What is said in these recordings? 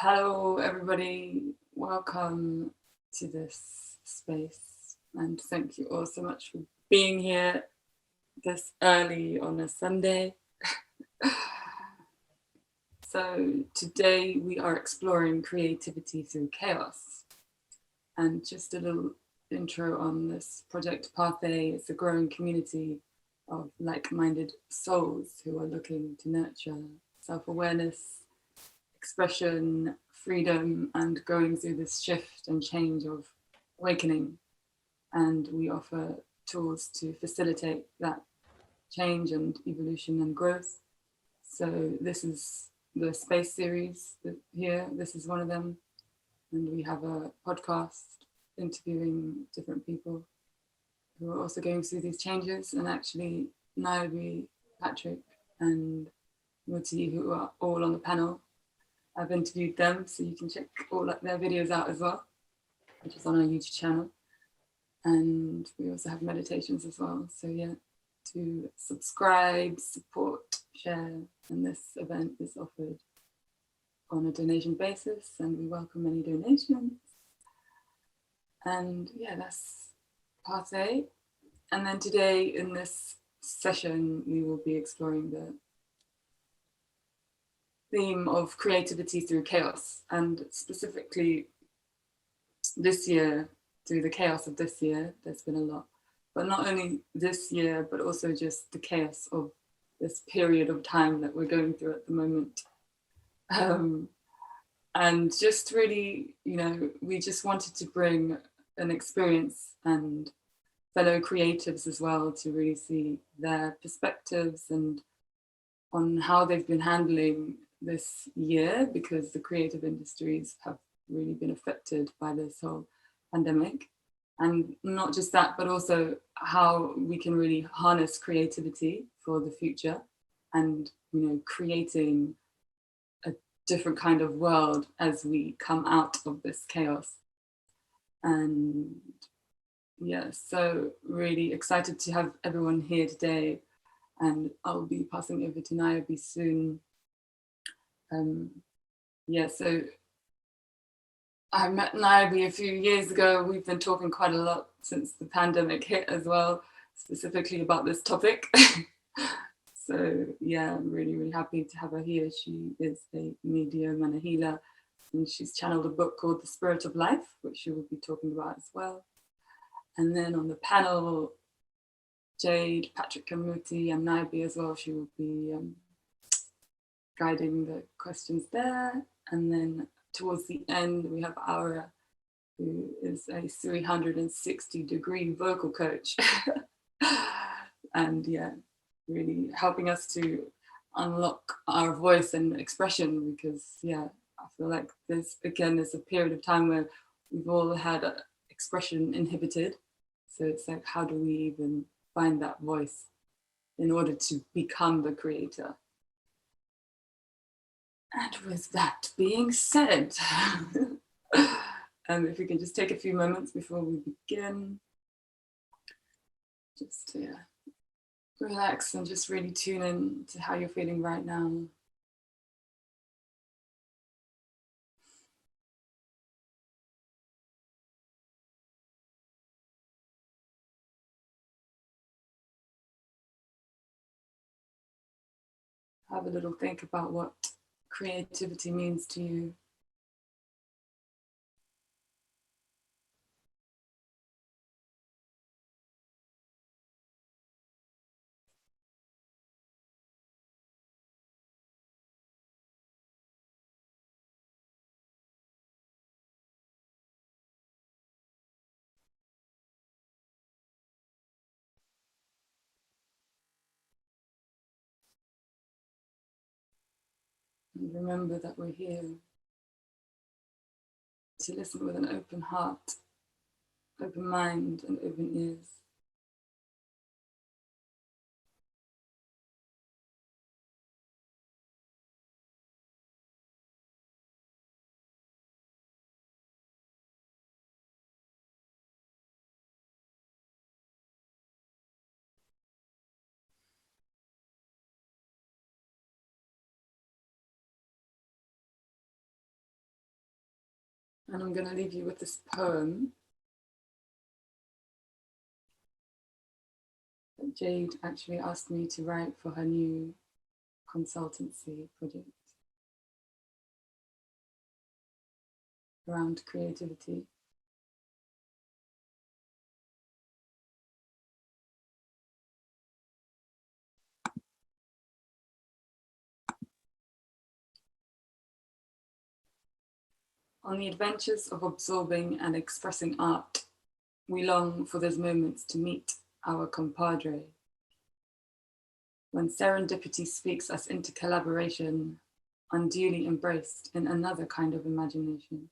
Hello, everybody. Welcome to this space. And thank you all so much for being here this early on a Sunday. So today we are exploring creativity through chaos. And just a little intro on this project Pathé. It's a growing community of like-minded souls who are looking to nurture self-awareness, expression, freedom, and going through this shift and change of awakening. And we offer tools to facilitate that change and evolution and growth. So this is the space series here. This is one of them. And we have a podcast interviewing different people who are also going through these changes. And actually, Niaby, Patrick, and Muti, who are all on the panel, I've interviewed them, so you can check all their videos out as well, which is on our YouTube channel. And we also have meditations as well. So yeah, to subscribe, support, share, and this event is offered on a donation basis, and we welcome any donations. And yeah, that's part A. And then today in this session, we will be exploring the theme of creativity through chaos, and specifically this year, through the chaos of this year, there's been a lot, but not only this year, but also just the chaos of this period of time that we're going through at the moment. And just really, we just wanted to bring an experience and fellow creatives as well to really see their perspectives and on how they've been handling this year, because the creative industries have really been affected by this whole pandemic. And not just that, but also how we can really harness creativity for the future and, creating a different kind of world as we come out of this chaos. And yeah, so really excited to have everyone here today. And I'll be passing over to Niaby soon. So I met Niaby a few years ago. We've been talking quite a lot since the pandemic hit as well, specifically about this topic. So yeah, I'm really, really happy to have her here. She is a medium and a healer, and she's channeled a book called The Spirit of Life, which she will be talking about as well. And then on the panel, Jade, Patrick and Muti, and Niaby as well. She will be guiding the questions there. And then towards the end, we have Aura, who is a 360-degree vocal coach. And yeah, really helping us to unlock our voice and expression, because yeah, I feel like there's a period of time where we've all had expression inhibited. So it's like, how do we even find that voice in order to become the creator? And with that being said, if we can just take a few moments before we begin, just to relax and just really tune in to how you're feeling right now. Have a little think about what creativity means to you. And remember that we're here to listen with an open heart, open mind, and open ears. And I'm going to leave you with this poem that Jade actually asked me to write for her new consultancy project around creativity. On the adventures of absorbing and expressing art, we long for those moments to meet our compadre. When serendipity speaks us into collaboration, unduly embraced in another kind of imagination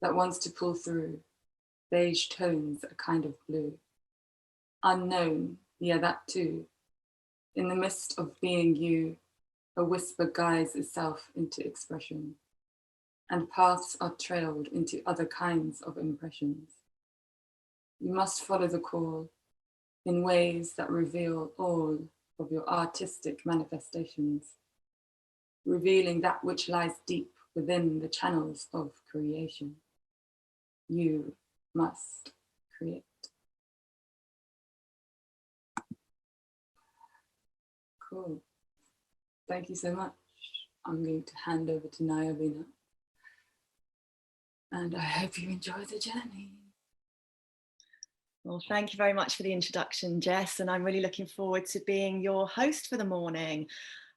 that wants to pull through beige tones, a kind of blue. Unknown, yeah, that too. In the midst of being you, a whisper guides itself into expression, and paths are trailed into other kinds of impressions. You must follow the call in ways that reveal all of your artistic manifestations, revealing that which lies deep within the channels of creation. You must create. Cool. Thank you so much. I'm going to hand over to Niaby now. And I hope you enjoy the journey. Well, thank you very much for the introduction, Jess, and I'm really looking forward to being your host for the morning.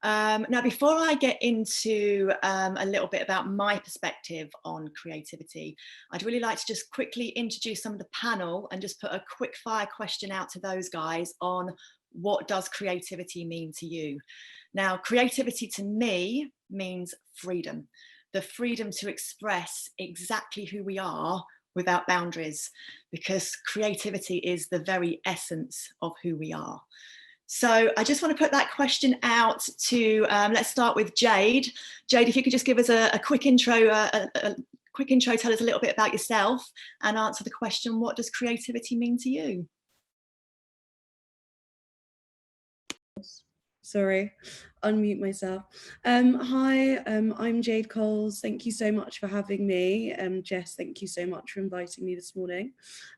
Now, before I get into a little bit about my perspective on creativity, I'd really like to just quickly introduce some of the panel and just put a quick fire question out to those guys on what does creativity mean to you? Now, creativity to me means freedom, the freedom to express exactly who we are without boundaries, because creativity is the very essence of who we are. So I just want to put that question out to, let's start with Jade. Jade, if you could just give us a quick intro, tell us a little bit about yourself and answer the question, what does creativity mean to you? Sorry, unmute myself. Hi, I'm Jade Coles. Thank you so much for having me. Jess, thank you so much for inviting me this morning.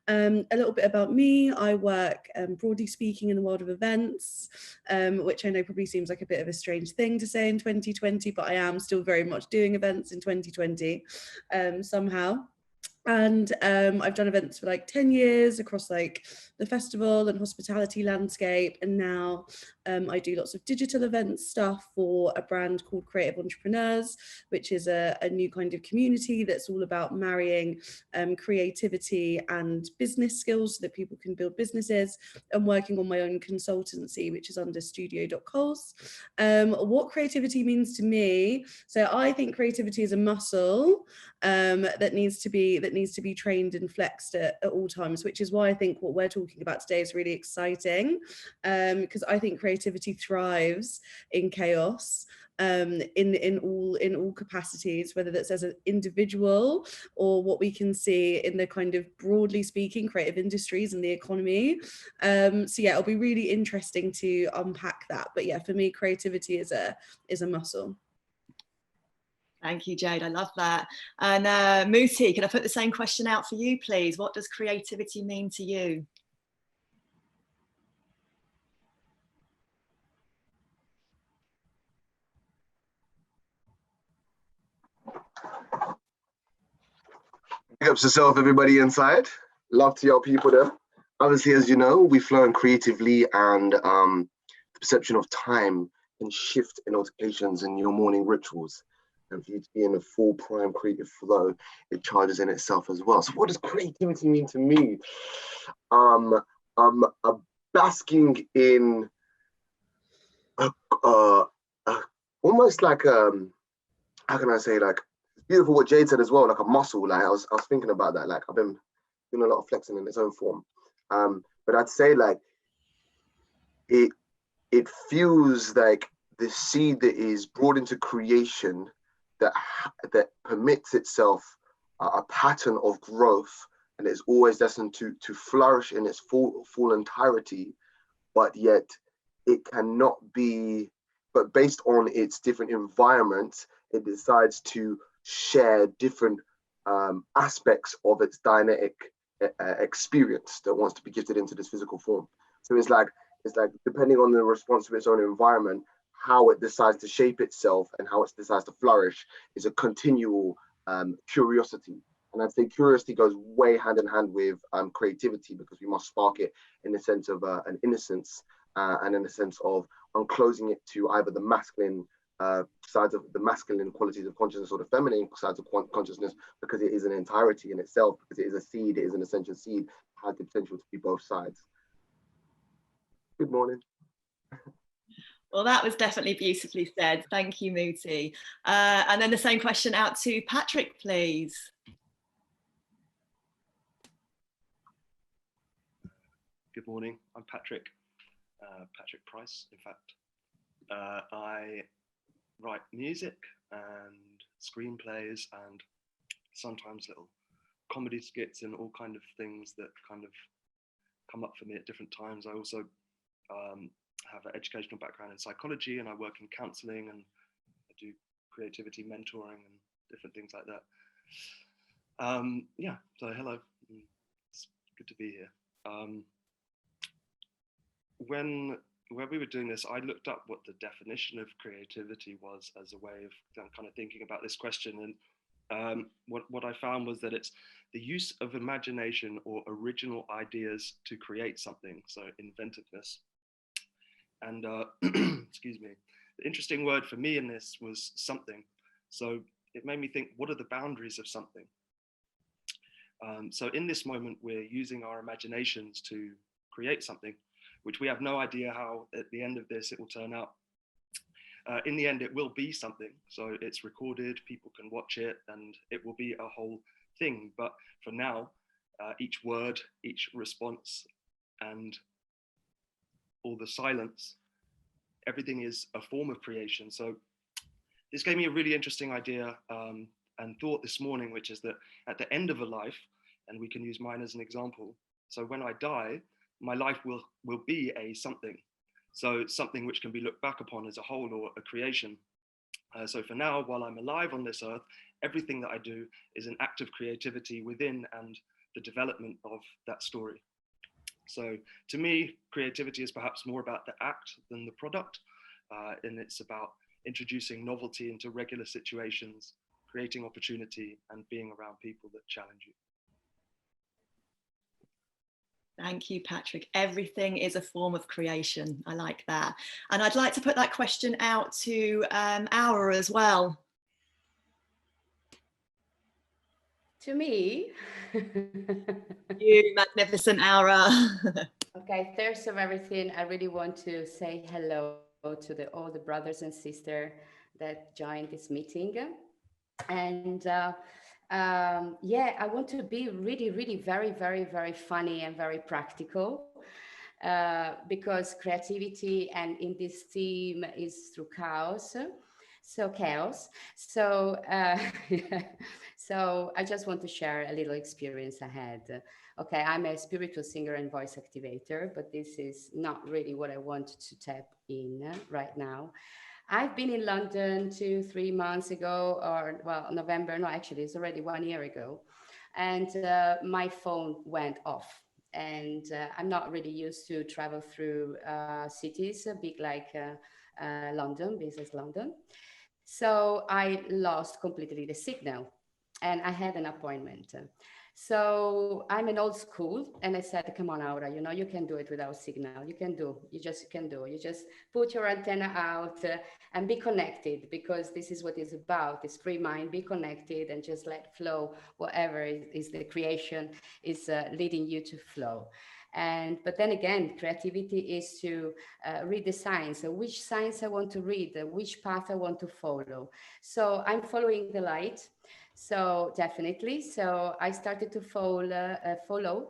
A little bit about me. I work, broadly speaking, in the world of events, which I know probably seems like a bit of a strange thing to say in 2020, but I am still very much doing events in 2020 somehow. And I've done events for like 10 years across like the festival and hospitality landscape. And now I do lots of digital events stuff for a brand called Creative Entrepreneurs, which is a new kind of community that's all about marrying creativity and business skills so that people can build businesses, and working on my own consultancy, which is under studio.coles. What creativity means to me. So I think creativity is a muscle that needs to be trained and flexed at all times, which is why I think what we're talking about today is really exciting, because I think creativity thrives in chaos, in all capacities, whether that's as an individual or what we can see in the kind of broadly speaking creative industries and the economy. So yeah, it'll be really interesting to unpack that. But yeah, for me, creativity is a muscle. Thank you, Jade. I love that. And Muti, can I put the same question out for you, please? What does creativity mean to you? Big ups yourself, everybody inside. Love to your people there. Obviously, as you know, we flow creatively, and the perception of time can shift in altercations in your morning rituals. And for you to be in a full prime creative flow, it charges in itself as well. So what does creativity mean to me? Basking in almost like how can I say, like, beautiful what Jade said as well, like a muscle. Like I was thinking about that. Like I've been doing a lot of flexing in its own form. But I'd say like it feels like the seed that is brought into creation that permits itself a pattern of growth, and is always destined to flourish in its full entirety, but yet it cannot be, but based on its different environments, it decides to share different aspects of its Dianetic experience that wants to be gifted into this physical form. So it's like depending on the response of its own environment, how it decides to shape itself and how it decides to flourish is a continual curiosity. And I'd say curiosity goes way hand in hand with creativity, because we must spark it in the sense of an innocence and in the sense of unclosing it to either the masculine sides of the masculine qualities of consciousness or the feminine sides of consciousness, because it is an entirety in itself, because it is a seed, it is an essential seed, it has the potential to be both sides. Good morning. Well, that was definitely beautifully said. Thank you, Muti. And then the same question out to Patrick, please. Good morning, I'm Patrick, Patrick Price, in fact. I write music and screenplays and sometimes little comedy skits and all kind of things that kind of come up for me at different times. I also have an educational background in psychology, and I work in counselling, and I do creativity mentoring and different things like that. Yeah, so hello, it's good to be here. When we were doing this, I looked up what the definition of creativity was as a way of kind of thinking about this question. And what I found was that it's the use of imagination or original ideas to create something, so inventiveness. And excuse me, the interesting word for me in this was something. So it made me think, what are the boundaries of something? So in this moment, we're using our imaginations to create something, which we have no idea how at the end of this it will turn out. In the end, it will be something. So it's recorded, people can watch it, and it will be a whole thing. But for now, each word, each response, and all the silence, everything is a form of creation. So this gave me a really interesting idea and thought this morning, which is that at the end of a life, and we can use mine as an example. So when I die, my life will be a something. So it's something which can be looked back upon as a whole or a creation. So for now, while I'm alive on this earth, everything that I do is an act of creativity within and the development of that story. So to me, creativity is perhaps more about the act than the product. And it's about introducing novelty into regular situations, creating opportunity, and being around people that challenge you. Thank you, Patrick. Everything is a form of creation. I like that. And I'd like to put that question out to Aura as well. To me? You magnificent Aura. Okay, first of everything, I really want to say hello to all the brothers and sisters that joined this meeting. And yeah, I want to be really very, very, very funny and very practical, because creativity and in this theme is through chaos. So chaos. So so I just want to share a little experience I had. Okay, I'm a spiritual singer and voice activator, but this is not really what I want to tap in right now. I've been in London 2-3 months ago, or well, November, no, actually it's already 1 year ago. And my phone went off. And I'm not really used to travel through cities, big like London, business London. So I lost completely the signal and I had an appointment. So I'm an old school and I said, come on, Aura, you know, you can do it without signal. You can do, you can do. You just put your antenna out and be connected, because this is what it's about. It's free mind, be connected and just let flow. Whatever is the creation is leading you to flow. But then again, creativity is to read the signs. So which signs I want to read, which path I want to follow. So I'm following the light. So definitely. So I started to follow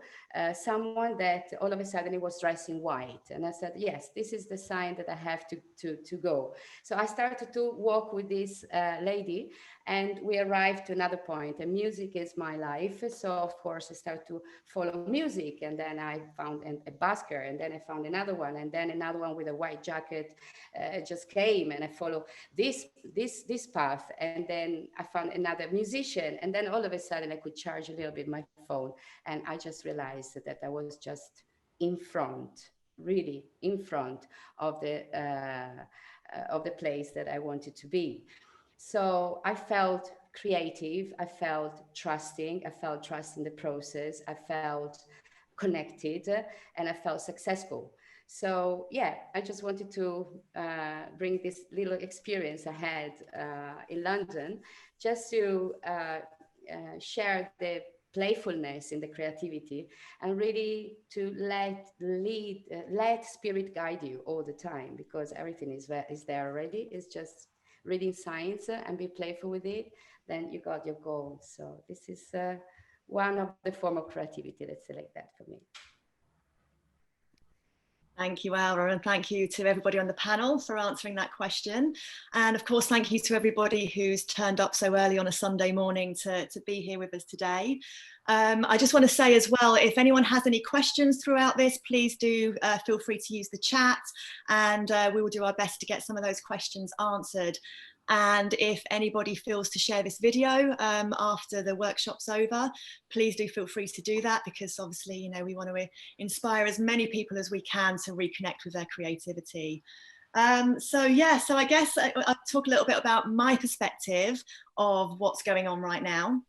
someone that all of a sudden he was dressing white. And I said, yes, this is the sign that I have to go. So I started to walk with this lady and we arrived to another point. And music is my life. So of course I started to follow music. And then I found a busker, and then I found another one, and then another one with a white jacket just came, and I followed this path. And then I found another musician musician. And then all of a sudden I could charge a little bit my phone, and I just realized that I was just in front, really in front of the place that I wanted to be. So I felt creative, I felt trusting, I felt trust in the process, I felt connected, and I felt successful. So yeah, I just wanted to bring this little experience I had in London, just to share the playfulness in the creativity, and really to let spirit guide you all the time, because everything is there already. It's just reading science and be playful with it, then you got your goal. So this is one of the form of creativity, let's say like that, for me. Thank you, Aura, and thank you to everybody on the panel for answering that question. And of course, thank you to everybody who's turned up so early on a Sunday morning to be here with us today. I just want to say as well, if anyone has any questions throughout this, please do feel free to use the chat, and we will do our best to get some of those questions answered. And if anybody feels to share this video after the workshop's over, please do feel free to do that, because obviously, you know, we want to inspire as many people as we can to reconnect with their creativity. So I guess I'll talk a little bit about my perspective of what's going on right now.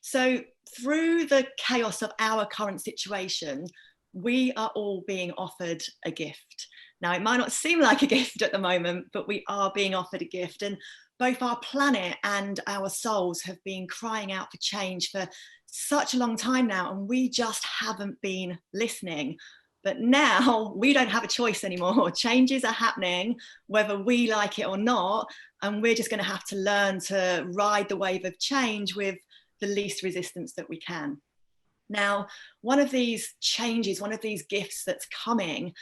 So through the chaos of our current situation, we are all being offered a gift. Now, it might not seem like a gift at the moment, but we are being offered a gift. And both our planet and our souls have been crying out for change for such a long time now, and we just haven't been listening. But now we don't have a choice anymore. Changes are happening, whether we like it or not, and we're just going to have to learn to ride the wave of change with the least resistance that we can. Now, one of these changes, one of these gifts that's coming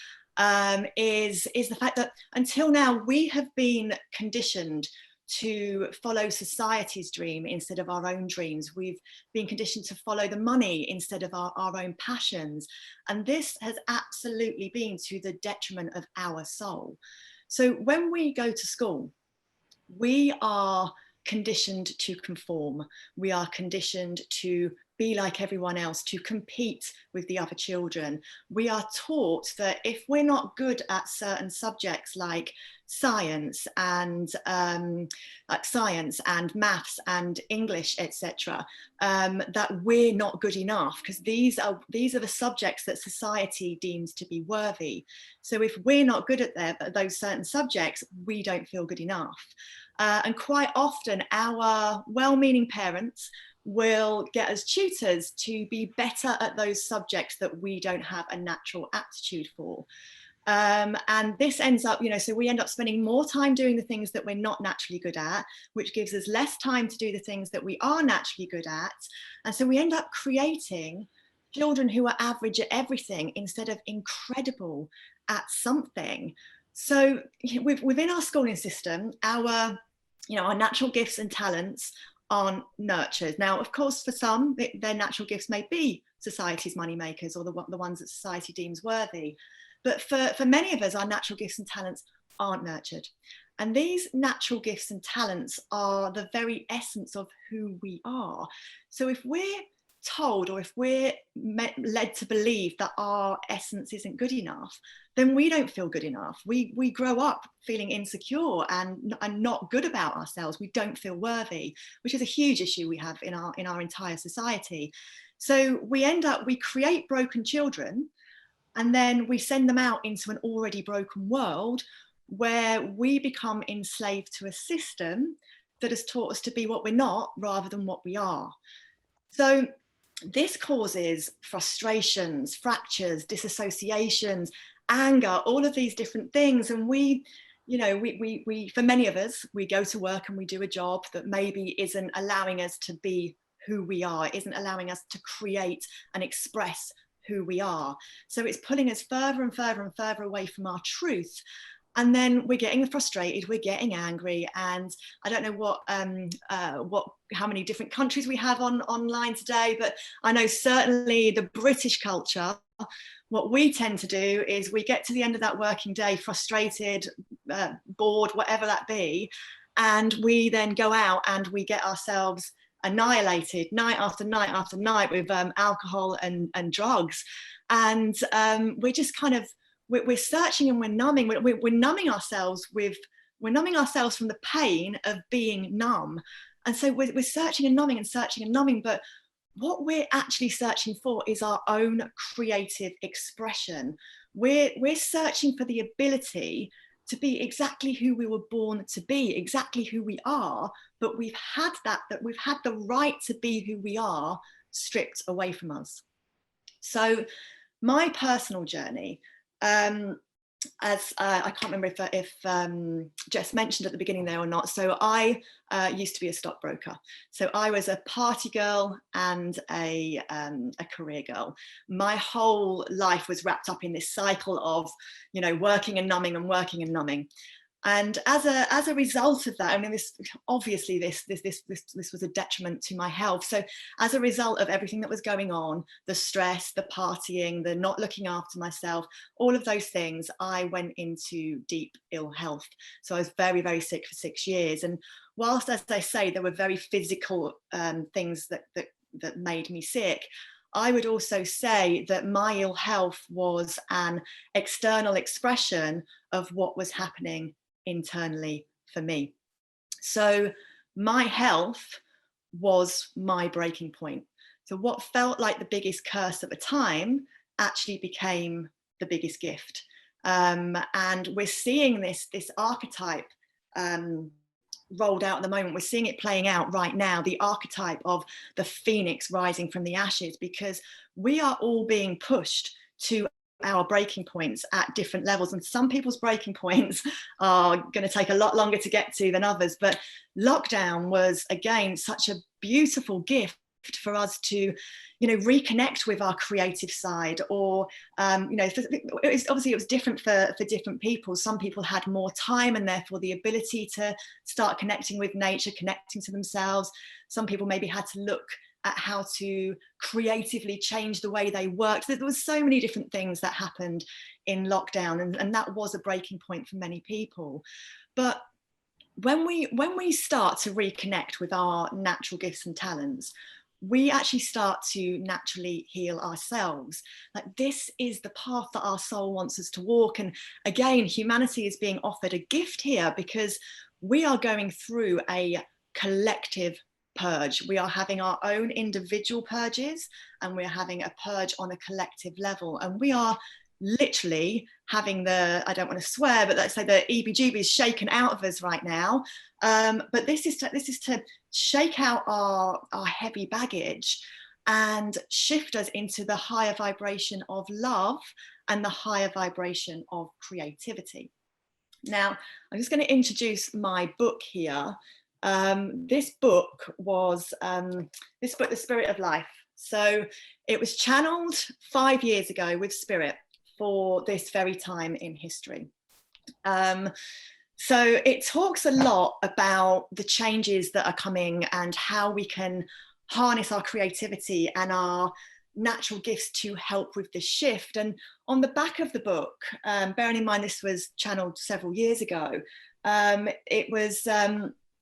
is the fact that until now we have been conditioned to follow society's dream instead of our own dreams. We've been conditioned to follow the money instead of our own passions. And this has absolutely been to the detriment of our soul. So when we go to school, we are conditioned to conform. We are conditioned to be like everyone else, to compete with the other children. We are taught that if we're not good at certain subjects like science and maths and English, etc., that we're not good enough, because these are the subjects that society deems to be worthy. So if we're not good at those certain subjects, we don't feel good enough. And quite often our well-meaning parents will get us tutors to be better at those subjects that we don't have a natural aptitude for. And this ends up, so we end up spending more time doing the things that we're not naturally good at, which gives us less time to do the things that we are naturally good at. And so we end up creating children who are average at everything instead of incredible at something. So within our schooling system, our natural gifts and talents aren't nurtured. Now, of course, for some, their natural gifts may be society's money makers or the ones that society deems worthy. But for many of us, our natural gifts and talents aren't nurtured. And these natural gifts and talents are the very essence of who we are. So if we're told, or if we're led to believe that our essence isn't good enough, then we don't feel good enough. We grow up feeling insecure and not good about ourselves. We don't feel worthy, which is a huge issue we have in our entire society. So we create broken children, and then we send them out into an already broken world where we become enslaved to a system that has taught us to be what we're not rather than what we are. So this causes frustrations, fractures, disassociations, anger, all of these different things. And we, for many of us, we go to work and we do a job that maybe isn't allowing us to be who we are, isn't allowing us to create and express who we are. So it's pulling us further and further and further away from our truth. And then we're getting frustrated, we're getting angry, and I don't know how many different countries we have online today, but I know certainly the British culture, what we tend to do is we get to the end of that working day frustrated, bored, whatever that be, And we then go out and we get ourselves annihilated night after night after night with alcohol and drugs. And we're just kind of, we're searching and we're numbing. We're numbing ourselves we're numbing ourselves from the pain of being numb. And so we're searching and numbing, but what we're actually searching for is our own creative expression. We're searching for the ability to be exactly who we were born to be, exactly who we are, but we've had the right to be who we are stripped away from us. So my personal journey, as I can't remember if Jess mentioned at the beginning there or not. So I used to be a stockbroker. So I was a party girl and a career girl. My whole life was wrapped up in this cycle of, you know, working and numbing and working and numbing. And as a result of that, I mean, this was a detriment to my health. So as a result of everything that was going on, the stress, the partying, the not looking after myself, all of those things, I went into deep ill health. So I was very, very sick for 6 years. And whilst, as I say, there were very physical things that made me sick, I would also say that my ill health was an external expression of what was happening internally for me. So my health was my breaking point. So what felt like the biggest curse at the time actually became the biggest gift. And we're seeing this archetype rolled out at the moment. We're seeing it playing out right now, the archetype of the phoenix rising from the ashes, because we are all being pushed to our breaking points at different levels, and some people's breaking points are going to take a lot longer to get to than others. But lockdown was, again, such a beautiful gift for us to, you know, reconnect with our creative side, or you know, it was different for different people. Some people had more time and therefore the ability to start connecting with nature, connecting to themselves. Some people maybe had to look at how to creatively change the way they worked. There was so many different things that happened in lockdown, and that was a breaking point for many people. But when we start to reconnect with our natural gifts and talents, we actually start to naturally heal ourselves. Like, this is the path that our soul wants us to walk. And again, humanity is being offered a gift here, because we are going through a collective purge. We are having our own individual purges, and we're having a purge on a collective level. And we are literally having the, I don't want to swear, but let's say the EBGBs shaken out of us right now. But this is to shake out our heavy baggage and shift us into the higher vibration of love and the higher vibration of creativity. Now, I'm just going to introduce my book here. This book was The Spirit of Life. So it was channeled 5 years ago with Spirit for this very time in history. So it talks a lot about the changes that are coming and how we can harness our creativity and our natural gifts to help with this shift. And on the back of the book, bearing in mind this was channeled several years ago,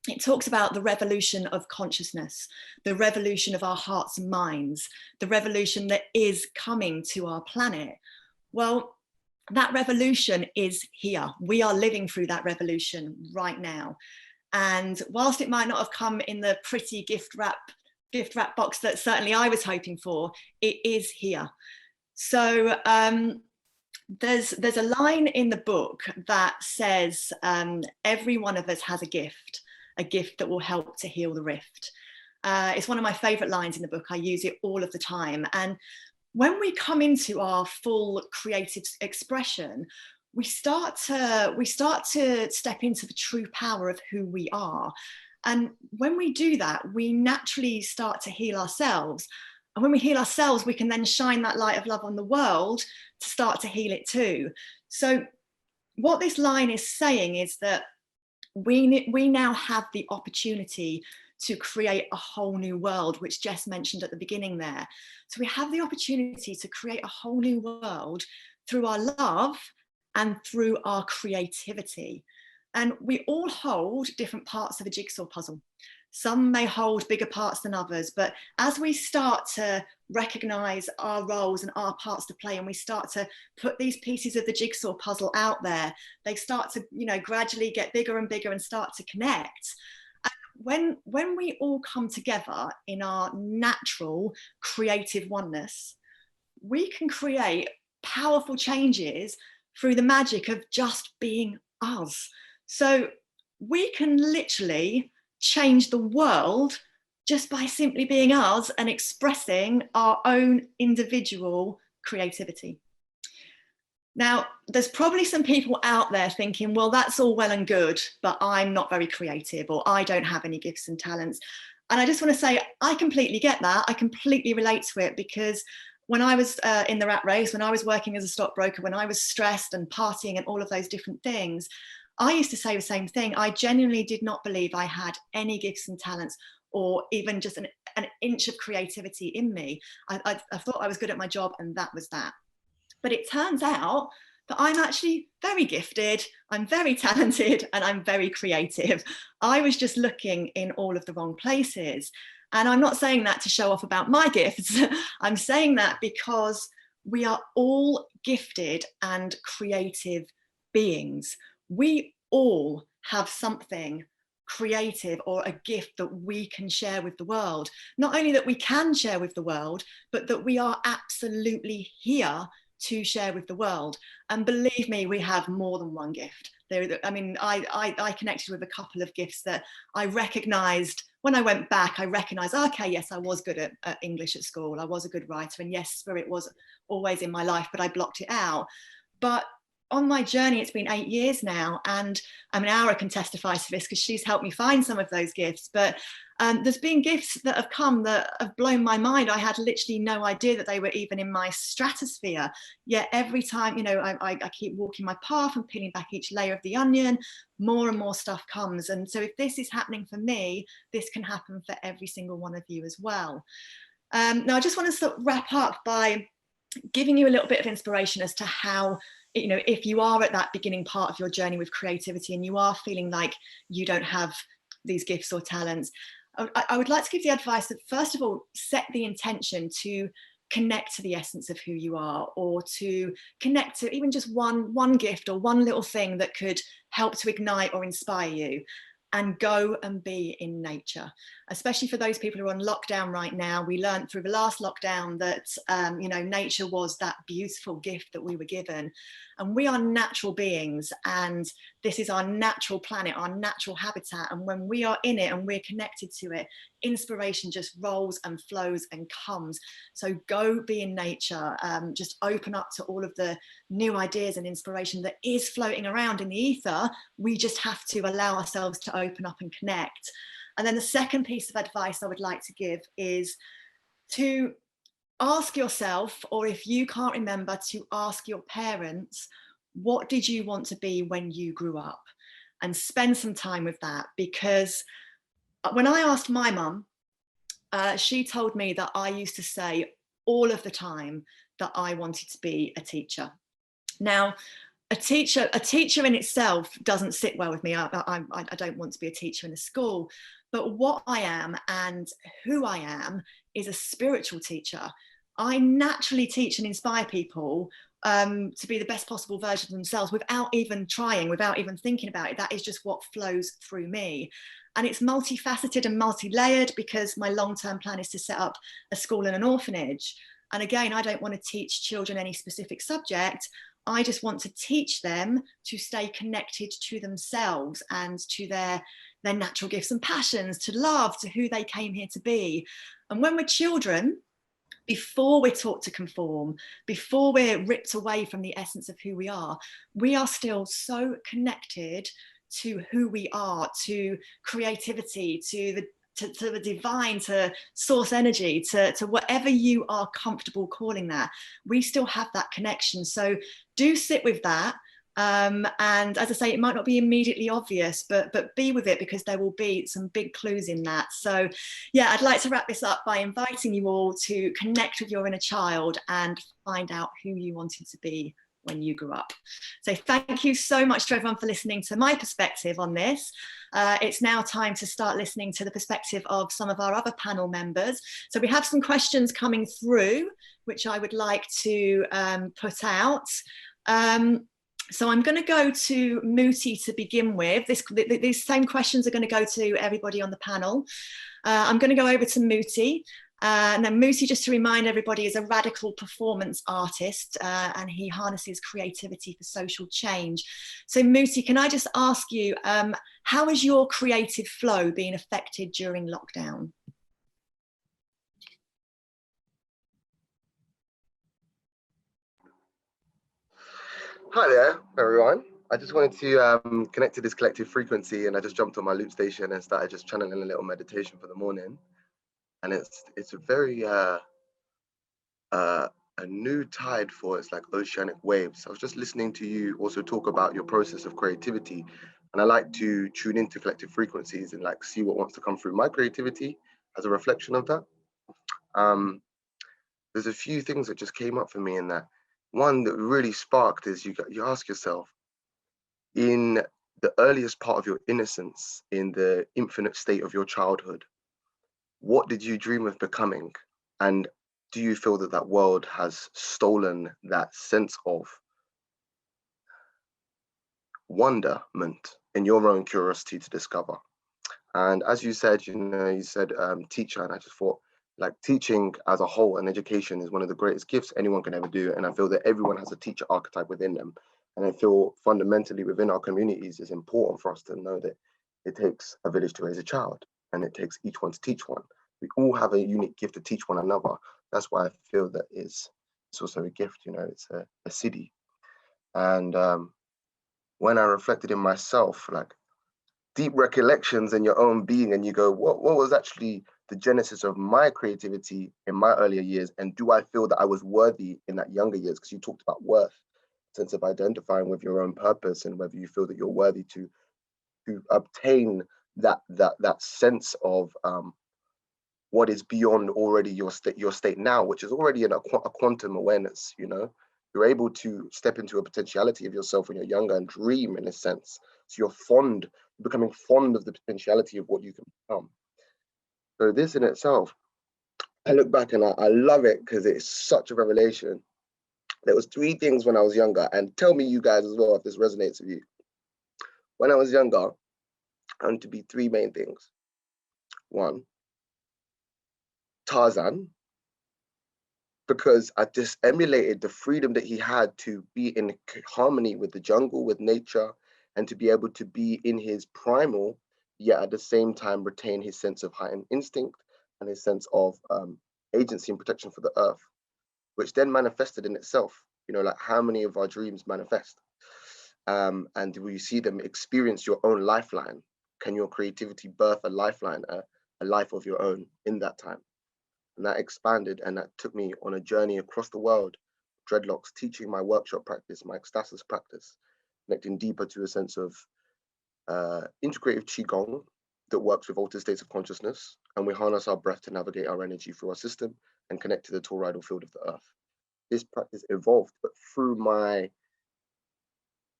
it talks about the revolution of consciousness, the revolution of our hearts and minds, the revolution that is coming to our planet. Well, that revolution is here. We are living through that revolution right now. And whilst it might not have come in the pretty gift wrap box that certainly I was hoping for, it is here. So there's a line in the book that says, every one of us has a gift that will help to heal the rift. It's one of my favorite lines in the book. I use it all of the time. And when we come into our full creative expression, we start to step into the true power of who we are. And when we do that, we naturally start to heal ourselves. And when we heal ourselves, we can then shine that light of love on the world to start to heal it too. So what this line is saying is that we now have the opportunity to create a whole new world, which Jess mentioned at the beginning there. So we have the opportunity to create a whole new world through our love and through our creativity. And we all hold different parts of a jigsaw puzzle. Some may hold bigger parts than others, but as we start to recognize our roles and our parts to play, and we start to put these pieces of the jigsaw puzzle out there, they start to, you know, gradually get bigger and bigger and start to connect. And when we all come together in our natural creative oneness, we can create powerful changes through the magic of just being us. So we can literally change the world just by simply being us and expressing our own individual creativity. Now, there's probably some people out there thinking, well, that's all well and good, but I'm not very creative, or I don't have any gifts and talents. And I just want to say, I completely get that. I completely relate to it, because when I was in the rat race, when I was working as a stockbroker, when I was stressed and partying and all of those different things, I used to say the same thing. I genuinely did not believe I had any gifts and talents, or even just an inch of creativity in me. I thought I was good at my job, and that was that. But it turns out that I'm actually very gifted, I'm very talented, and I'm very creative. I was just looking in all of the wrong places. And I'm not saying that to show off about my gifts. I'm saying that because we are all gifted and creative beings. We all have something creative or a gift that we can share with the world. Not only that we can share with the world, but that we are absolutely here to share with the world. And believe me, we have more than one gift. I connected with a couple of gifts that I recognized when I went back. I recognized, okay, yes, I was good at English at school. I was a good writer, and yes, spirit was always in my life, but I blocked it out. But on my journey, it's been 8 years now, and I mean, Aura can testify to this because she's helped me find some of those gifts. But there's been gifts that have come that have blown my mind. I had literally no idea that they were even in my stratosphere. Yet every time, you know, I keep walking my path and peeling back each layer of the onion, more and more stuff comes. And so if this is happening for me, this can happen for every single one of you as well. Now, I just want to sort of wrap up by giving you a little bit of inspiration as to how, you know, if you are at that beginning part of your journey with creativity and you are feeling like you don't have these gifts or talents, I would like to give the advice that, first of all, set the intention to connect to the essence of who you are, or to connect to even just one gift or one little thing that could help to ignite or inspire you. And go and be in nature, especially for those people who are on lockdown right now. We learned through the last lockdown that, you know, nature was that beautiful gift that we were given. And we are natural beings, and this is our natural planet, our natural habitat. And when we are in it and we're connected to it, inspiration just rolls and flows and comes. So go be in nature, just open up to all of the new ideas and inspiration that is floating around in the ether. We just have to allow ourselves to open up and connect. And then the second piece of advice I would like to give is to ask yourself, or if you can't remember, to ask your parents, what did you want to be when you grew up? And spend some time with that. Because when I asked my mum, she told me that I used to say all of the time that I wanted to be a teacher. Now, a teacher in itself doesn't sit well with me. I don't want to be a teacher in a school. But what I am and who I am is a spiritual teacher. I naturally teach and inspire people to be the best possible version of themselves without even trying, without even thinking about it. That is just what flows through me. And it's multifaceted and multi-layered, because my long-term plan is to set up a school and an orphanage. And again, I don't want to teach children any specific subject. I just want to teach them to stay connected to themselves and to their natural gifts and passions, to love, to who they came here to be. And when we're children, before we're taught to conform, before we're ripped away from the essence of who we are still so connected to who we are, to creativity, to the divine, to source energy, to whatever you are comfortable calling that. We still have that connection. So do sit with that. And as I say, it might not be immediately obvious, but be with it, because there will be some big clues in that. So yeah, I'd like to wrap this up by inviting you all to connect with your inner child and find out who you wanted to be when you grew up. So thank you so much to everyone for listening to my perspective on this. It's now time to start listening to the perspective of some of our other panel members. So we have some questions coming through, which I would like to put out. So I'm going to go to Muti to begin with. These same questions are going to go to everybody on the panel. I'm going to go over to Muti. Now, Muti, just to remind everybody, is a radical performance artist, and he harnesses creativity for social change. So Muti, can I just ask you, how has your creative flow been affected during lockdown? Hi there, everyone. I just wanted to connect to this collective frequency, and I just jumped on my loop station and started just channeling a little meditation for the morning. And it's a very a new tide for it's like oceanic waves. I was just listening to you also talk about your process of creativity, and I like to tune into collective frequencies and like see what wants to come through my creativity as a reflection of that. There's a few things that just came up for me in that. One that really sparked is you ask yourself, in the earliest part of your innocence, in the infinite state of your childhood, what did you dream of becoming? And do you feel that that world has stolen that sense of wonderment in your own curiosity to discover? And as you said, you said teacher, and I just thought, like, teaching as a whole and education is one of the greatest gifts anyone can ever do. And I feel that everyone has a teacher archetype within them. And I feel fundamentally within our communities, it's important for us to know that it takes a village to raise a child, and it takes each one to teach one. We all have a unique gift to teach one another. That's why I feel that it's also a gift, it's a city. And when I reflected in myself, like deep recollections in your own being, and you go, what was actually the genesis of my creativity in my earlier years? And do I feel that I was worthy in that younger years? Because you talked about worth, sense of identifying with your own purpose, and whether you feel that you're worthy to obtain that sense of what is beyond already your state now, which is already in a quantum awareness. You're able to step into a potentiality of yourself when you're younger and dream, in a sense. So you're becoming fond of the potentiality of what you can become. So this in itself, I look back and I love it because it's such a revelation. There was 3 things when I was younger, and tell me you guys as well if this resonates with you. When I was younger, I wanted to be 3 main things. 1, Tarzan, because I just emulated the freedom that he had to be in harmony with the jungle, with nature, and to be able to be in his primal, yet at the same time retain his sense of heightened instinct and his sense of agency and protection for the earth, which then manifested in itself. Like how many of our dreams manifest? And will you see them experience your own lifeline? Can your creativity birth a lifeline, a life of your own in that time? And that expanded, and that took me on a journey across the world, dreadlocks, teaching my workshop practice, my ecstasis practice, connecting deeper to a sense of integrative Qigong that works with altered states of consciousness. And we harness our breath to navigate our energy through our system and connect to the toroidal field of the earth. This practice evolved, but through my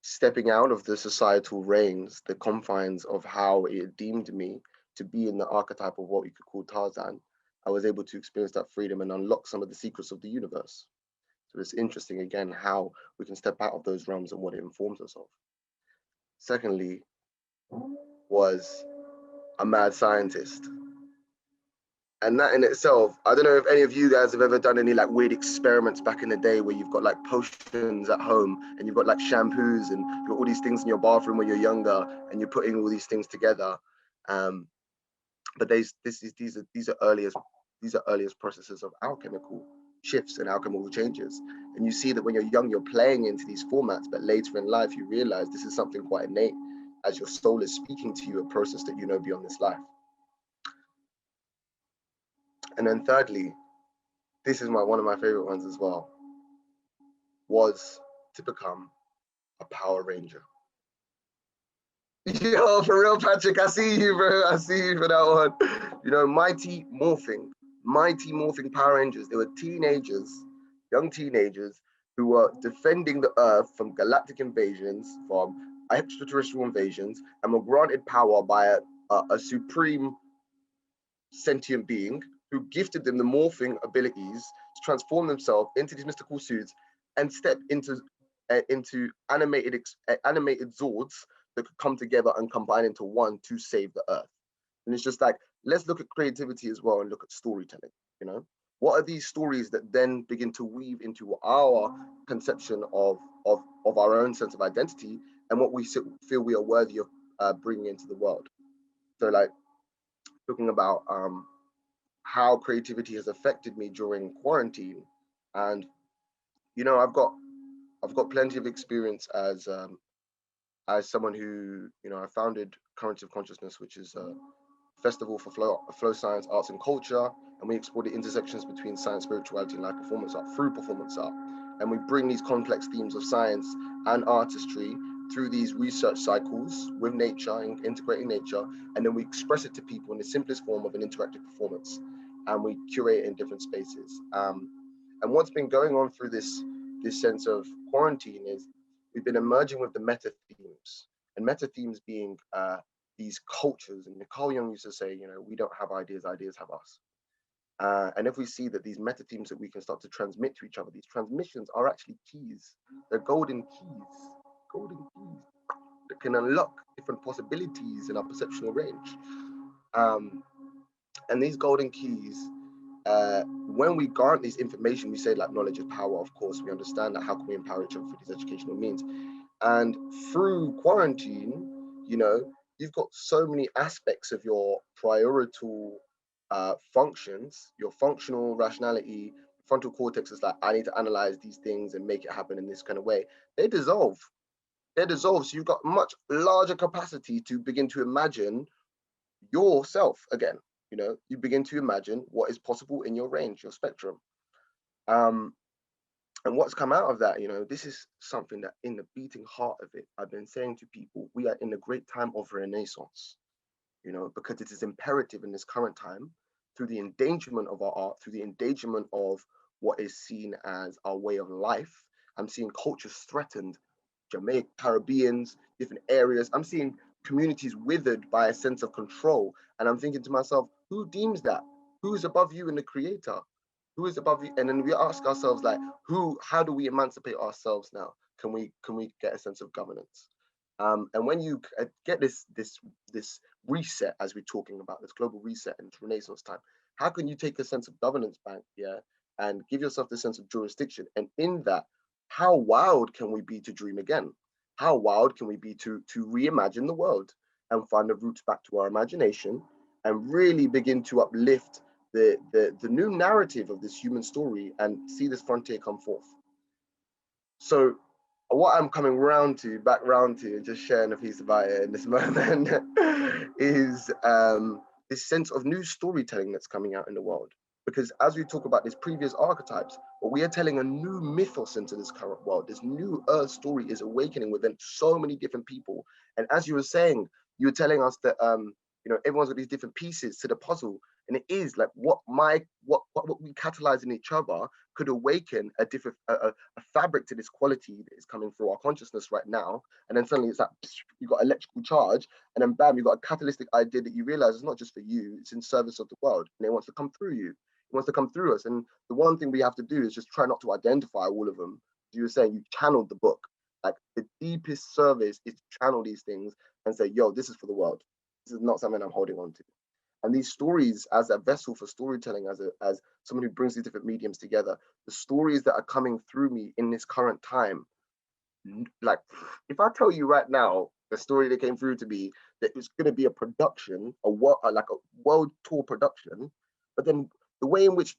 stepping out of the societal reins, the confines of how it deemed me to be in the archetype of what we could call Tarzan, I was able to experience that freedom and unlock some of the secrets of the universe. So it's interesting, again, how we can step out of those realms and what it informs us of. Secondly, was a mad scientist. And that in itself, I don't know if any of you guys have ever done any like weird experiments back in the day where you've got like potions at home and you've got like shampoos and you've got all these things in your bathroom when you're younger and you're putting all these things together. But these are earliest processes of alchemical shifts and alchemical changes. And you see that when you're young, you're playing into these formats, but later in life, you realize this is something quite innate as your soul is speaking to you, a process that you know beyond this life. And then thirdly, this is one of my favorite ones as well, was to become a Power Ranger. Yo, for real, Patrick, I see you, bro. I see you for that one. Mighty morphing Power Rangers. They were teenagers, young teenagers, who were defending the Earth from galactic invasions, from extraterrestrial invasions, and were granted power by a supreme sentient being who gifted them the morphing abilities to transform themselves into these mystical suits and step into animated Zords that could come together and combine into one to save the Earth. And it's just like, let's look at creativity as well and look at storytelling. You know, what are these stories that then begin to weave into our conception of our own sense of identity and what we feel we are worthy of bringing into the world? So, like, talking about how creativity has affected me during quarantine, and you know, I've got plenty of experience as someone who, you know, I founded Currents of Consciousness, which is a festival for flow science, arts and culture, and we explore the intersections between science, spirituality, and live performance art through performance art. And we bring these complex themes of science and artistry through these research cycles with nature, integrating nature, and then we express it to people in the simplest form of an interactive performance, and we curate it in different spaces. And what's been going on through this sense of quarantine is we've been emerging with the meta themes, and meta themes being these cultures. And Carl Jung used to say, you know, we don't have ideas, ideas have us. And if we see that these meta themes that we can start to transmit to each other, these transmissions are actually keys. They're golden keys that can unlock different possibilities in our perceptual range. And these golden keys, when we grant these information, we say like knowledge is power. Of course, we understand that. How can we empower each other through these educational means? And through quarantine, you know, you've got so many aspects of your priorital functions, your functional rationality. Frontal cortex is like, I need to analyze these things and make it happen in this kind of way. They dissolve. So you've got much larger capacity to begin to imagine yourself again. You know, you begin to imagine what is possible in your range, your spectrum. And what's come out of that, you know, this is something that in the beating heart of it, I've been saying to people, we are in a great time of renaissance, you know, because it is imperative in this current time, through the endangerment of our art, through the endangerment of what is seen as our way of life. I'm seeing cultures threatened, Jamaica, Caribbeans, different areas. I'm seeing communities withered by a sense of control. And I'm thinking to myself, who deems that? Who is above you in the creator? Who is above you? And then we ask ourselves, like, how do we emancipate ourselves now? Can we get a sense of governance? And when you get this reset, as we're talking about, this global reset and Renaissance time, how can you take a sense of governance back, yeah, and give yourself the sense of jurisdiction? And in that, how wild can we be to dream again? How wild can we be to reimagine the world and find the roots back to our imagination and really begin to uplift the new narrative of this human story and see this frontier come forth? So what I'm coming back round to, and just sharing a piece about it in this moment, is this sense of new storytelling that's coming out in the world. Because as we talk about these previous archetypes, but we are telling a new mythos into this current world. This new Earth story is awakening within so many different people. And as you were saying, you were telling us that you know, everyone's got these different pieces to the puzzle, and it is like what we catalyze in each other could awaken a different a fabric to this quality that is coming through our consciousness right now. And then suddenly it's like you got electrical charge, and then bam, you got a catalytic idea that you realize is not just for you; it's in service of the world, and it wants to come through you. It wants to come through us. And the one thing we have to do is just try not to identify all of them. As you were saying, you channeled the book. Like the deepest service is to channel these things and say, yo, this is for the world. This is not something I'm holding on to. And these stories, as a vessel for storytelling, as someone who brings these different mediums together, the stories that are coming through me in this current time, like if I tell you right now the story that came through to me, that it's going to be a production, like a world tour production, but then the way in which,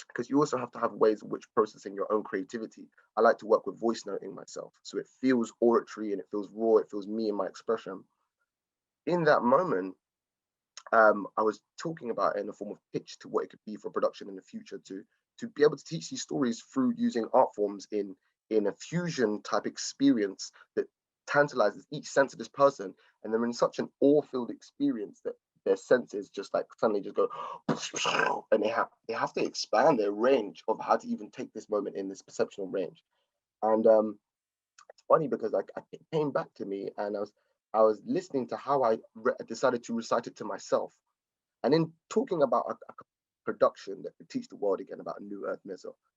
because you also have to have ways in which processing your own creativity. I like to work with voice noting myself, so it feels oratory and it feels raw, it feels me and my expression. In that moment, I was talking about it in the form of pitch to what it could be for production in the future, to be able to teach these stories through using art forms in a fusion type experience that tantalizes each sense of this person, and they're in such an awe-filled experience that their senses just like suddenly just go, and they have to expand their range of how to even take this moment in, this perceptual range. And it's funny because it came back to me, and I was listening to how I decided to recite it to myself. And in talking about a production that could teach the world again about a new earth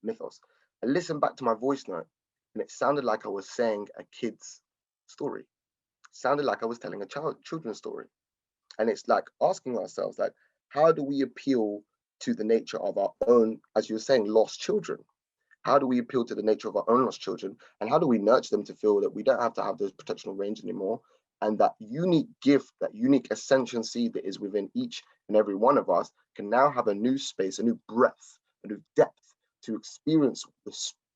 mythos, I listened back to my voice note, and it sounded like I was saying a kid's story. It sounded like I was telling a children's story. And it's like asking ourselves, like, how do we appeal to the nature of our own, as you were saying, lost children? How do we appeal to the nature of our own lost children? And how do we nurture them to feel that we don't have to have those protectional range anymore? And that unique gift, that unique ascension seed that is within each and every one of us can now have a new space, a new breadth, a new depth to experience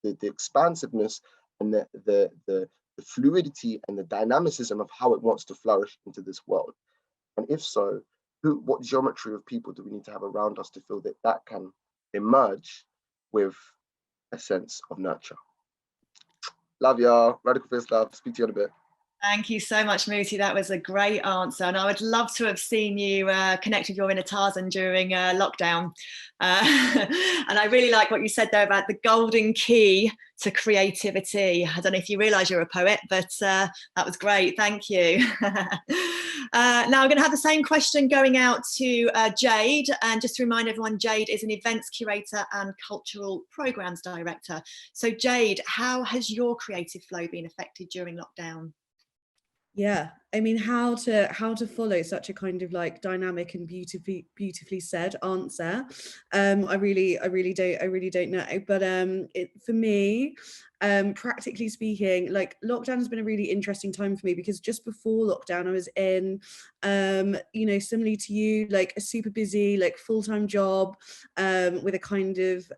the expansiveness and the fluidity and the dynamicism of how it wants to flourish into this world. And if so, what geometry of people do we need to have around us to feel that that can emerge with a sense of nurture? Love y'all. Radical Fierce Love. Speak to you in a bit. Thank you so much, Muti. That was a great answer. And I would love to have seen you connect with your inner Tarzan during lockdown. And I really like what you said there about the golden key to creativity. I don't know if you realise you're a poet, but that was great. Thank you. Now I'm going to have the same question going out to Jade. And just to remind everyone, Jade is an events curator and cultural programs director. So Jade, how has your creative flow been affected during lockdown? Yeah, I mean, how to follow such a kind of like dynamic and beautifully said answer. I really don't know. But for me, practically speaking, like lockdown has been a really interesting time for me, because just before lockdown I was in similarly to you, like a super busy, like full-time job, with a kind of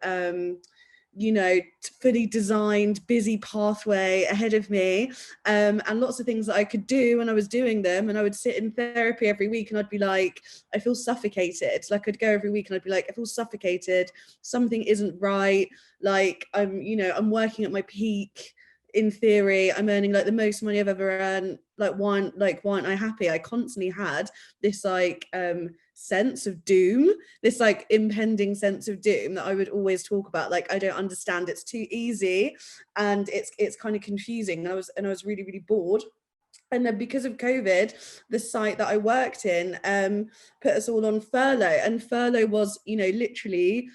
fully designed, busy pathway ahead of me, and lots of things that I could do when I was doing them. And I would sit in therapy every week and I'd be like, I feel suffocated. Like I'd go every week and I'd be like, I feel suffocated. Something isn't right. Like I'm working at my peak. In theory, I'm earning like the most money I've ever earned. Like why aren't I happy? I constantly had this like sense of doom, this like impending sense of doom that I would always talk about. Like, I don't understand, it's too easy and it's kind of confusing. And I was really, really bored. And then because of COVID, the site that I worked in put us all on furlough. And furlough was, literally,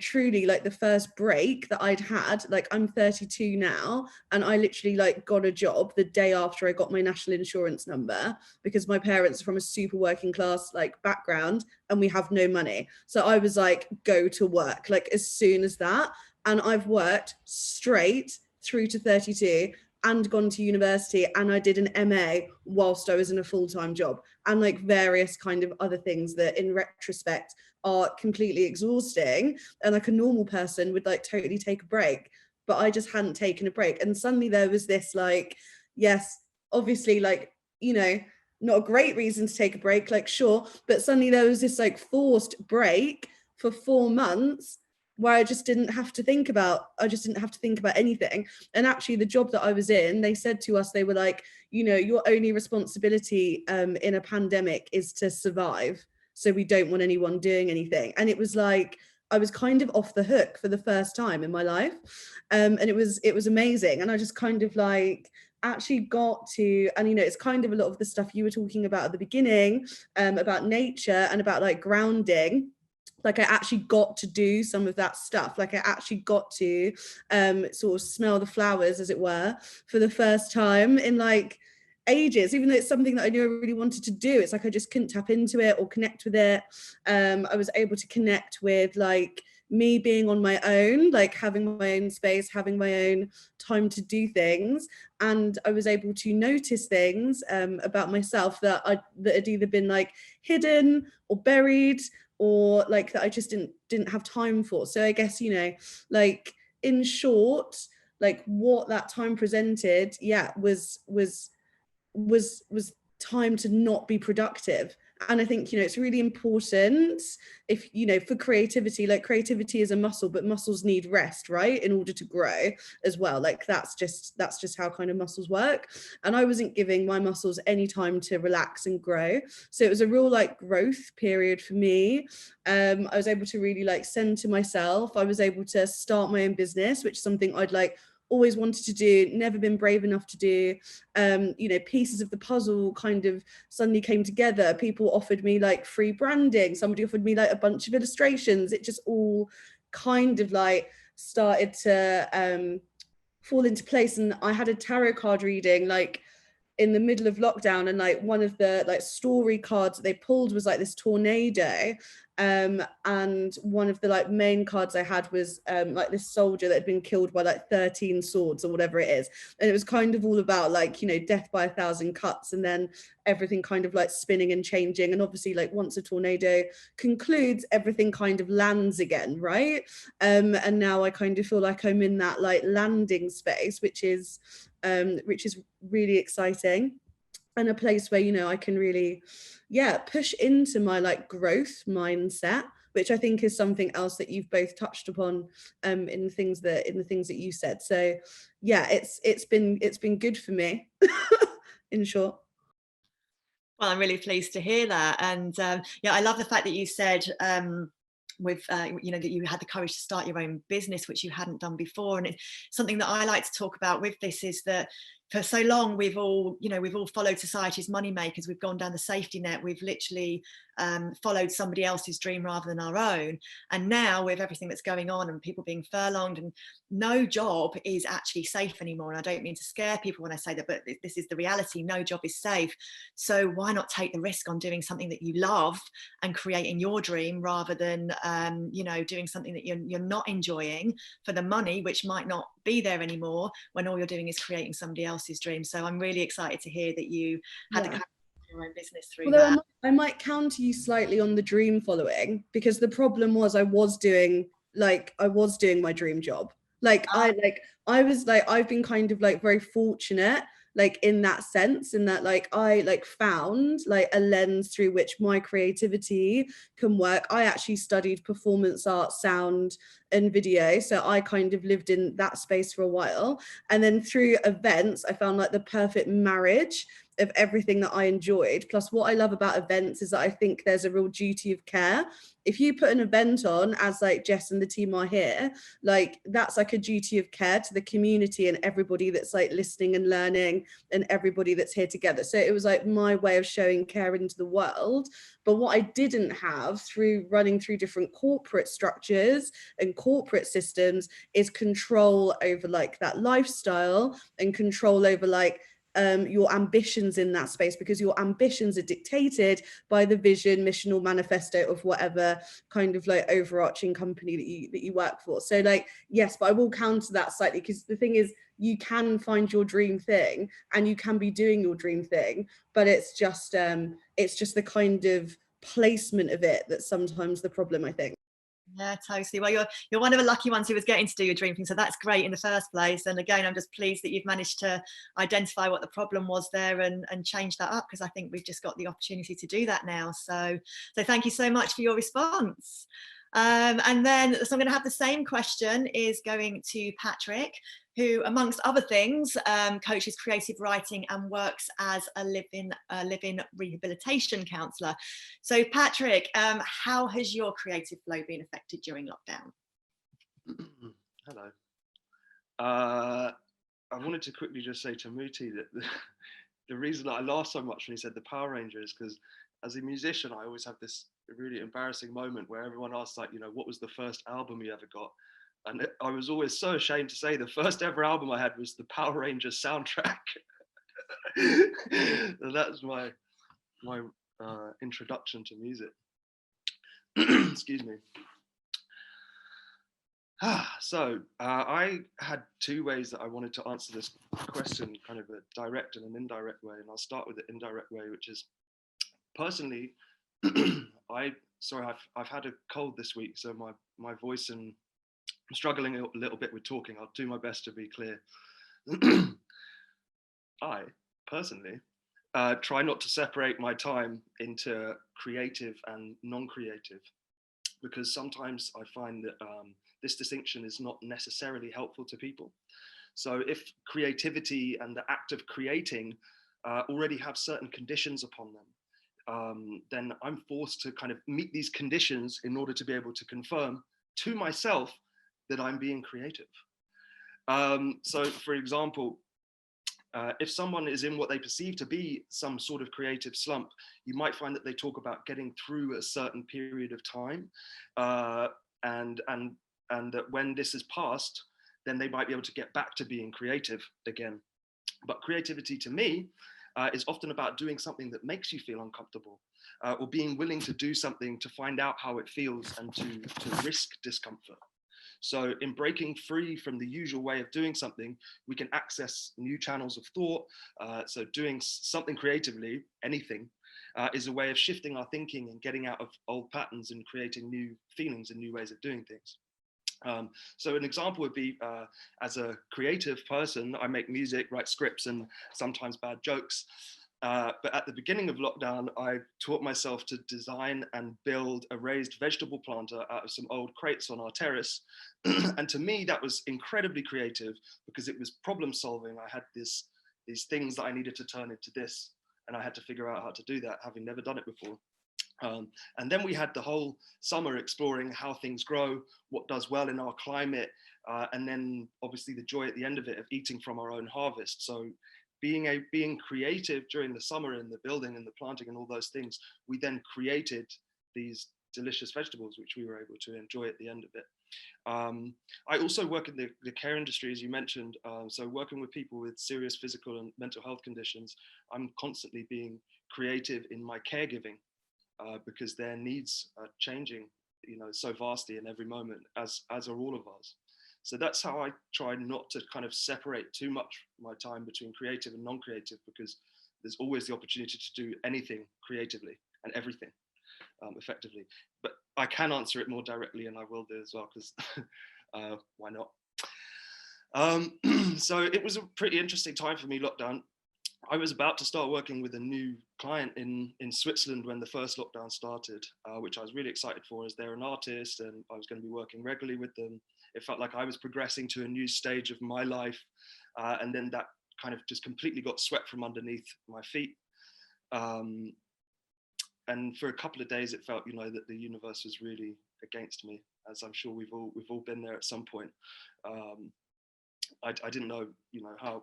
truly like the first break that I'd had. Like I'm 32 now, and I literally like got a job the day after I got my national insurance number, because my parents are from a super working class like background and we have no money. So I was like, go to work like as soon as that. And I've worked straight through to 32 and gone to university, and I did an MA whilst I was in a full-time job, and like various kind of other things that in retrospect are completely exhausting, and like a normal person would like totally take a break, but I just hadn't taken a break. And suddenly there was this like, yes, obviously like, not a great reason to take a break, like sure, but suddenly there was this like forced break for 4 months where I just didn't have to think about anything. And actually the job that I was in, they said to us, they were like, your only responsibility in a pandemic is to survive. So we don't want anyone doing anything. And it was like, I was kind of off the hook for the first time in my life. And it was amazing. And I just kind of like actually got to, and it's kind of a lot of the stuff you were talking about at the beginning, about nature and about like grounding. Like I actually got to do some of that stuff. Like I actually got to sort of smell the flowers, as it were, for the first time in like ages, even though it's something that I knew I really wanted to do. It's like I just couldn't tap into it or connect with it. I was able to connect with like me being on my own, like having my own space, having my own time to do things. And I was able to notice things about myself that had either been like hidden or buried, or like that I just didn't have time for. So I guess, like in short, like what that time presented, was time to not be productive And I think, you know, it's really important if, you know, for creativity, like creativity is a muscle, but muscles need rest, right, in order to grow as well. Like that's just how kind of muscles work. And I wasn't giving my muscles any time to relax and grow. So it was a real like growth period for me. I was able to really like center myself. I was able to start my own business, which is something I'd like always wanted to do, never been brave enough to do. You know, pieces of the puzzle kind of suddenly came together. People offered me like free branding. Somebody offered me like a bunch of illustrations. It just all kind of like started to fall into place. And I had a tarot card reading like in the middle of lockdown, and like one of the like story cards that they pulled was like this tornado, and one of the like main cards I had was like this soldier that had been killed by like 13 swords or whatever it is, and it was kind of all about like, you know, death by 1,000 cuts, and then everything kind of like spinning and changing, and obviously like once a tornado concludes, everything kind of lands again, right? And now I kind of feel like I'm in that like landing space, which is really exciting, and a place where, you know, I can really push into my like growth mindset, which I think is something else that you've both touched upon in the things that you said. So yeah, it's been good for me in short. Well, I'm really pleased to hear that. And yeah, I love the fact that you said with you know, that you had the courage to start your own business, which you hadn't done before. And it's something that I like to talk about with this is that for so long we've all followed society's money makers. We've gone down the safety net. We've literally followed somebody else's dream rather than our own. And now with everything that's going on and people being furlonged, and no job is actually safe anymore. And I don't mean to scare people when I say that, but this is the reality. No job is safe. So why not take the risk on doing something that you love and creating your dream, rather than you know, doing something that you're not enjoying for the money, which might not be there anymore, when all you're doing is creating somebody else's dream. So I'm really excited to hear that you had the courage to do your own business through that. I might counter you slightly on the dream following, because the problem was I was doing my dream job. I've been kind of like very fortunate, like in that sense, in that like I like found like a lens through which my creativity can work. I actually studied performance art, sound and video, so I kind of lived in that space for a while, and then through events I found like the perfect marriage of everything that I enjoyed. Plus what I love about events is that I think there's a real duty of care. If you put an event on, as like Jess and the team are here, like that's like a duty of care to the community and everybody that's like listening and learning and everybody that's here together. So it was like my way of showing care into the world. But what I didn't have through running through different corporate structures and corporate systems is control over like that lifestyle and control over like your ambitions in that space, because your ambitions are dictated by the vision, mission or manifesto of whatever kind of like overarching company that you work for. So like, yes, but I will counter that slightly, because the thing is, you can find your dream thing and you can be doing your dream thing, but it's just the kind of placement of it that's sometimes the problem, I think. Yeah, totally. Well, you're one of the lucky ones who was getting to do your dream thing, so that's great in the first place. And again, I'm just pleased that you've managed to identify what the problem was there and change that up, because I think we've just got the opportunity to do that now. So thank you so much for your response. And then, so I'm going to have the same question is going to Patrick, who, amongst other things, coaches creative writing and works as a live-in rehabilitation counsellor. So Patrick, how has your creative flow been affected during lockdown? Hello. I wanted to quickly just say to Muti that the reason I laughed so much when he said the Power Ranger is because as a musician, I always have this really embarrassing moment where everyone asks, like, you know, what was the first album you ever got? And I was always so ashamed to say the first ever album I had was the Power Rangers soundtrack. And that's my introduction to music. Excuse me. So I had two ways that I wanted to answer this question, kind of a direct and an indirect way. And I'll start with the indirect way, which is personally, I've had a cold this week, so my voice and I'm struggling a little bit with talking. I'll do my best to be clear. I personally try not to separate my time into creative and non-creative, because sometimes I find that this distinction is not necessarily helpful to people. So if creativity and the act of creating already have certain conditions upon them, then I'm forced to kind of meet these conditions in order to be able to confirm to myself that I'm being creative. So for example, if someone is in what they perceive to be some sort of creative slump, you might find that they talk about getting through a certain period of time, and that when this is passed, then they might be able to get back to being creative again. But creativity to me is often about doing something that makes you feel uncomfortable, or being willing to do something to find out how it feels and to risk discomfort. So in breaking free from the usual way of doing something, we can access new channels of thought. So doing something creatively, anything, is a way of shifting our thinking and getting out of old patterns and creating new feelings and new ways of doing things. So an example would be, as a creative person, I make music, write scripts, and sometimes bad jokes. But at the beginning of lockdown, I taught myself to design and build a raised vegetable planter out of some old crates on our terrace. And to me, that was incredibly creative because it was problem solving. I had these things that I needed to turn into this, and I had to figure out how to do that, having never done it before. And then we had the whole summer exploring how things grow, what does well in our climate, and then obviously the joy at the end of it of eating from our own harvest. So being creative during the summer in the building and the planting and all those things, we then created these delicious vegetables, which we were able to enjoy at the end of it. I also work in the care industry, as you mentioned, so working with people with serious physical and mental health conditions, I'm constantly being creative in my caregiving, because their needs are changing, so vastly in every moment, as are all of ours. So that's how I try not to kind of separate too much my time between creative and non-creative, because there's always the opportunity to do anything creatively and everything effectively. But I can answer it more directly, and I will do as well, because why not? So it was a pretty interesting time for me, lockdown. I was about to start working with a new client in Switzerland when the first lockdown started, which I was really excited for, as they're an artist and I was going to be working regularly with them. It felt like I was progressing to a new stage of my life. And then that kind of just completely got swept from underneath my feet. And for a couple of days, it felt, that the universe was really against me, as I'm sure we've all been there at some point. I didn't know,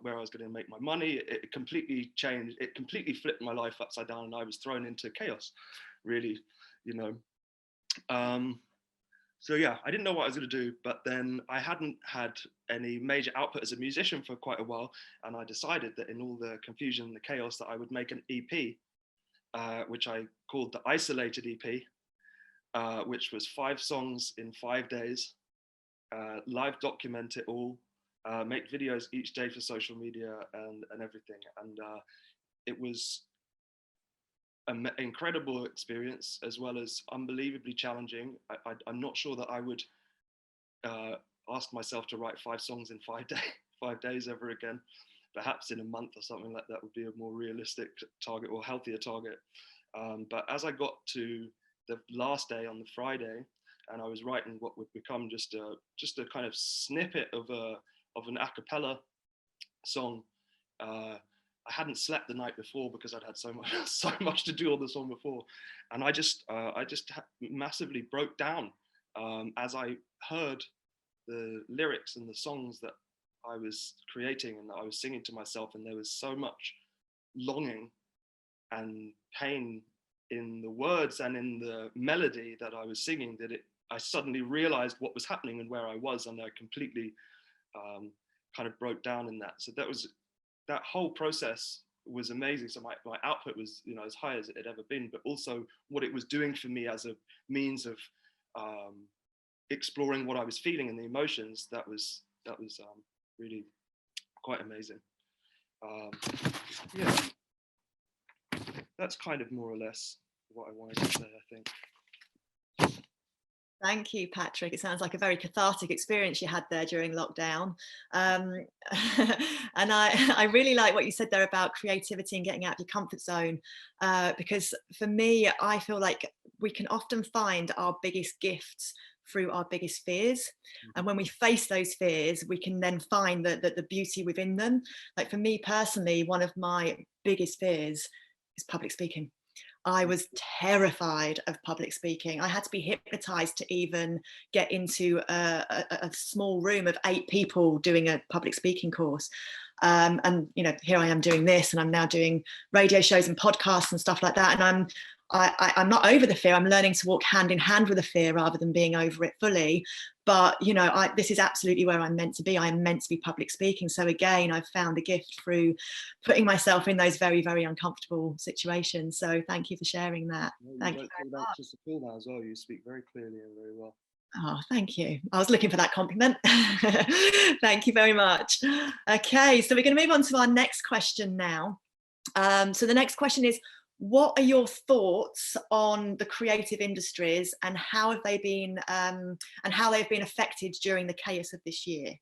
where I was going to make my money. It completely changed. It completely flipped my life upside down, and I was thrown into chaos, really, So yeah, I didn't know what I was going to do, but then I hadn't had any major output as a musician for quite a while, and I decided that in all the confusion and the chaos that I would make an EP, which I called the Isolated EP, which was 5 songs in 5 days, live document it all, make videos each day for social media and everything. And it was an incredible experience, as well as unbelievably challenging. I'm not sure that I would ask myself to write 5 songs in 5 days ever again. Perhaps in a month or something like that would be a more realistic target, or healthier target. But as I got to the last day, on the Friday, and I was writing what would become just a kind of snippet of an a cappella song. I hadn't slept the night before because I'd had so much to do on the song before, and I just massively broke down as I heard the lyrics and the songs that I was creating and that I was singing to myself, and there was so much longing and pain in the words and in the melody that I was singing, that I suddenly realized what was happening and where I was, and I completely kind of broke down in that. So that whole process was amazing. So my output was, as high as it had ever been, but also what it was doing for me as a means of exploring what I was feeling and the emotions. That was really quite amazing. Yeah, that's kind of more or less what I wanted to say, I think. Thank you, Patrick. It sounds like a very cathartic experience you had there during lockdown. And I really like what you said there about creativity and getting out of your comfort zone, because for me, I feel like we can often find our biggest gifts through our biggest fears. And when we face those fears, we can then find the beauty within them. Like for me personally, one of my biggest fears is public speaking. I was terrified of public speaking. I had to be hypnotized to even get into a small room of 8 people doing a public speaking course. And, you know, here I am doing this, and I'm now doing radio shows and podcasts and stuff like that. And I'm not over the fear. I'm learning to walk hand in hand with the fear rather than being over it fully. But, you know, this is absolutely where I'm meant to be. I am meant to be public speaking. So again, I've found a gift through putting myself in those very, very uncomfortable situations. So thank you for sharing that. Thank you very much. Just a call now as well. You speak very clearly and very well. Oh, thank you. I was looking for that compliment. Thank you very much. Okay, so we're going to move on to our next question now. So the next question is, what are your thoughts on the creative industries, and how have they been affected during the chaos of this year?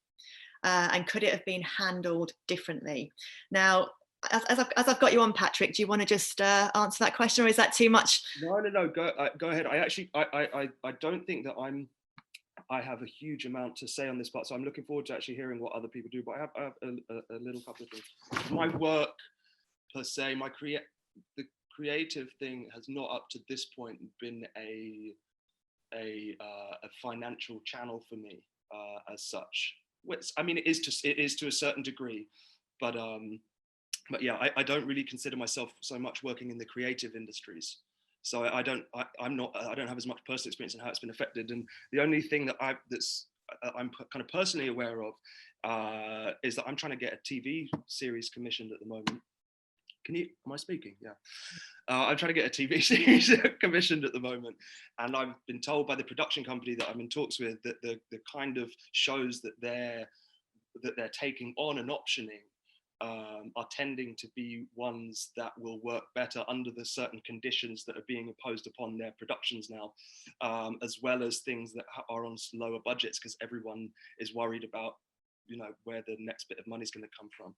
And could it have been handled differently? Now, as I've got you on, Patrick, do you want to just answer that question, or is that too much? No, go ahead. I don't think that I have a huge amount to say on this part, so I'm looking forward to actually hearing what other people do. But I have a little couple of things. My work per se, the creative thing has not up to this point been a financial channel for me as such. I mean, it is to a certain degree, but yeah, I don't really consider myself so much working in the creative industries. So I don't have as much personal experience in how it's been affected. And the only thing that I'm kind of personally aware of is that I'm trying to get a TV series commissioned at the moment. Am I speaking? Yeah. I'm trying to get a TV series commissioned at the moment. And I've been told by the production company that I'm in talks with that the kind of shows that they're taking on and optioning are tending to be ones that will work better under the certain conditions that are being imposed upon their productions now, as well as things that are on lower budgets, because everyone is worried about, you know, where the next bit of money is going to come from.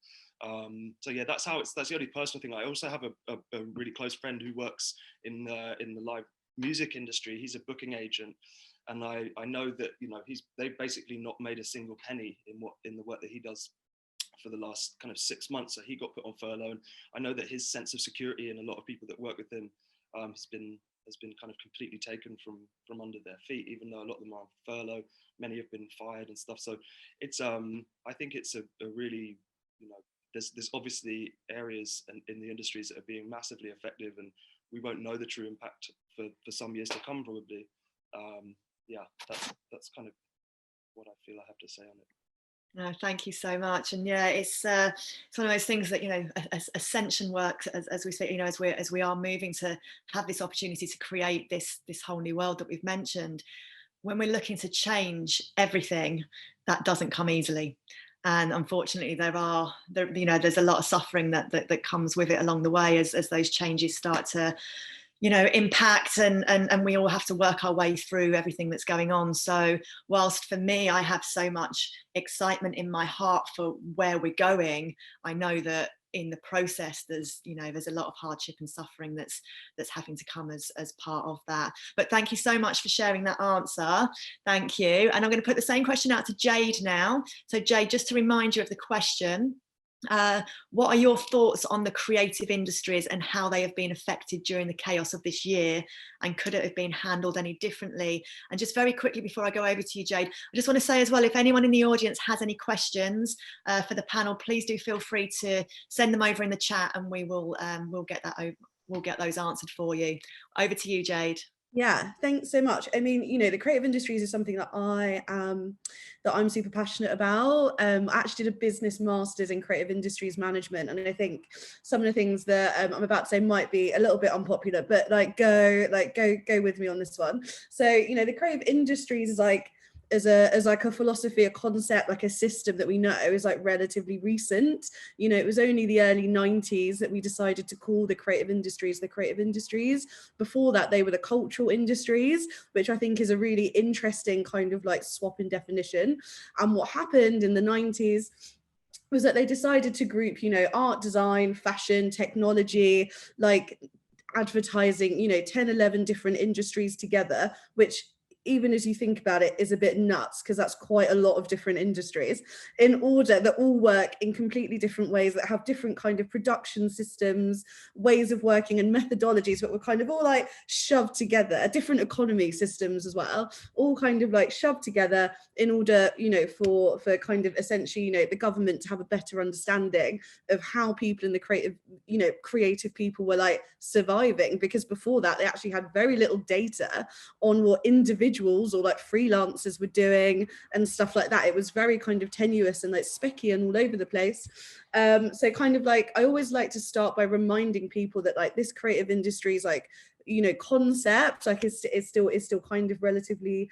So yeah, that's the only personal thing. I also have a really close friend who works in the live music industry. He's a booking agent, and I know that, you know, they've basically not made a single penny in the work that he does for the last kind of 6 months. So he got put on furlough, and I know that his sense of security and a lot of people that work with him has been kind of completely taken from under their feet, even though a lot of them are on furlough. Many have been fired and stuff. So it's I think it's a really, you know, there's obviously areas in the industries that are being massively effective, and we won't know the true impact for some years to come, probably. Yeah, that's kind of what I feel I have to say on it. No, thank you so much. And yeah, it's one of those things that, you know, ascension works as we say, you know, as we are moving to have this opportunity to create this whole new world that we've mentioned. When we're looking to change everything, that doesn't come easily. And unfortunately, there's a lot of suffering that comes with it along the way as those changes start to, you know, impact, and we all have to work our way through everything that's going on. So whilst for me, I have so much excitement in my heart for where we're going, I know that in the process there's a lot of hardship and suffering that's having to come as part of that. But thank you so much for sharing that answer. Thank you. And I'm going to put the same question out to Jade now. So Jade, just to remind you of the question, what are your thoughts on the creative industries and how they have been affected during the chaos of this year, and could it have been handled any differently? And just very quickly before I go over to you, Jade, I just want to say as well, if anyone in the audience has any questions for the panel, please do feel free to send them over in the chat, and we'll get those answered for you. Over to you, Jade. Yeah, thanks so much. I mean, you know, the creative industries is something that I'm super passionate about. I actually did a business master's in creative industries management, and I think some of the things that I'm about to say might be a little bit unpopular, but go with me on this one. So, you know, the creative industries is like as like a philosophy, a concept, like a system that we know is like relatively recent. You know, it was only the early 90s that we decided to call the creative industries the creative industries. Before that, they were the cultural industries, which I think is a really interesting kind of like swap in definition. And what happened in the 90s was that they decided to group, you know, art, design, fashion, technology, like advertising, you know, 10, 11 different industries together, which, even as you think about it, is a bit nuts, because that's quite a lot of different industries, in order that all work in completely different ways, that have different kind of production systems, ways of working and methodologies, but were kind of all like shoved together, different economy systems as well, all kind of like shoved together in order, you know, for kind of essentially, you know, the government to have a better understanding of how people in the creative, you know, creative people were like surviving, because before that they actually had very little data on what individuals or like freelancers were doing and stuff like that. It was very kind of tenuous and like specky and all over the place. So kind of like, I always like to start by reminding people that like this creative industry is like, you know, concept, like it's still kind of relatively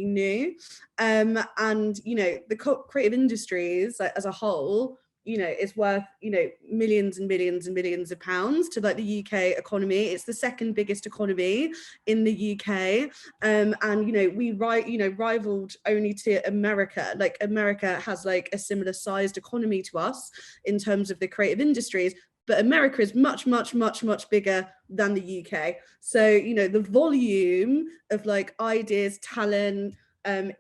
new. And you know, the creative industries, like, as a whole, you know, is worth, you know, millions and millions and millions of pounds to like the UK economy. It's the second biggest economy in the UK. And, you know, we rivaled only to America. Like America has like a similar sized economy to us in terms of the creative industries, but America is much, much, much, much bigger than the UK. So, you know, the volume of like ideas, talent,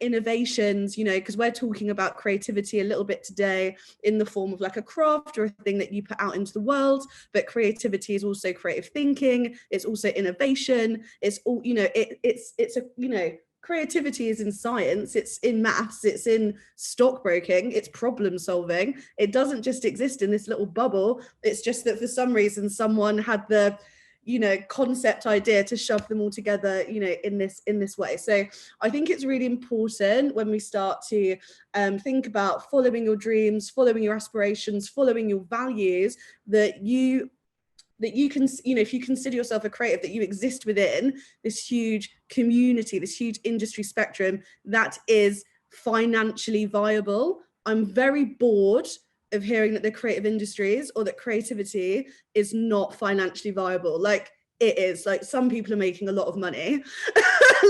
innovations, you know, because we're talking about creativity a little bit today in the form of like a craft or a thing that you put out into the world, but creativity is also creative thinking, it's also innovation, it's all, you know, it's a, you know, creativity is in science, it's in maths, it's in stockbroking, it's problem solving. It doesn't just exist in this little bubble. It's just that for some reason someone had the, you know, concept idea to shove them all together, you know, in this way. So I think it's really important when we start to think about following your dreams, following your aspirations, following your values, that you can, you know, if you consider yourself a creative, that you exist within this huge community, this huge industry spectrum that is financially viable. I'm very bored of hearing that the creative industries or that creativity is not financially viable. Like, it is. Like, some people are making a lot of money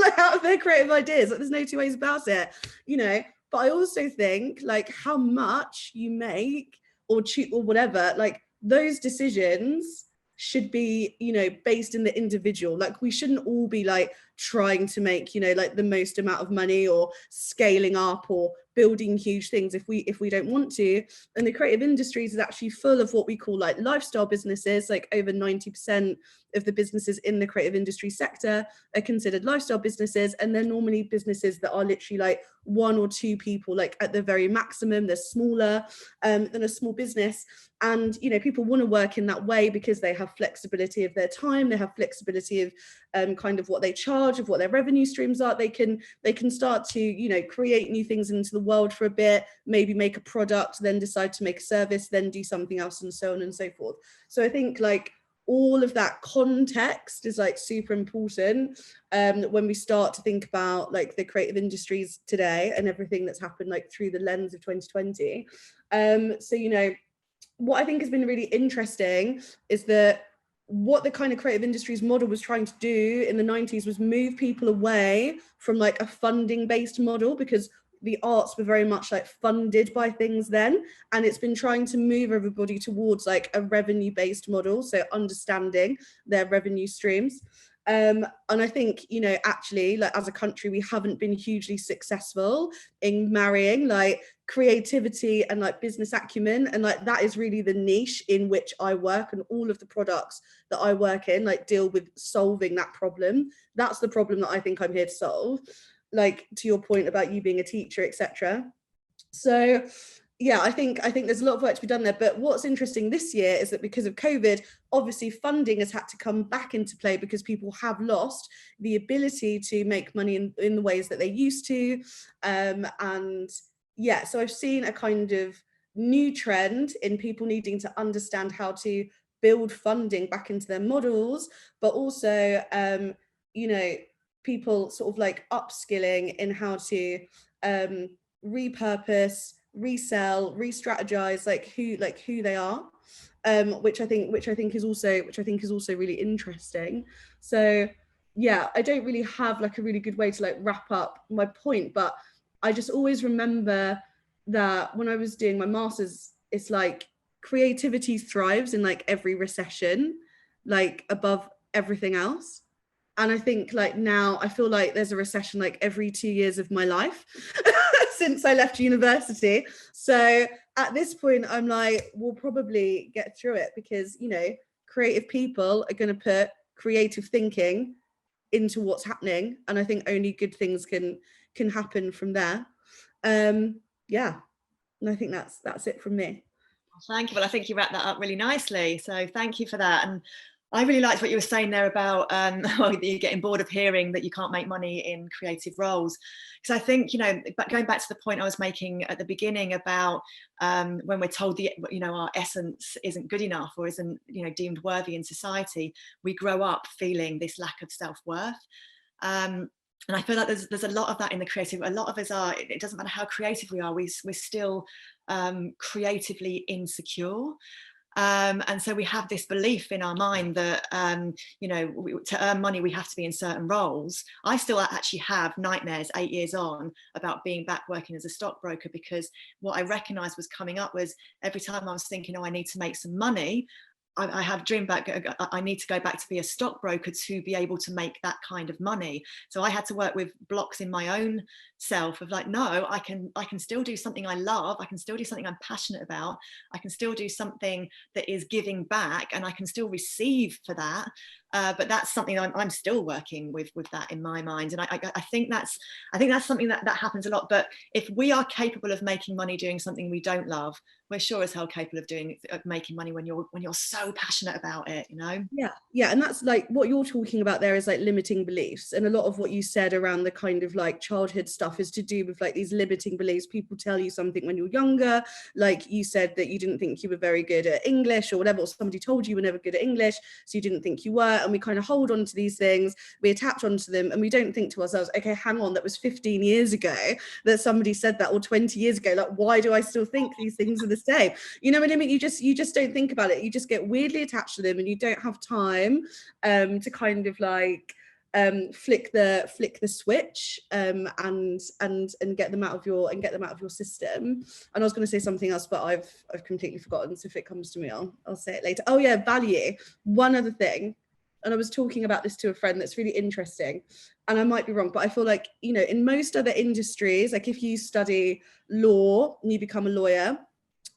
like out of their creative ideas. Like, there's no two ways about it, you know. But I also think like how much you make or whatever, like those decisions should be, you know, based in the individual. Like, we shouldn't all be like trying to make, you know, like the most amount of money or scaling up or building huge things if we don't want to. And the creative industries is actually full of what we call like lifestyle businesses. Like over 90% of the businesses in the creative industry sector are considered lifestyle businesses, and they're normally businesses that are literally like one or two people, like at the very maximum. They're smaller than a small business. And, you know, people want to work in that way because they have flexibility of their time, they have flexibility of kind of what they charge, of what their revenue streams are. They can start to, you know, create new things into the world for a bit, maybe make a product, then decide to make a service, then do something else, and so on and so forth. So I think like all of that context is like super important when we start to think about like the creative industries today and everything that's happened like through the lens of 2020. So, you know, what I think has been really interesting is that what the kind of creative industries model was trying to do in the 90s was move people away from like a funding based model, because the arts were very much like funded by things then, and it's been trying to move everybody towards like a revenue based model, so understanding their revenue streams. And I think, you know, actually, like as a country, we haven't been hugely successful in marrying like creativity and like business acumen, and like that is really the niche in which I work, and all of the products that I work in like deal with solving that problem. That's the problem that I think I'm here to solve, like to your point about you being a teacher, etc. So yeah, I think there's a lot of work to be done there. But what's interesting this year is that because of COVID, obviously funding has had to come back into play, because people have lost the ability to make money in the ways that they used to. And yeah, so I've seen a kind of new trend in people needing to understand how to build funding back into their models, but also, you know, people sort of like upskilling in how to repurpose, resell, re-strategize like who they are, which I think is also really interesting. So yeah, I don't really have like a really good way to like wrap up my point, but I just always remember that when I was doing my master's, it's like creativity thrives in like every recession, like above everything else. And I think like now I feel like there's a recession like every 2 years of my life since I left university. So at this point, I'm like, we'll probably get through it, because, you know, creative people are going to put creative thinking into what's happening. And I think only good things can happen from there. Yeah. And I think that's it from me. Thank you. Well, I think you wrapped that up really nicely. So thank you for that. And I really liked what you were saying there about you're getting bored of hearing that you can't make money in creative roles. Because I think, you know, going back to the point I was making at the beginning about when we're told our essence isn't good enough or isn't, you know, deemed worthy in society, we grow up feeling this lack of self-worth. And I feel like there's a lot of that in the creative. A lot of us are, it doesn't matter how creative we are, we're still creatively insecure. And so we have this belief in our mind that, to earn money, we have to be in certain roles. I still actually have nightmares 8 years on about being back working as a stockbroker, because what I recognized was coming up was every time I was thinking, oh, I need to make some money, I have dreamed back, I need to go back to be a stockbroker to be able to make that kind of money. So I had to work with blocks in my own self of like, no, I can still do something I love. I can still do something I'm passionate about. I can still do something that is giving back, and I can still receive for that. But that's something I'm still working with that in my mind. And I think that's something that happens a lot. But if we are capable of making money doing something we don't love, we're sure as hell capable of making money when you're so passionate about it, you know? Yeah. And that's like what you're talking about there is like limiting beliefs. And a lot of what you said around the kind of like childhood stuff is to do with like these limiting beliefs. People tell you something when you're younger, like you said that you didn't think you were very good at English or whatever, or somebody told you were never good at English, so you didn't think you were. And we kind of hold on to these things, we attach onto them, and we don't think to ourselves, okay, hang on, that was 15 years ago that somebody said that, or 20 years ago. Like, why do I still think these things are the same? You know what I mean? You just don't think about it. You just get weirdly attached to them, and you don't have time to kind of like flick the switch and get them out of your system. And I was going to say something else, but I've completely forgotten. So if it comes to me, I'll say it later. Oh yeah, value. One other thing, and I was talking about this to a friend that's really interesting, and I might be wrong, but I feel like, you know, in most other industries, like if you study law and you become a lawyer,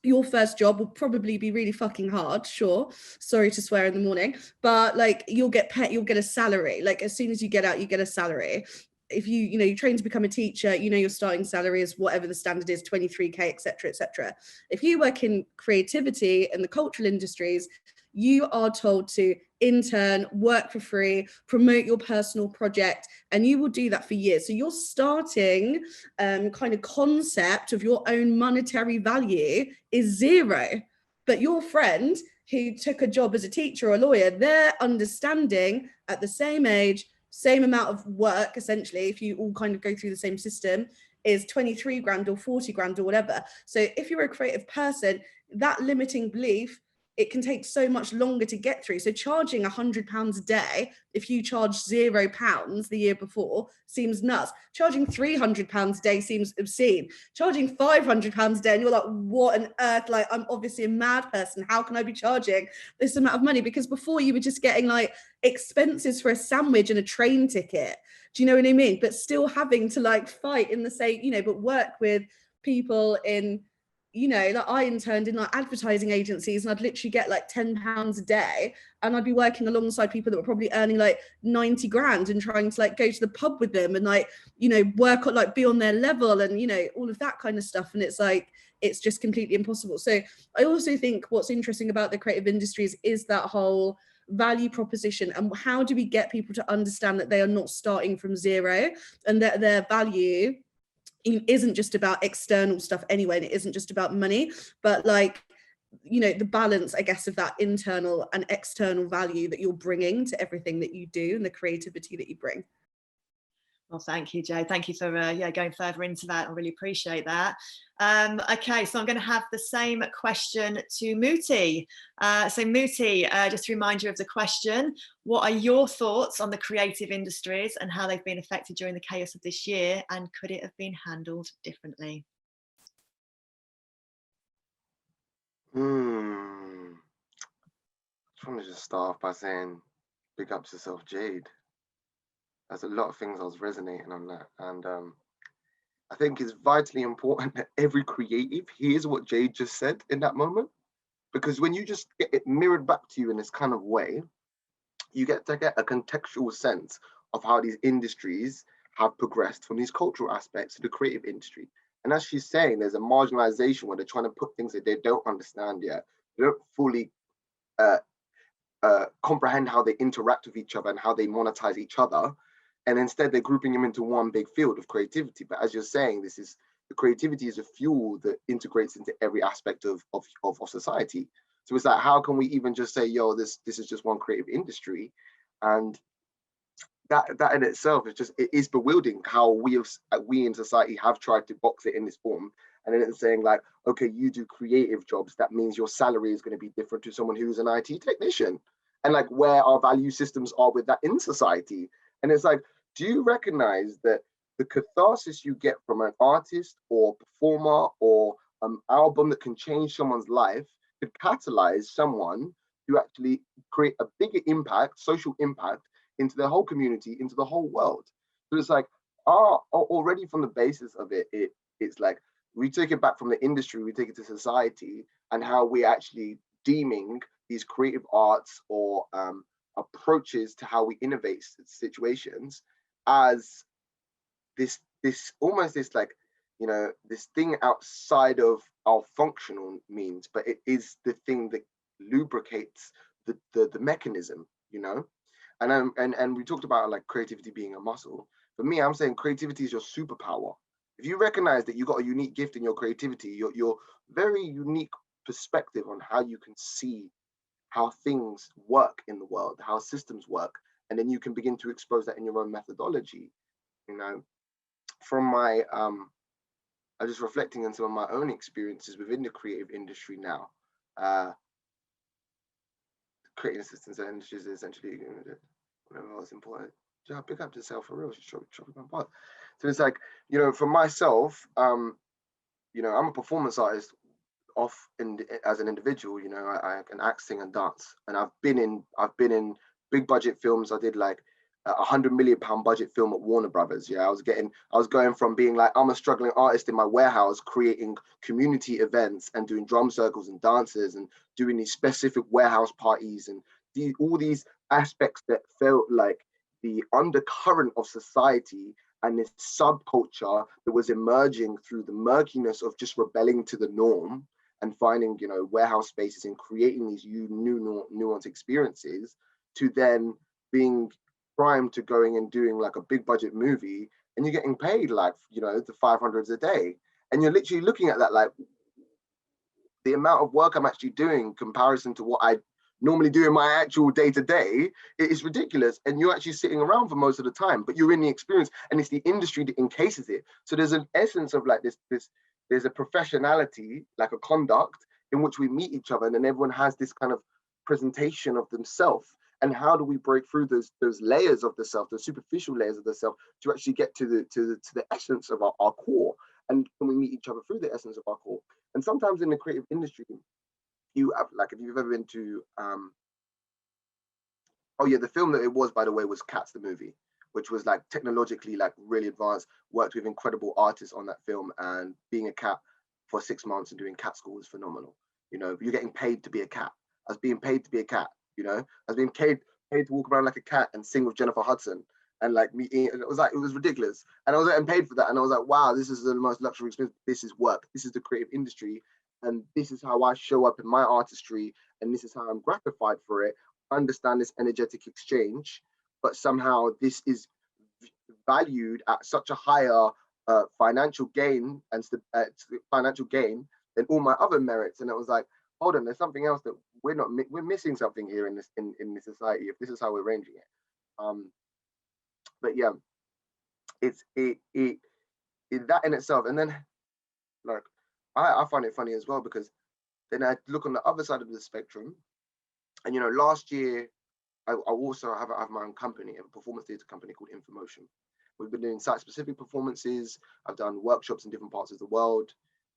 your first job will probably be really fucking hard, sure, sorry to swear in the morning, but like you'll get a salary. Like as soon as you get out, you get a salary. If you train to become a teacher, your starting salary is whatever the standard is, 23k, etc., etc. If you work in creativity and the cultural industries, you are told to intern, work for free, promote your personal project, and you will do that for years. So your starting kind of concept of your own monetary value is zero. But your friend who took a job as a teacher or a lawyer, their understanding at the same age, same amount of work, essentially, if you all kind of go through the same system, is 23 grand or 40 grand or whatever. So if you're a creative person, that limiting belief, it can take so much longer to get through. So charging £100 a day, if you charge £0 the year before, seems nuts. Charging £300 a day seems obscene. Charging £500 a day, and you're like, what on earth? Like, I'm obviously a mad person. How can I be charging this amount of money? Because before you were just getting like expenses for a sandwich and a train ticket. Do you know what I mean? But still having to like fight in the same, but work with people in, like I interned in like advertising agencies, and I'd literally get like £10 a day, and I'd be working alongside people that were probably earning like 90 grand and trying to like go to the pub with them and like, work on like be on their level and, all of that kind of stuff. And it's like, it's just completely impossible. So I also think what's interesting about the creative industries is that whole value proposition, and how do we get people to understand that they are not starting from zero, and that their value isn't just about external stuff anyway, and it isn't just about money, but like, the balance, I guess, of that internal and external value that you're bringing to everything that you do and the creativity that you bring. Well, thank you, Jay. Thank you for going further into that. I really appreciate that. Okay, so I'm going to have the same question to Muti. So Muti, just to remind you of the question, what are your thoughts on the creative industries and how they've been affected during the chaos of this year, and could it have been handled differently? I just want to just start off by saying big ups to yourself, Jade. There's a lot of things I was resonating on that, and I think it's vitally important that every creative hears what Jade just said in that moment, because when you just get it mirrored back to you in this kind of way, you get to get a contextual sense of how these industries have progressed from these cultural aspects to the creative industry. And as she's saying, there's a marginalization where they're trying to put things that they don't understand yet. They don't fully comprehend how they interact with each other and how they monetize each other. And instead they're grouping them into one big field of creativity. But as you're saying, the creativity is a fuel that integrates into every aspect of society. So it's like, how can we even just say, yo, this is just one creative industry? And that in itself it is bewildering how we in society have tried to box it in this form. And then it's saying like, okay, you do creative jobs, that means your salary is going to be different to someone who's an IT technician. And like where our value systems are with that in society. And it's like, do you recognize that the catharsis you get from an artist or performer or album that can change someone's life could catalyze someone to actually create a bigger impact, social impact, into the whole community, into the whole world? So it's like, already from the basis of it's like, we take it back from the industry, we take it to society, and how we actually deeming these creative arts or approaches to how we innovate situations as this almost this like, you know, this thing outside of our functional means, but it is the thing that lubricates the mechanism, you know. And we talked about like creativity being a muscle. For me, I'm saying creativity is your superpower. If you recognize that you got a unique gift in your creativity, your very unique perspective on how you can see how things work in the world, how systems work, and then you can begin to expose that in your own methodology. You know, from my I'm just reflecting on some of my own experiences within the creative industry now. Creating assistance and industries is essentially whatever else important. Yeah, pick up yourself for real. She's dropping my part. So it's like, you know, for myself, you know, I'm a performance artist as an individual. You know, I can act, sing, and dance, and I've been in big budget films. I did like £100 million budget film at Warner Brothers. Yeah, I was going from being like, I'm a struggling artist in my warehouse, creating community events and doing drum circles and dances and doing these specific warehouse parties and all these aspects that felt like the undercurrent of society and this subculture that was emerging through the murkiness of just rebelling to the norm and finding, you know, warehouse spaces and creating these new nuanced experiences, to then being primed to going and doing like a big budget movie, and you're getting paid like, you know, the 500s a day, and you're literally looking at that like, the amount of work I'm actually doing in comparison to what I normally do in my actual day-to-day, it is ridiculous. And you're actually sitting around for most of the time, but you're in the experience, and it's the industry that encases it. So there's an essence of like this there's a professionality, like a conduct in which we meet each other, and then everyone has this kind of presentation of themselves. And how do we break through those layers of the self, the superficial layers of the self, to actually get to the essence of our core? And can we meet each other through the essence of our core? And sometimes in the creative industry, you have, like, if you've ever been to oh yeah, the film that it was, by the way, was Cats the movie, which was like technologically like really advanced, worked with incredible artists on that film, and being a cat for 6 months and doing cat school was phenomenal. You know, you're getting paid to be a cat. I was being paid to be a cat, you know, I was being paid to walk around like a cat and sing with Jennifer Hudson and like meeting, and it was ridiculous. And I was getting paid for that. And I was like, wow, this is the most luxury experience. This is work. This is the creative industry. And this is how I show up in my artistry. And this is how I'm gratified for it. Understand this energetic exchange, but somehow this is valued at such a higher financial gain and financial gain than all my other merits. And it was like, hold on, there's something else that we're missing something here in this society if this is how we're arranging it. But yeah, that in itself. And then like I find it funny as well, because then I look on the other side of the spectrum, and you know, last year I also have my own company, a performance theatre company called Infomotion. We've been doing site-specific performances. I've done workshops in different parts of the world.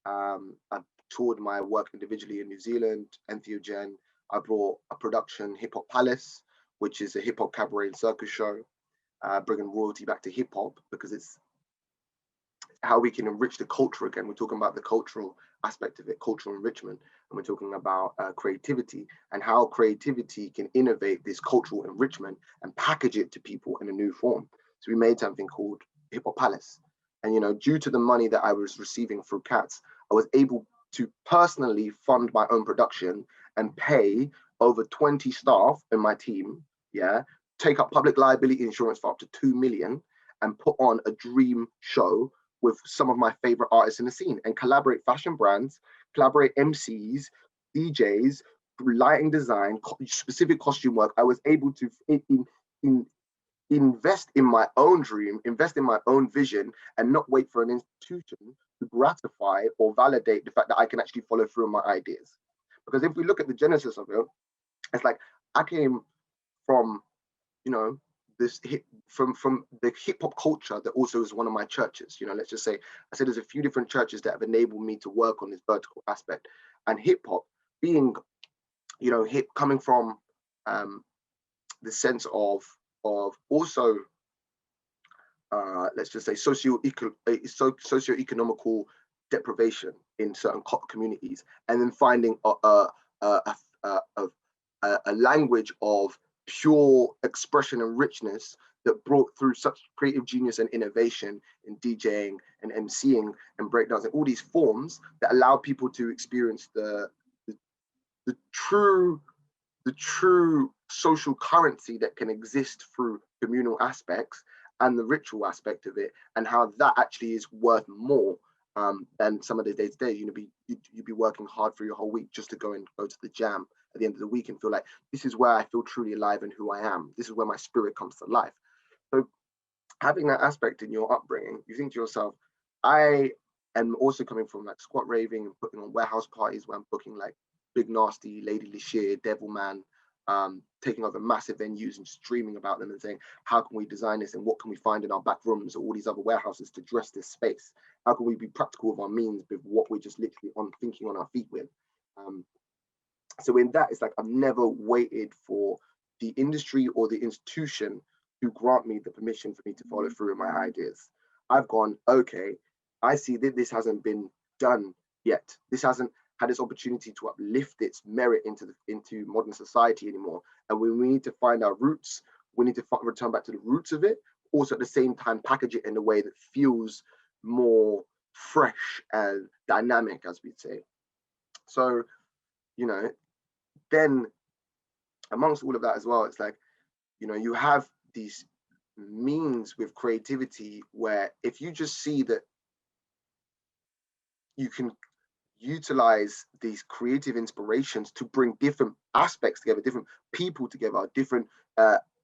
I've toured my work individually in New Zealand, Entheogen. I brought a production, Hip Hop Palace, which is a hip hop cabaret and circus show, bringing royalty back to hip hop, because it's how we can enrich the culture again. We're talking about the cultural aspect of it, cultural enrichment, and we're talking about creativity and how creativity can innovate this cultural enrichment and package it to people in a new form. So we made something called Hip Hop Palace. And, you know, due to the money that I was receiving through CATS, I was able to personally fund my own production and pay over 20 staff in my team, take up public liability insurance for up to 2 million, and put on a dream show with some of my favorite artists in the scene, and collaborate fashion brands, collaborate MCs, DJs, lighting design, specific costume work. I was able to invest in my own dream, invest in my own vision, and not wait for an institution to gratify or validate the fact that I can actually follow through on my ideas. Because if we look at the genesis of it, it's like I came from, you know, this from the hip hop culture that also is one of my churches. You know, let's just say, I said there's a few different churches that have enabled me to work on this vertical aspect, and hip hop being, you know, coming from the sense of also let's just say socio-economical deprivation in certain communities, and then finding a language of pure expression and richness that brought through such creative genius and innovation in DJing and MCing and breakdancing, all these forms that allow people to experience the true social currency that can exist through communal aspects and the ritual aspect of it, and how that actually is worth more than some of the day-to-day. You'd be working hard for your whole week just to go to the jam at the end of the week and feel like, this is where I feel truly alive and who I am. This is where my spirit comes to life. So having that aspect in your upbringing, you think to yourself, I am also coming from like squat raving and putting on warehouse parties where I'm booking like Big Nasty, Lady Lashir, Devilman, taking over massive venues and just dreaming about them and saying, how can we design this, and what can we find in our back rooms or all these other warehouses to dress this space? How can we be practical with our means with what we're just literally thinking on our feet with? So in that, it's like I've never waited for the industry or the institution to grant me the permission for me to follow through with my ideas. I've gone, okay, I see that this hasn't been done yet. This hasn't had this opportunity to uplift its merit into modern society anymore. And we need to find our roots. We need to return back to the roots of it. Also at the same time, package it in a way that feels more fresh and dynamic, as we'd say. So, you know, then amongst all of that as well, it's like, you know, you have these means with creativity where if you just see that you can utilize these creative inspirations to bring different aspects together, different people together, different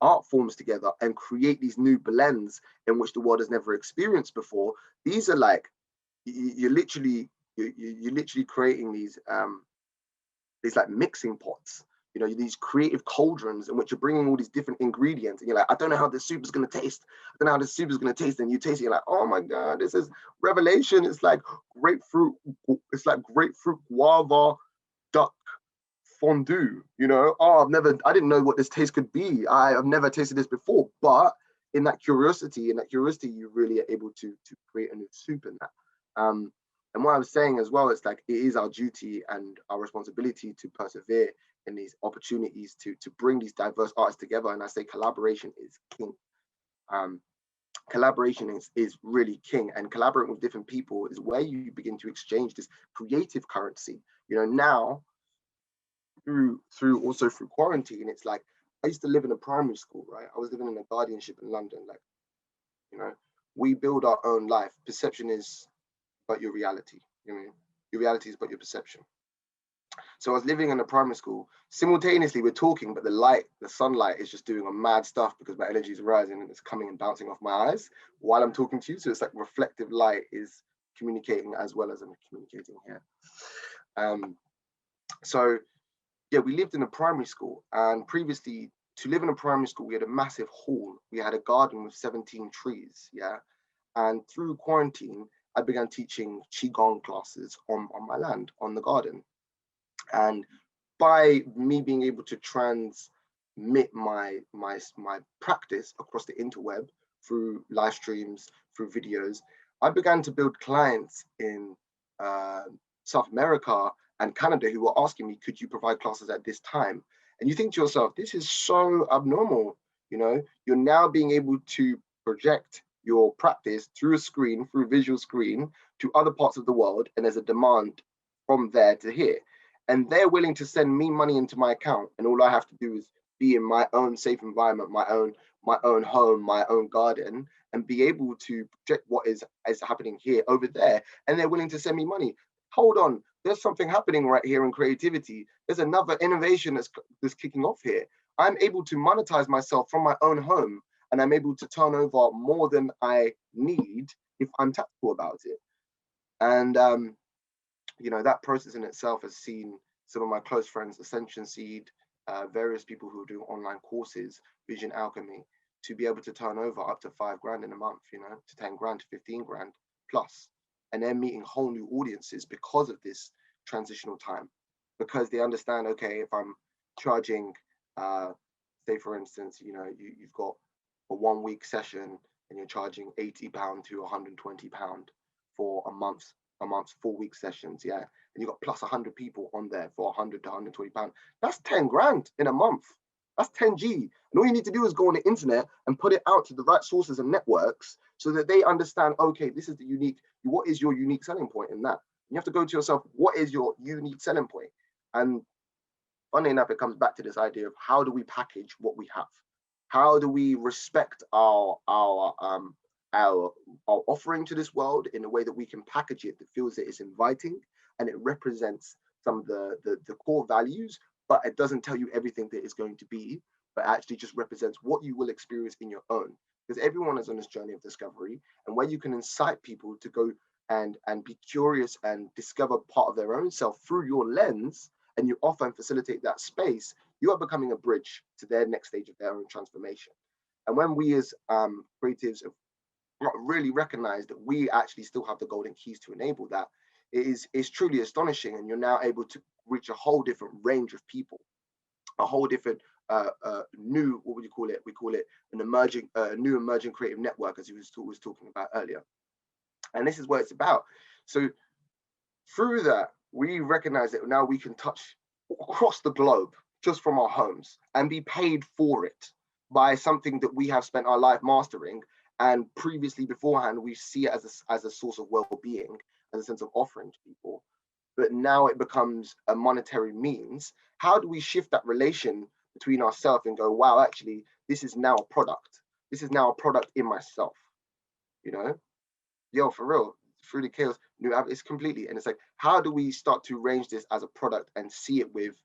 art forms together, and create these new blends in which the world has never experienced before. These are like, you're literally creating these like mixing pots, you know, these creative cauldrons in which you're bringing all these different ingredients, and you're like, I don't know how this soup is going to taste. I don't know how this soup is going to taste. And you taste it, you're like, oh my God, this is revelation. It's like grapefruit guava duck fondue, you know. Oh, I didn't know what this taste could be. I've never tasted this before. But in that curiosity, you really are able to create a new soup in that. And what I was saying as well, it's like, it is our duty and our responsibility to persevere in these opportunities to bring these diverse artists together. And I say collaboration is king. Collaboration is really king, and collaborating with different people is where you begin to exchange this creative currency. You know, now through quarantine, it's like, I used to live in a primary school, right? I was living in a guardianship in London. Like, you know, we build our own life. Perception is but your reality. You know, your reality is but your perception. So I was living in a primary school. Simultaneously, we're talking, but the sunlight is just doing a mad stuff because my energy is rising and it's coming and bouncing off my eyes while I'm talking to you. So it's like reflective light is communicating as well as I'm communicating here. So yeah, we lived in a primary school, and previously, to live in a primary school, we had a massive hall. We had a garden with 17 trees, yeah. And through quarantine, I began teaching Qigong classes on my land, on the garden. And by me being able to transmit my practice across the interweb through live streams, through videos, I began to build clients in South America and Canada who were asking me, could you provide classes at this time? And you think to yourself, this is so abnormal. You know, you're now being able to project your practice through a screen, through a visual screen to other parts of the world, and there's a demand from there to here. And they're willing to send me money into my account, and all I have to do is be in my own safe environment, my own home, my own garden, and be able to project what is happening here over there. And they're willing to send me money. Hold on, there's something happening right here in creativity. There's another innovation that's kicking off here. I'm able to monetize myself from my own home, and I'm able to turn over more than I need if I'm tactful about it. And you know, that process in itself has seen some of my close friends, Ascension Seed, various people who are doing online courses, Vision Alchemy, to be able to turn over up to $5 in a month, you know, to 10 grand, to 15 grand plus. And they're meeting whole new audiences because of this transitional time, because they understand, okay, if I'm charging, say for instance, you know, you've got a 1 week session and you're charging £80 to £120 for a month's 4 week sessions, yeah, and you got plus 100 people on there for 100 to 120 pounds. That's 10 grand in a month. That's 10G. And all you need to do is go on the internet and put it out to the right sources and networks so that they understand, okay, this is the unique, what is your unique selling point in that? You have to go to yourself, what is your unique selling point? And funny enough, it comes back to this idea of how do we package what we have? How do we respect our offering to this world in a way that we can package it that feels that it's inviting and it represents some of the core values, but it doesn't tell you everything that it's going to be, but actually just represents what you will experience in your own. Because everyone is on this journey of discovery, and where you can incite people to go and be curious and discover part of their own self through your lens, and you offer and facilitate that space, you are becoming a bridge to their next stage of their own transformation. And when we as creatives have not really recognize that we actually still have the golden keys to enable that, it's truly astonishing. And you're now able to reach a whole different range of people, a whole different new, what would you call it? We call it an emerging, new emerging creative network, as he was talking about earlier. And this is what it's about. So through that, we recognize that now we can touch across the globe just from our homes and be paid for it by something that we have spent our life mastering. And previously, beforehand, we see it as a source of well-being, as a sense of offering to people. But now it becomes a monetary means. How do we shift that relation between ourselves and go, wow, actually, this is now a product. This is now a product in myself, you know? Yo, for real, through the chaos, it's completely. And it's like, how do we start to range this as a product and see it with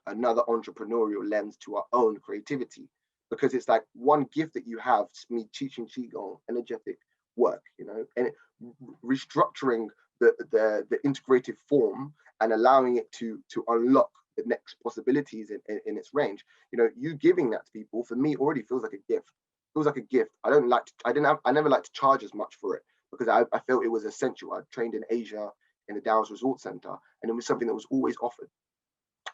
another entrepreneurial lens to our own creativity? Because it's like one gift that you have, me teaching Qigong, energetic work, you know, and restructuring the integrated form and allowing it to unlock the next possibilities in its range. You know, you giving that to people, for me, already feels like a gift. Feels like a gift. I never liked to charge as much for it because I felt it was essential. I trained in Asia in the Downs Resort Center, and it was something that was always offered.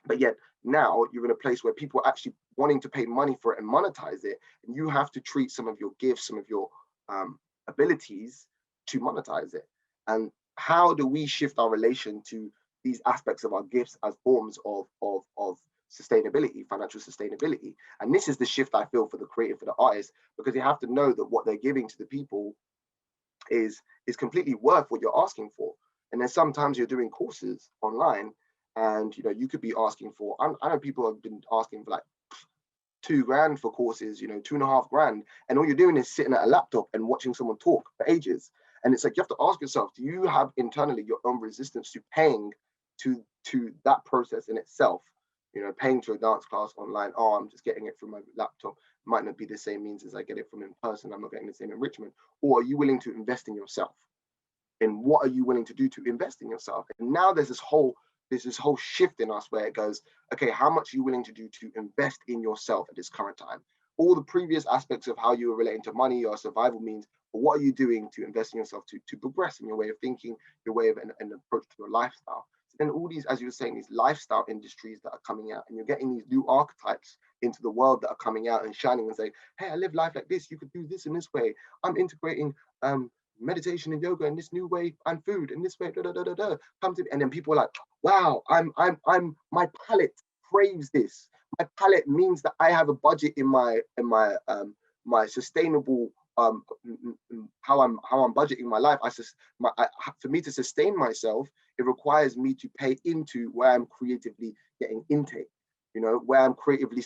But yet now you're in a place where people are actually wanting to pay money for it and monetize it, and you have to treat some of your gifts, some of your abilities to monetize it. And how do we shift our relation to these aspects of our gifts as forms of sustainability, financial sustainability? And this is the shift I feel for the creative, for the artist, because you have to know that what they're giving to the people is completely worth what you're asking for. And then sometimes you're doing courses online, and you know, you could be asking for, I know people have been asking for like $2,000 for courses, you know, $2.5 grand, and all you're doing is sitting at a laptop and watching someone talk for ages. And it's like, you have to ask yourself, do you have internally your own resistance to paying to that process in itself. You know, paying to a dance class online, oh, I'm just getting it from my laptop, might not be the same means as I get it from in person. I'm not getting the same enrichment. Or are you willing to invest in yourself? And what are you willing to do to invest in yourself? And now there's this whole shift in us where it goes, okay, how much are you willing to do to invest in yourself at this current time? All the previous aspects of how you were relating to money or survival means, but what are you doing to invest in yourself to progress in your way of thinking, your way of an approach to your lifestyle? And all these, as you were saying, these lifestyle industries that are coming out, and you're getting these new archetypes into the world that are coming out and shining and saying, hey, I live life like this, you could do this in this way. I'm integrating meditation and yoga in this new way, and food in this way, da, da, da, da, da. Come to me. And then people are like, wow, I'm my palate craves this. My palate means that I have a budget in my my sustainable how I'm budgeting my life. For me to sustain myself, it requires me to pay into where I'm creatively getting intake, you know, where I'm creatively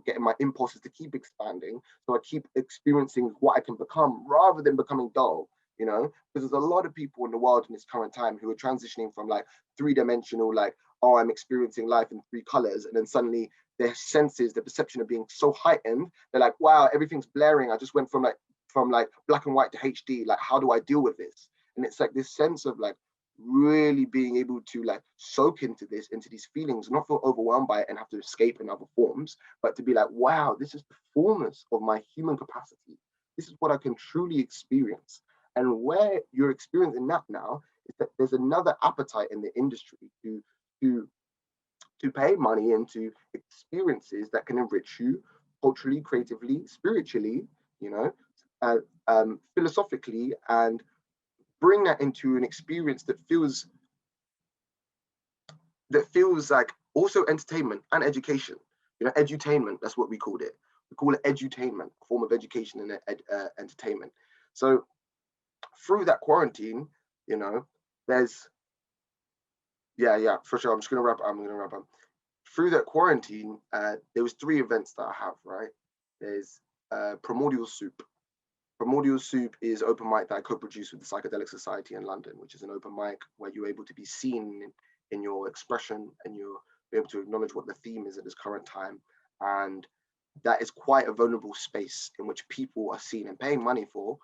getting my impulses to keep expanding, so I keep experiencing what I can become rather than becoming dull, you know, because there's a lot of people in the world in this current time who are transitioning from like three-dimensional, like, oh, I'm experiencing life in 3 colors, and then suddenly their senses, the perception of being so heightened, they're like, wow, everything's blaring. I just went from black and white to HD. Like, how do I deal with this? And it's like this sense of like really being able to like soak into these feelings, not feel overwhelmed by it and have to escape in other forms, but to be like, wow, this is the fullness of my human capacity. This is what I can truly experience. And where you're experiencing that now is that there's another appetite in the industry to pay money into experiences that can enrich you culturally, creatively, spiritually, you know, philosophically, and bring that into an experience that feels like also entertainment and education. You know, edutainment, that's what we called it. We call it edutainment, a form of education and entertainment. So through that quarantine, you know, there's, yeah, for sure. I'm going to wrap up. Through that quarantine, there was 3 events that I have, right? There's Primordial Soup. Primordial Soup is open mic that I co-produced with the Psychedelic Society in London, which is an open mic where you're able to be seen in your expression, and you're able to acknowledge what the theme is at this current time. And that is quite a vulnerable space in which people are seen and paying money for,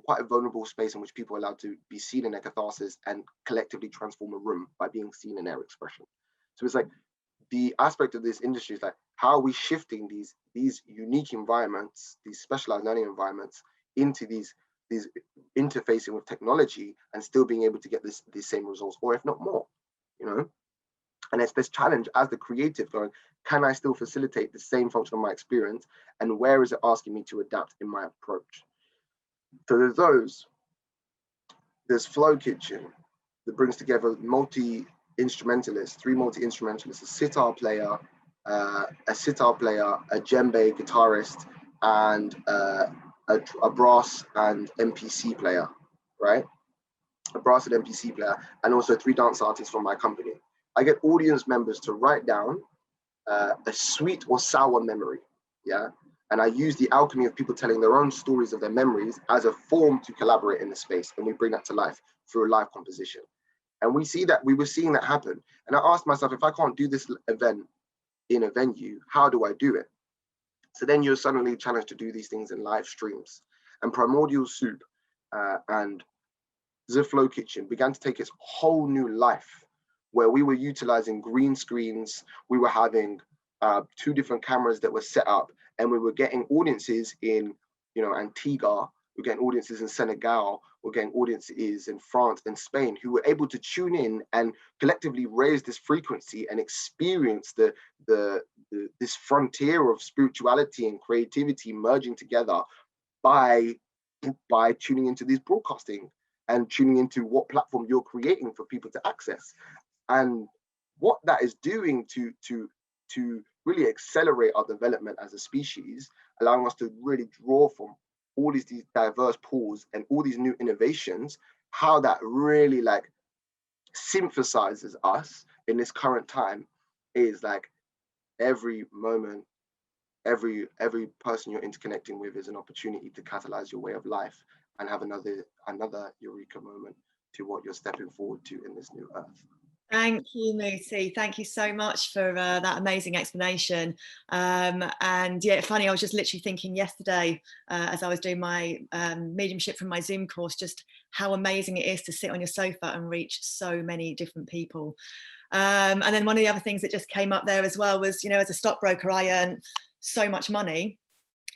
quite a vulnerable space in which people are allowed to be seen in their catharsis and collectively transform a room by being seen in their expression. So it's like, the aspect of this industry is like, how are we shifting these unique environments, these specialized learning environments, into these interfacing with technology and still being able to get these same results, or if not more, you know? And it's this challenge as the creative going, can I still facilitate the same function of my experience? And where is it asking me to adapt in my approach? So there's Flow Kitchen that brings together multi-instrumentalists, 3 multi-instrumentalists, a sitar player, a djembe guitarist, and a brass and MPC player, right? A brass and MPC player, and also 3 dance artists from my company. I get audience members to write down a sweet or sour memory, yeah? And I use the alchemy of people telling their own stories of their memories as a form to collaborate in the space, and we bring that to life through a live composition. And we were seeing that happen. And I asked myself, if I can't do this event in a venue, how do I do it? So then you're suddenly challenged to do these things in live streams. And Primordial Soup and The Flow Kitchen began to take its whole new life, where we were utilizing green screens. We were having 2 different cameras that were set up, and we were getting audiences in, you know, Antigua. We're getting audiences in Senegal. We're getting audiences in France and Spain who were able to tune in and collectively raise this frequency and experience this frontier of spirituality and creativity merging together by tuning into these broadcasting and tuning into what platform you're creating for people to access. And what that is doing to really accelerate our development as a species, allowing us to really draw from all these diverse pools and all these new innovations, how that really like synthesizes us in this current time is like every moment, every person you're interconnecting with is an opportunity to catalyze your way of life and have another eureka moment to what you're stepping forward to in this new earth. Thank you, Muti. Thank you so much for that amazing explanation. And yeah, funny, I was just literally thinking yesterday as I was doing my mediumship from my Zoom course, just how amazing it is to sit on your sofa and reach so many different people. And then one of the other things that just came up there as well was, you know, as a stockbroker, I earn so much money.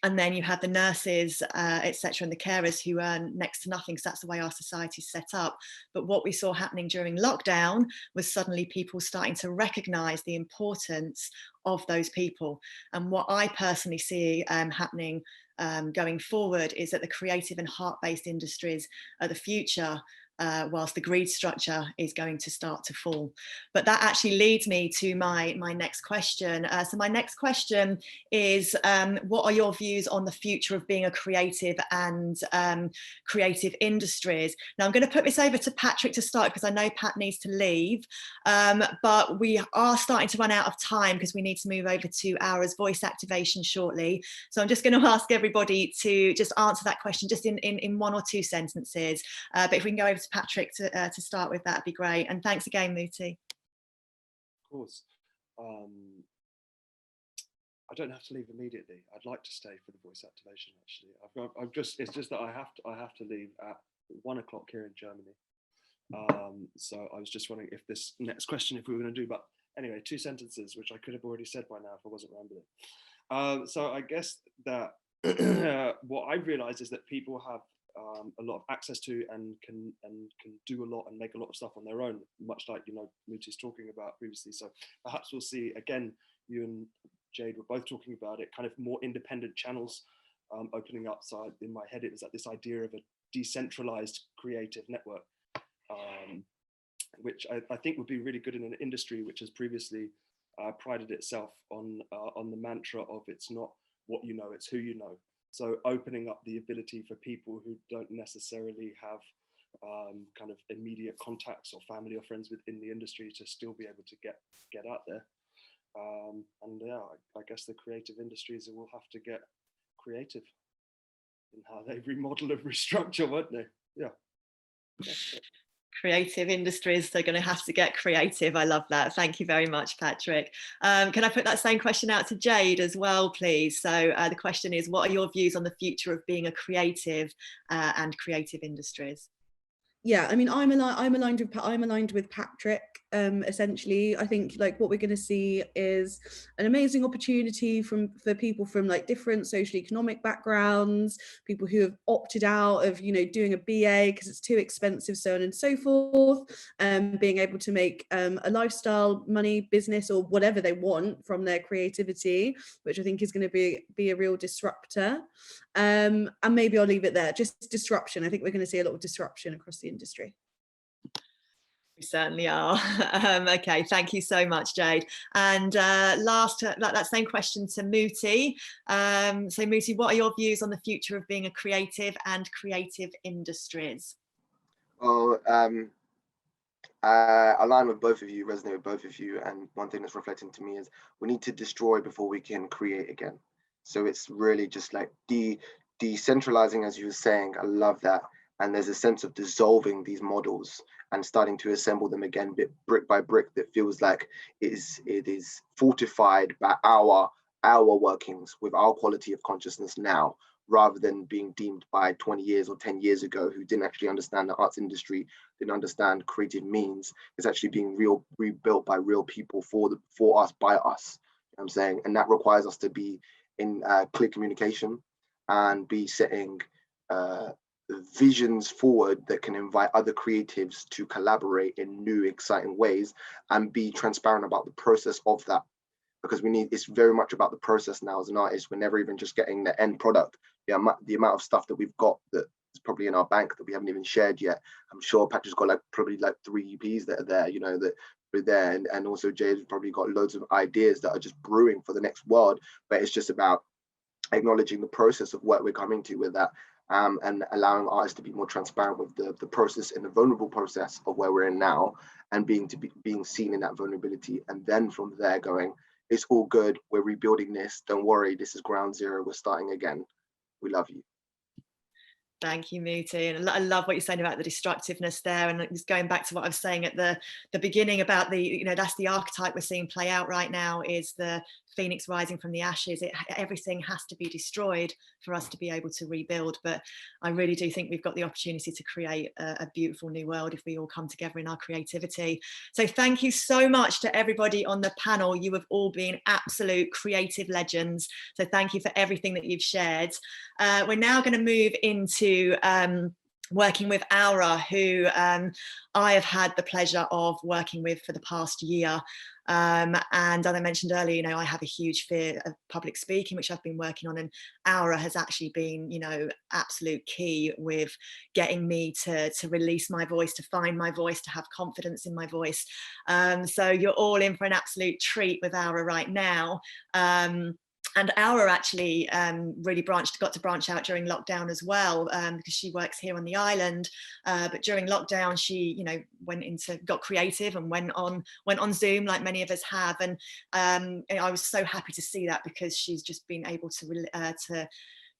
And then you have the nurses, etc., and the carers who earn next to nothing. So that's the way our society is set up. But what we saw happening during lockdown was suddenly people starting to recognise the importance of those people. And what I personally see happening going forward is that the creative and heart-based industries are the future, whilst the greed structure is going to start to fall. But that actually leads me to my next question. So my next question is, what are your views on the future of being a creative and creative industries? Now I'm going to put this over to Patrick to start, because I know Pat needs to leave, but we are starting to run out of time because we need to move over to Aura's voice activation shortly. So I'm just going to ask everybody to just answer that question just in one or two sentences. But if we can go over to Patrick to start with, that'd be great. And thanks again, Muti. Of course. I don't have to leave immediately. I'd like to stay for the voice activation. Actually, it's just that I have to leave at 1 o'clock here in Germany. So I was just wondering if this next question, if we were going to do, but anyway, 2 sentences, which I could have already said by now if I wasn't rambling. So I guess that what I've realized is that people have a lot of access to and can do a lot and make a lot of stuff on their own, much like, you know, Muti's talking about previously. So perhaps we'll see, again, you and Jade were both talking about it, kind of more independent channels opening up. So in my head, it was like this idea of a decentralized creative network, which I think would be really good in an industry which has previously prided itself on the mantra of it's not what you know, it's who you know. So opening up the ability for people who don't necessarily have kind of immediate contacts or family or friends within the industry to still be able to get out there. And yeah, I guess the creative industries will have to get creative in how they remodel and restructure, won't they? Yeah. Creative industries, they're going to have to get creative. I love that. Thank you very much, Patrick. Can I put that same question out to Jade as well, please? So the question is, what are your views on the future of being a creative and creative industries? Yeah, I mean, I'm aligned with Patrick. Essentially, I think like what we're going to see is an amazing opportunity for people from like different social economic backgrounds, people who have opted out of, you know, doing a BA because it's too expensive, so on and so forth, being able to make a lifestyle, money, business, or whatever they want from their creativity, which I think is going to be a real disruptor. And maybe I'll leave it there. Just disruption. I think we're going to see a lot of disruption across the industry. We certainly are. Okay, thank you so much, Jade. And last, that same question to Muti. So Muti, what are your views on the future of being a creative and creative industries? Well, I align with both of you, resonate with both of you. And one thing that's reflecting to me is we need to destroy before we can create again. So it's really just like decentralizing, as you were saying. I love that. And there's a sense of dissolving these models and starting to assemble them again, brick by brick, that feels like it is fortified by our workings with our quality of consciousness now, rather than being deemed by 20 years or 10 years ago who didn't actually understand the arts industry, didn't understand creative means. It's actually being rebuilt by real people for us, by us. You know what I'm saying? And that requires us to be in clear communication and be setting visions forward that can invite other creatives to collaborate in new, exciting ways, and be transparent about the process of that. Because it's very much about the process now as an artist. We're never even just getting the end product. The amount of stuff that we've got that is probably in our bank that we haven't even shared yet. I'm sure Patrick's got probably 3 EPs that are there, you know, that are there. And also Jade's probably got loads of ideas that are just brewing for the next world. But it's just about acknowledging the process of what we're coming to with that. And allowing artists to be more transparent with the process and the vulnerable process of where we're in now, and being seen in that vulnerability. And then from there going, it's all good, we're rebuilding this, don't worry, this is ground zero, we're starting again. We love you. Thank you, Muti. And I love what you're saying about the destructiveness there. And just going back to what I was saying at the beginning about that's the archetype we're seeing play out right now, is the phoenix rising from the ashes. Everything has to be destroyed for us to be able to rebuild. But I really do think we've got the opportunity to create a beautiful new world if we all come together in our creativity. So thank you so much to everybody on the panel. You have all been absolute creative legends. So thank you for everything that you've shared. We're now going to move into working with Aura, who I have had the pleasure of working with for the past year. And as I mentioned earlier, I have a huge fear of public speaking, which I've been working on, and Aura has actually been, absolute key with getting me to release my voice, to find my voice, to have confidence in my voice. So you're all in for an absolute treat with Aura right now. And Aura actually really got to branch out during lockdown as well, because she works here on the island. But during lockdown, she, got creative and went on Zoom like many of us have. And I was so happy to see that, because she's just been able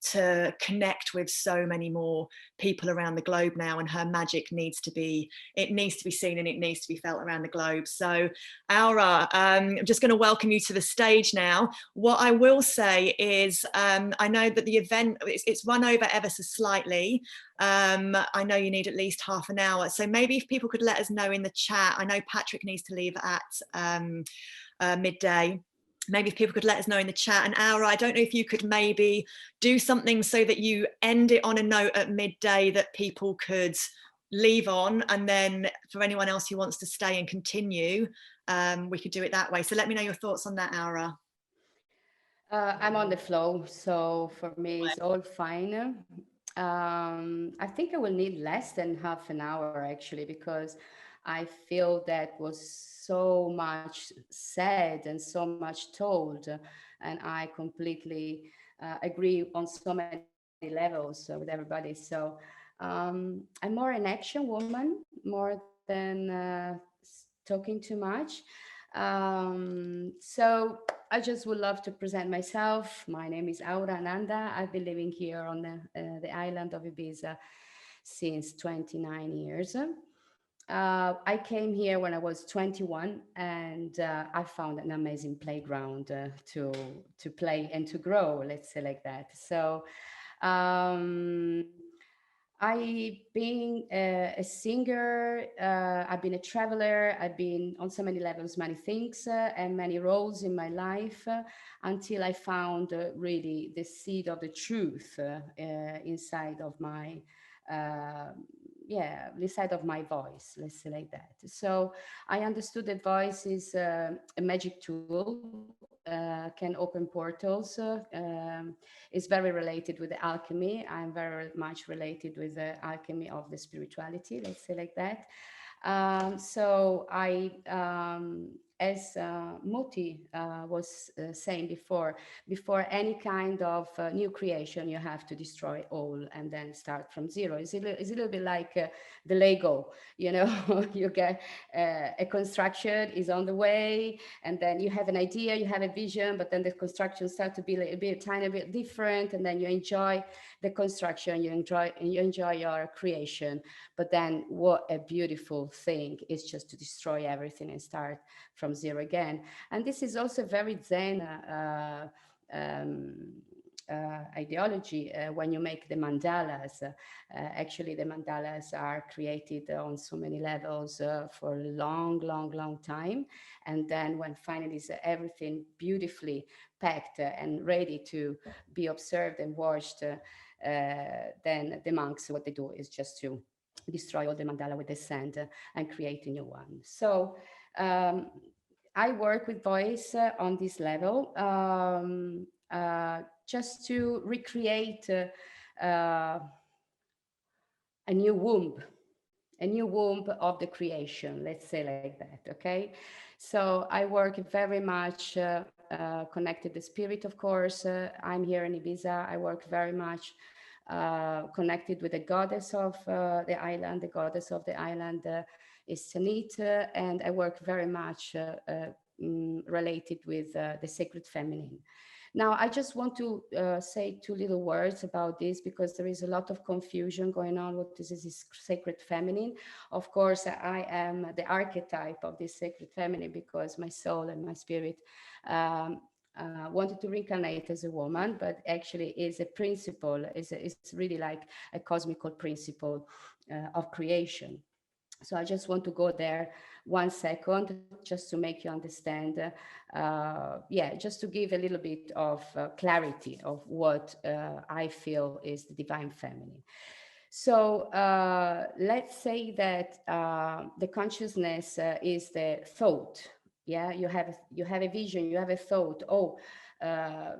to connect with so many more people around the globe now, and her magic needs to be seen and it needs to be felt around the globe. So Aura, I'm just going to welcome you to the stage now. What I will say is I know that the event, it's run over ever so slightly. I know you need at least half an hour, so maybe if people could let us know in the chat. I know Patrick needs to leave at midday. Maybe if people could let us know in the chat. And Aura, I don't know if you could maybe do something so that you end it on a note at midday that people could leave on, and then for anyone else who wants to stay and continue, we could do it that way. So let me know your thoughts on that, Aura. I'm on the flow, so for me it's all fine. I think I will need less than half an hour actually, because I feel that was so much said and so much told, and I completely agree on so many levels with everybody. So I'm more an action woman more than talking too much. So I just would love to present myself. My name is Aura Ananda. I've been living here on the island of Ibiza since 29 years. I came here when I was 21, and I found an amazing playground to play and to grow, let's say like that. So I've been a singer, I've been a traveler, I've been on so many levels, many things and many roles in my life until I found really the seed of the truth inside of my inside of my voice, let's say like that. So I understood that voice is a magic tool, can open portals, is very related with the alchemy. I'm very much related with the alchemy of the spirituality, let's say like that. So I, as Muti was saying before any kind of new creation, you have to destroy all and then start from zero. It's a little bit like the Lego, you get a construction is on the way, and then you have an idea, you have a vision, but then the construction starts to be a tiny bit different, and then you enjoy the construction, you enjoy your creation. But then what a beautiful thing is just to destroy everything and start from zero again. And this is also very Zen ideology when you make the mandalas. Actually, the mandalas are created on so many levels for a long time. And then when finally is everything beautifully packed and ready to be observed and watched, then the monks, what they do is just to destroy all the mandala with the sand and create a new one. So I work with voice on this level, just to recreate a new womb of the creation, let's say like that, okay? So I work very much connected to spirit, of course. I'm here in Ibiza. I work very much connected with the goddess of the island. The goddess of the island is Tanit, and I work very much related with the sacred feminine. Now, I just want to say two little words about this, because there is a lot of confusion going on. What is this sacred feminine? Of course, I am the archetype of this sacred feminine, because my soul and my spirit um, wanted to reincarnate as a woman, but actually is a principle, it's really like a cosmical principle of creation. So I just want to go there 1 second, just to make you understand. Yeah, just to give a little bit of clarity of what I feel is the divine feminine. So let's say that the consciousness is the thought. Yeah, you have a vision, you have a thought. Oh, uh,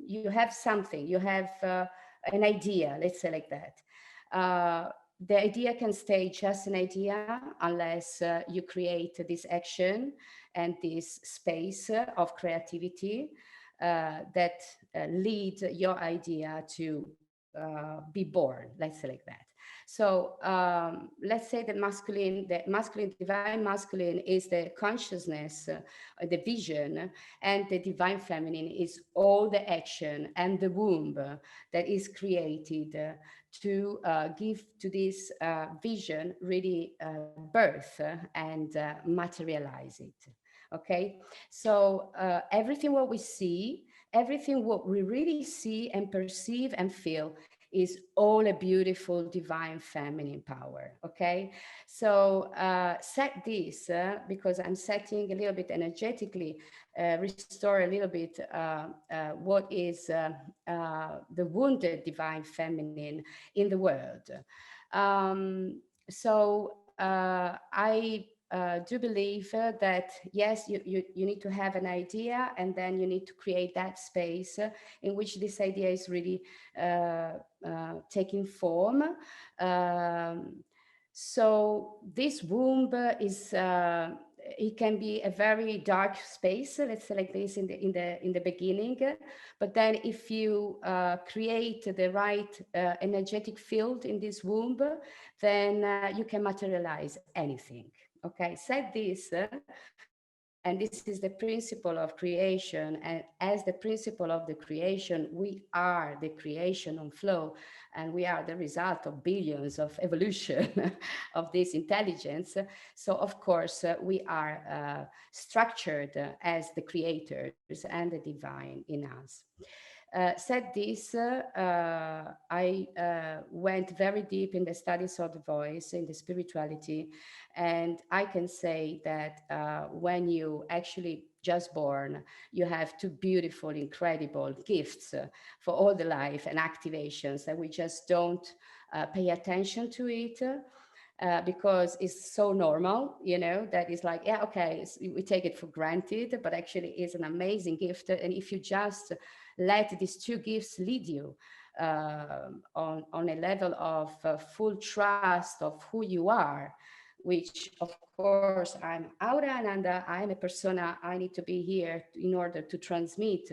you have something, you have an idea. Let's say like that. The idea can stay just an idea unless you create this action and this space of creativity that lead your idea to be born, let's say like that. So let's say the masculine, divine masculine is the consciousness, the vision, and the divine feminine is all the action and the womb that is created to give to this vision really birth and materialize it. Okay, so everything what we see, everything what we really see and perceive and feel is all a beautiful divine feminine power. Okay, so set this because I'm setting a little bit energetically, restore a little bit what is the wounded divine feminine in the world. So I do believe that yes, you need to have an idea, and then you need to create that space in which this idea is really taking form. So this womb is it can be a very dark space, let's say like this in the beginning, but then if you create the right energetic field in this womb, then you can materialize anything. Okay, said this, and this is the principle of creation. And as the principle of the creation, we are the creation on flow, and we are the result of billions of evolution of this intelligence. So, of course, we are structured as the creators and the divine in us. Said this, I went very deep in the studies of the voice, in the spirituality, and I can say that when you actually just born, you have two beautiful, incredible gifts for all the life and activations that we just don't pay attention to it. Because it's so normal, you know, that is like, yeah, okay, we take it for granted, but actually it's an amazing gift. And if you just let these two gifts lead you on a level of full trust of who you are, which of course I'm Aura Ananda, I'm a persona, I need to be here in order to transmit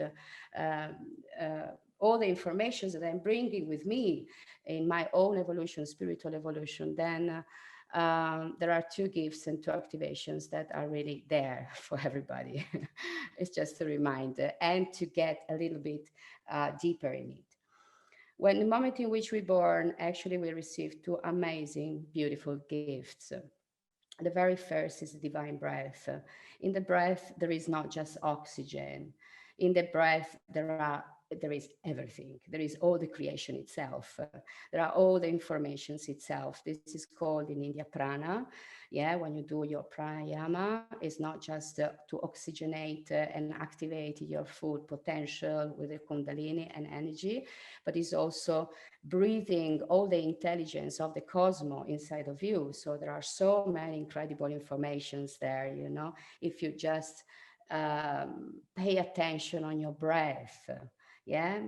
all the information that I'm bringing with me in my own evolution, spiritual evolution, then there are two gifts and two activations that are really there for everybody. It's just a reminder and to get a little bit deeper in it. When the moment in which we're born, actually we receive two amazing, beautiful gifts. The very first is the divine breath. In the breath, there is not just oxygen. In the breath, there is everything. There is all the creation itself. There are all the informations itself. This is called in India prana. Yeah, when you do your pranayama, it's not just to oxygenate and activate your full potential with the kundalini and energy, but it's also breathing all the intelligence of the cosmos inside of you. So there are so many incredible informations there, you know, if you just pay attention on your breath. Yeah,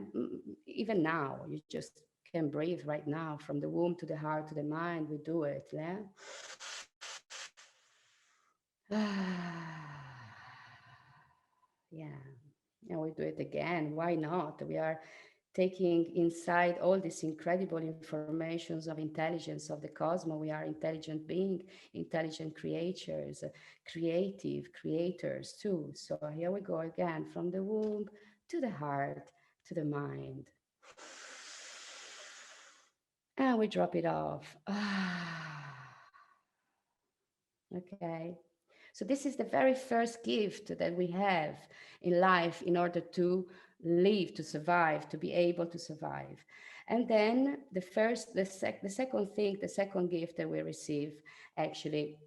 even now, you just can breathe right now from the womb to the heart to the mind. We do it, yeah. Yeah, and we do it again. Why not? We are taking inside all these incredible informations of intelligence of the cosmos. We are intelligent beings, intelligent creatures, creative creators too. So here we go again, from the womb to the heart, to the mind. And we drop it off. Okay. So this is the very first gift that we have in life in order to live, to survive, to be able to survive. And then the second thing, the second gift that we receive, actually,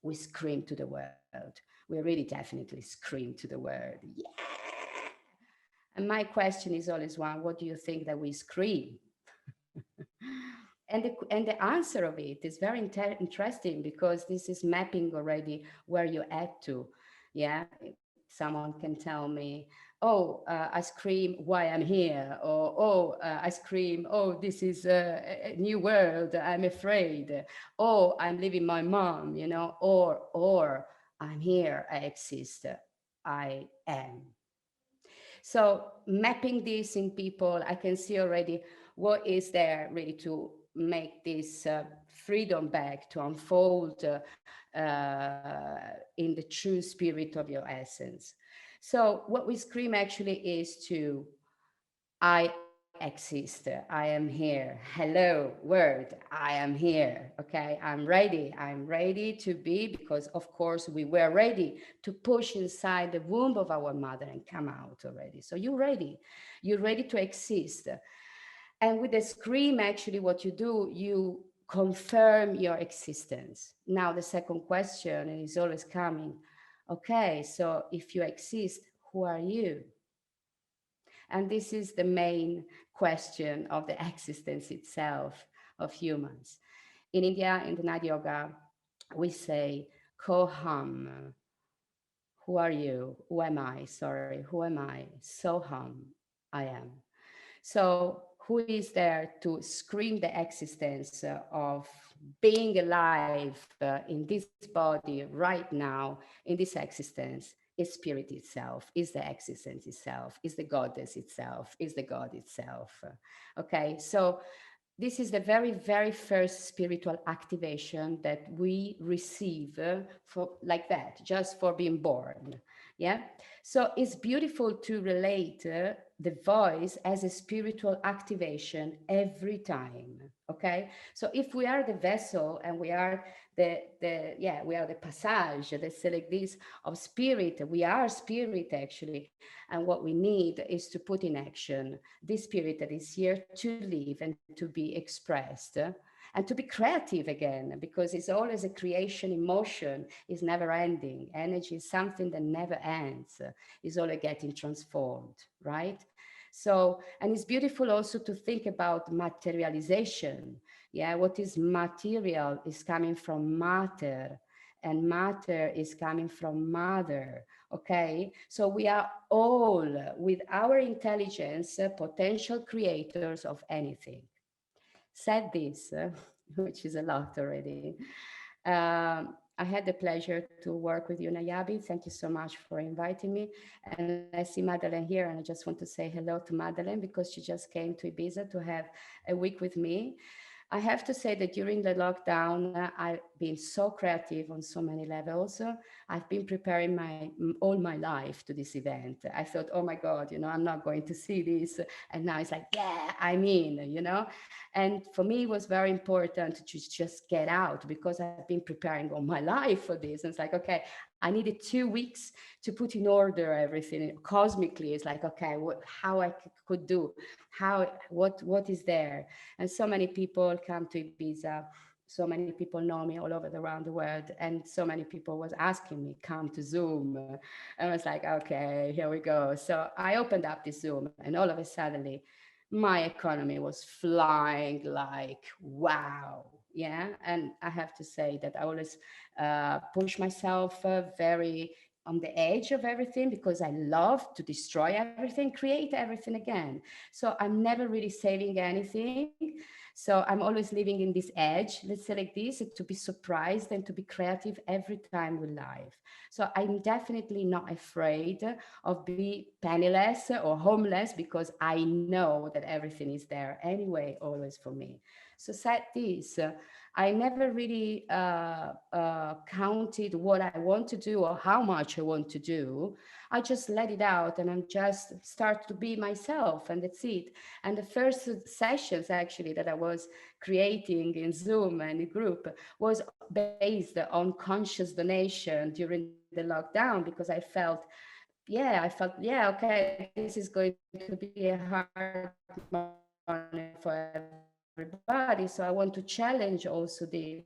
we scream to the world. We really definitely scream to the world. Yeah. And my question is always one, what do you think that we scream? And the answer of it is very interesting, because this is mapping already where you're at to. Yeah, someone can tell me, oh, I scream why I'm here, or oh, I scream, oh, this is a new world, I'm afraid, oh, I'm leaving my mom, or I'm here, I exist, I am. So mapping this in people, I can see already what is there really to make this freedom back, to unfold in the true spirit of your essence. So what we scream actually is to, I exist, I am here. Hello, world, I am here. Okay, I'm ready to be, because of course we were ready to push inside the womb of our mother and come out already. So you're ready to exist. And with the scream, actually, what you do, you confirm your existence. Now, the second question is always coming. Okay, so if you exist, who are you? And this is the main question of the existence itself of humans. In India, in the Night Yoga, we say, Koham. Who are you? Who am I? Sorry, who am I? Soham, I am. So who is there to scream the existence of being alive in this body right now, in this existence? Is spirit itself, is the existence itself, is the goddess itself, is the God itself. Okay, so this is the very, very first spiritual activation that we receive for like that, just for being born. Yeah. So it's beautiful to relate the voice as a spiritual activation every time. Okay. So if we are the vessel and we are we are the passage, let's say like this, of spirit, we are spirit actually. And what we need is to put in action this spirit that is here to live and to be expressed and to be creative again, because it's always a creation in motion, is never ending. Energy is something that never ends, is always getting transformed, right? So, and it's beautiful also to think about materialization. Yeah, what is material is coming from matter, and matter is coming from mother. Okay, so we are all, with our intelligence, potential creators of anything. Said this, which is a lot already. I had the pleasure to work with you, Niaby. Thank you so much for inviting me. And I see Madeleine here, and I just want to say hello to Madeleine, because she just came to Ibiza to have a week with me. I have to say that during the lockdown, I've been so creative on so many levels. I've been preparing all my life to this event. I thought, oh my God, I'm not going to see this. And now it's like, yeah, I'm in. And for me, it was very important to just get out, because I've been preparing all my life for this. And it's like, okay, I needed 2 weeks to put in order everything cosmically. It's like, okay, how I could do, what is there? And so many people come to Ibiza. So many people know me all over around the world, and so many people was asking me, come to Zoom. And I was like, okay, here we go. So I opened up this Zoom, and all of a sudden, my economy was flying like, wow. Yeah. And I have to say that I always push myself very on the edge of everything, because I love to destroy everything, create everything again. So I'm never really saving anything. So I'm always living in this edge, let's say like this, to be surprised and to be creative every time we live. So I'm definitely not afraid of being penniless or homeless, because I know that everything is there anyway, always for me. So said this, I never really counted what I want to do or how much I want to do. I just let it out and I'm just start to be myself, and that's it. And the first sessions actually that I was creating in Zoom and in group was based on conscious donation during the lockdown, because I felt, okay, this is going to be a hard month for everybody. So I want to challenge also this.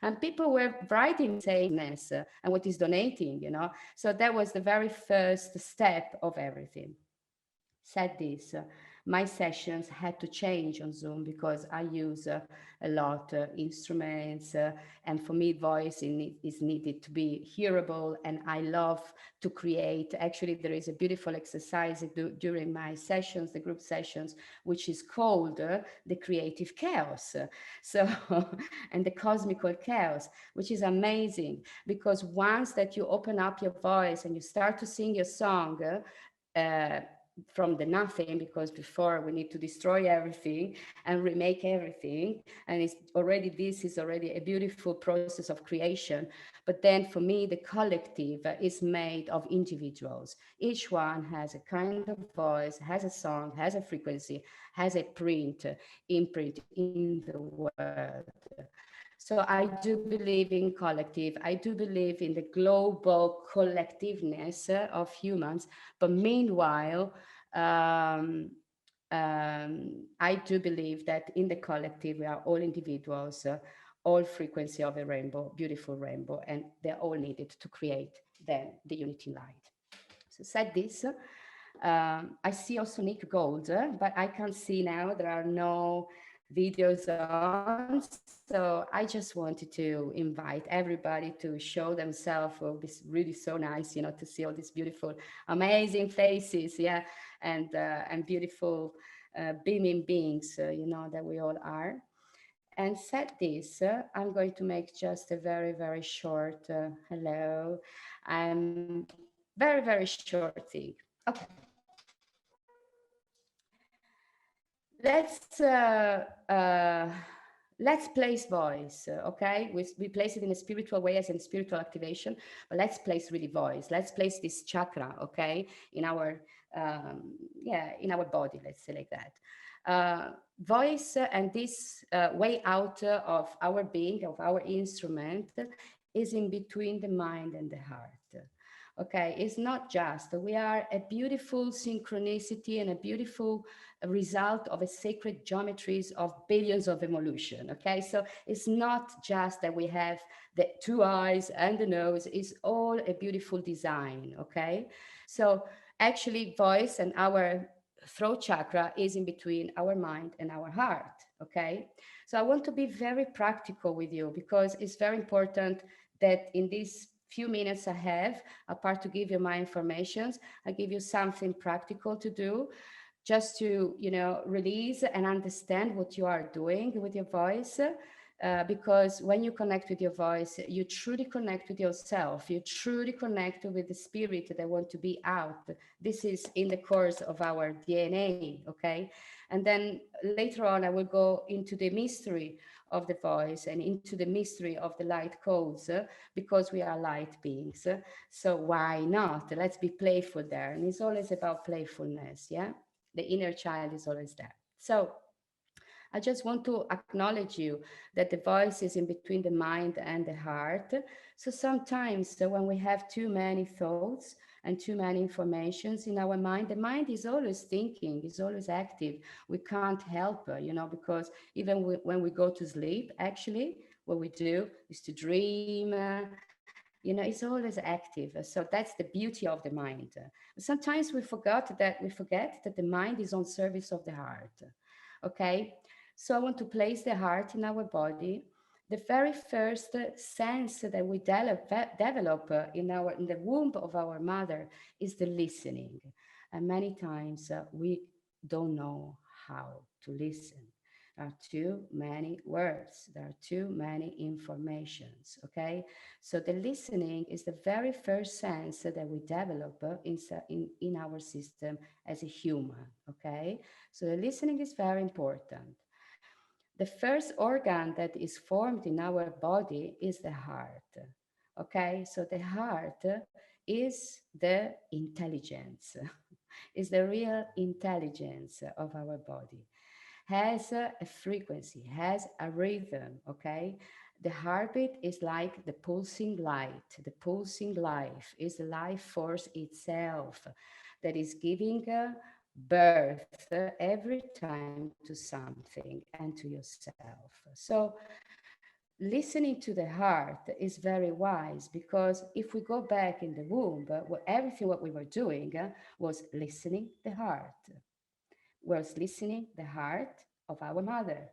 And people were writing me saying and what is donating, So that was the very first step of everything. Said this, my sessions had to change on Zoom because I use a lot instruments, and for me, voice is needed to be hearable. And I love to create. Actually, there is a beautiful exercise I do during my sessions, the group sessions, which is called the creative chaos. So, and the cosmical chaos, which is amazing because once that you open up your voice and you start to sing your song, uh, from the nothing, because before we need to destroy everything and remake everything, and this is already a beautiful process of creation. But then for me, the collective is made of individuals. Each one has a kind of voice, has a song, has a frequency, has a imprint in the world. So I do believe in collective. I do believe in the global collectiveness of humans. But meanwhile, um, I do believe that in the collective, we are all individuals, all frequency of a rainbow, beautiful rainbow, and they're all needed to create then the unity light. So said this, I see also Nick Gold, but I can't see now. There are no videos on. So I just wanted to invite everybody to show themselves. It will be really so nice, to see all these beautiful, amazing faces, yeah, and beautiful beaming beings, that we all are. And said this, I'm going to make just a very, very short hello. I'm very, very short thing. Okay. Let's let's place voice, okay? We place it in a spiritual way as in spiritual activation, but let's place really voice. Let's place this chakra, okay, in our in our body. Let's say like that. Voice and this way out of our being, of our instrument, is in between the mind and the heart. Okay, it's not just, we are a beautiful synchronicity and a beautiful result of a sacred geometries of billions of evolution. Okay, so it's not just that we have the two eyes and the nose, it's all a beautiful design. Okay, so actually voice and our throat chakra is in between our mind and our heart. Okay, so I want to be very practical with you because it's very important that in these few minutes I have, apart to give you my informations, I give you something practical to do, just to release and understand what you are doing with your voice. Because when you connect with your voice, you truly connect with yourself. You truly connect with the spirit that want to be out. This is in the course of our DNA, okay? And then later on, I will go into the mystery of the voice and into the mystery of the light codes, because we are light beings. So why not? Let's be playful there. And it's always about playfulness, yeah? The inner child is always there. So I just want to acknowledge you that the voice is in between the mind and the heart. So sometimes when we have too many thoughts and too many informations in our mind, the mind is always thinking, is always active. We can't help, because even when we go to sleep, actually, what we do is to dream. It's always active. So that's the beauty of the mind. Sometimes we forget that the mind is on service of the heart. Okay, so I want to place the heart in our body. The very first sense that we develop in the womb of our mother is the listening, and many times we don't know how to listen. There are too many words, there are too many informations. Okay, so the listening is the very first sense that we develop in our system as a human. Okay, so the listening is very important. The first organ that is formed in our body is the heart. Okay, so the heart is the intelligence, is the real intelligence of our body. Has a frequency, has a rhythm, okay? The heartbeat is like the pulsing light. The pulsing life is the life force itself that is giving birth every time to something and to yourself. So listening to the heart is very wise, because if we go back in the womb, everything what we were doing was listening the heart, was listening the heart of our mother,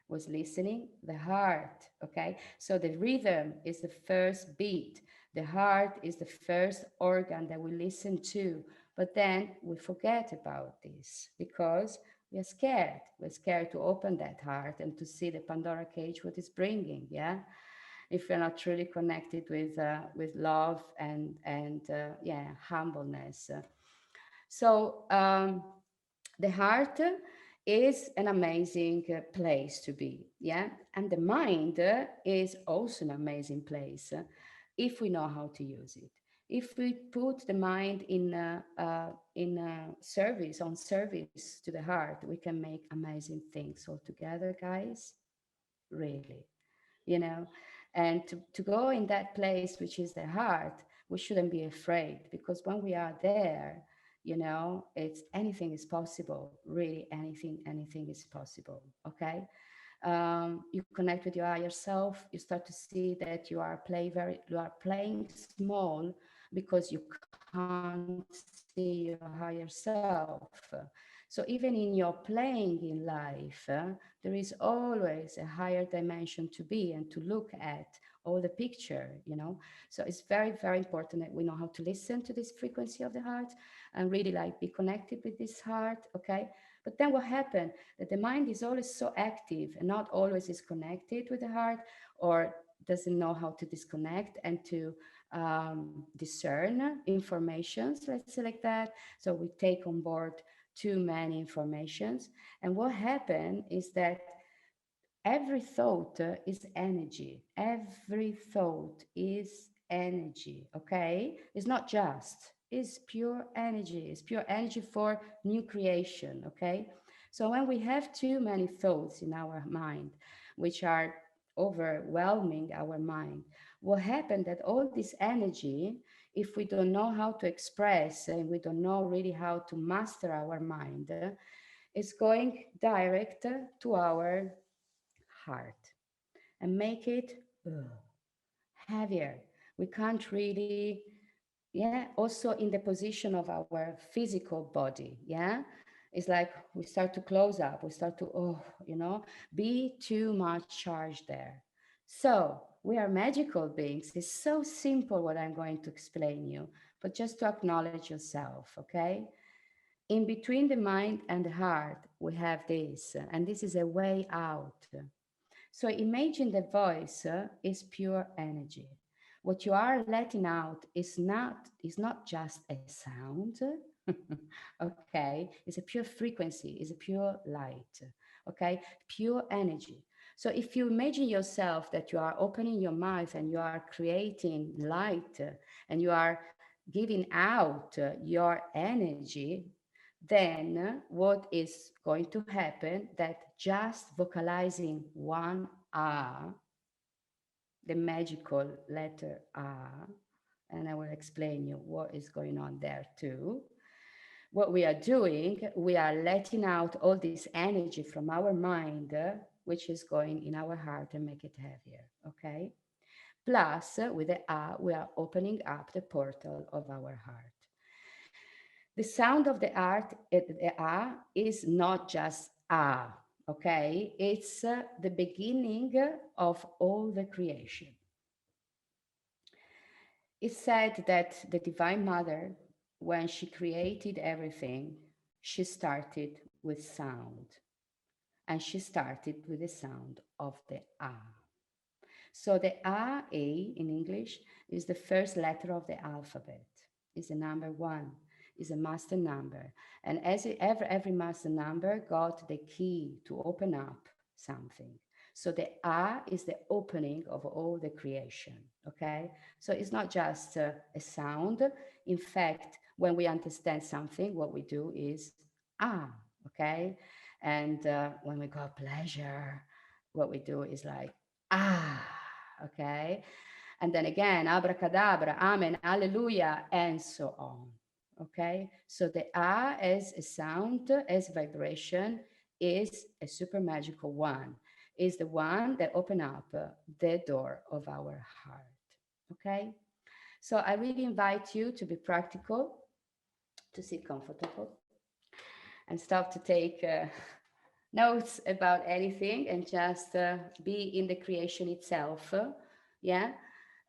was listening the heart. Okay, so the rhythm is the first beat, the heart is the first organ that we listen to, but then we forget about this because we're scared to open that heart and to see the Pandora cage what is bringing. Yeah, if we're not truly connected with love and yeah, humbleness. So the heart is an amazing place to be, yeah, and the mind is also an amazing place if we know how to use it. If we put the mind in service, on service to the heart, we can make amazing things all together, guys. Really, you know. And to go in that place which is the heart, we shouldn't be afraid, because when we are there, you know, it's anything is possible. Really, anything is possible. Okay. You connect with your higher self, you start to see that you are playing small because you can't see your higher self. So even in your playing in life, there is always a higher dimension to be and to look at all the picture, you know. So it's very, very important that we know how to listen to this frequency of the heart and really like be connected with this heart. Okay. But then what happened? That the mind is always so active and not always is connected with the heart, or doesn't know how to disconnect and to discern informations, let's say like that. So we take on board too many informations. And what happened is that every thought is energy. Every thought is energy, okay? It's not just, it's pure energy. It's pure energy for new creation, okay? So when we have too many thoughts in our mind, which are overwhelming our mind, what happened that all this energy, if we don't know how to express and we don't know really how to master our mind, is going direct to our heart and make it heavier. We can't really, yeah, also in the position of our physical body, yeah. It's like we start to close up, we start to, oh, you know, be too much charged there. So we are magical beings. It's so simple what I'm going to explain you, but just to acknowledge yourself, okay? In between the mind and the heart, we have this, and this is a way out. So imagine the voice is pure energy. What you are letting out is not just a sound, okay? It's a pure frequency, it's a pure light, okay? Pure energy. So if you imagine yourself that you are opening your mouth and you are creating light and you are giving out your energy, then what is going to happen that just vocalizing one R, the magical letter R, and I will explain you what is going on there too. What we are doing, we are letting out all this energy from our mind, which is going in our heart and make it heavier, okay? Plus, with the R, we are opening up the portal of our heart. The sound of the A is not just A, okay? It's the beginning of all the creation. It's said that the Divine Mother, when she created everything, she started with sound. And she started with the sound of the A. So the A in English is the first letter of the alphabet. It's the number one, is a master number. And as every master number got the key to open up something. So the ah is the opening of all the creation, okay? So it's not just a sound. In fact, when we understand something, what we do is ah, okay? And when we got pleasure, what we do is like ah, okay? And then again, abracadabra, amen, hallelujah, and so on, okay? So the ah as a sound, as vibration, is a super magical one, is the one that open up the door of our heart, okay? So I really invite you to be practical, to sit comfortable, and stop to take notes about anything and just be in the creation itself. Yeah.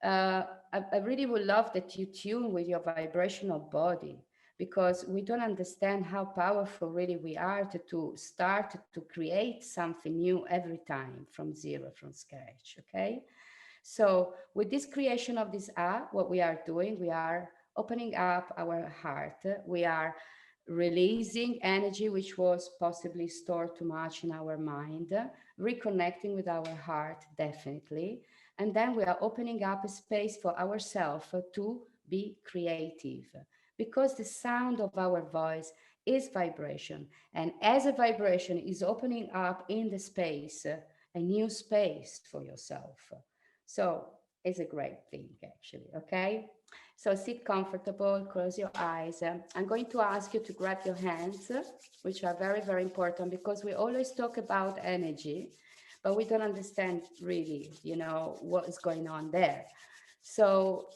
I really would love that you tune with your vibrational body, because we don't understand how powerful really we are to start to create something new every time from zero, from scratch. Okay. So with this creation of this app, what we are doing, we are opening up our heart. We are releasing energy which was possibly stored too much in our mind, reconnecting with our heart, definitely. And then we are opening up a space for ourselves to be creative, because the sound of our voice is vibration. And as a vibration is opening up in the space, a new space for yourself. So it's a great thing, actually, okay? So sit comfortable, close your eyes. I'm going to ask you to grab your hands, which are very, very important, because we always talk about energy, but we don't understand really, you know, what is going on there. So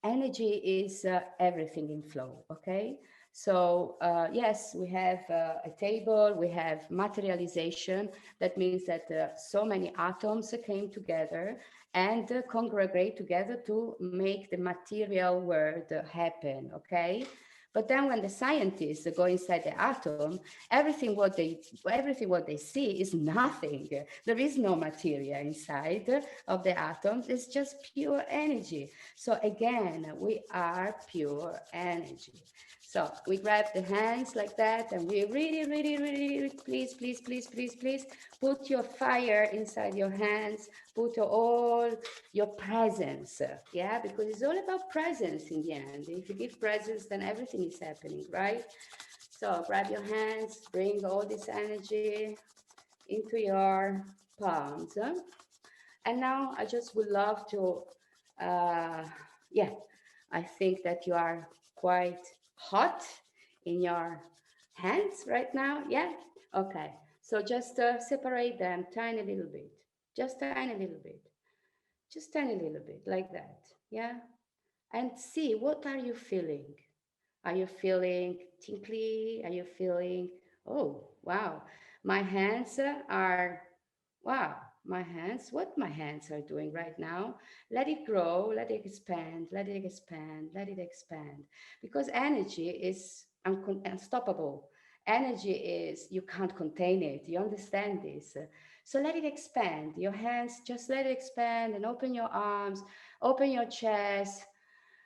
energy is everything in flow, okay? So yes, we have a table, we have materialization. That means that so many atoms came together and congregate together to make the material world happen, okay? But then when the scientists go inside the atom, everything what they see is nothing. There is no material inside of the atoms. It's just pure energy. So again, we are pure energy. So we grab the hands like that, and we really, really, really, please, please, please, please, please, put your fire inside your hands, put all your presence, yeah, because it's all about presence in the end. If you give presence, then everything is happening, right? So grab your hands, bring all this energy into your palms. And now I just would love to, yeah, I think that you are quite hot in your hands right now. Yeah. Okay. So just separate them tiny little bit, just tiny little bit, just tiny little bit like that. Yeah. And see, what are you feeling? Are you feeling tingly? Are you feeling, oh, wow, my hands are, wow, my hands, what my hands are doing right now? Let it grow, let it expand, let it expand, let it expand. Because energy is unstoppable. Energy is, you can't contain it. You understand this? So let it expand. Your hands, just let it expand and open your arms, open your chest,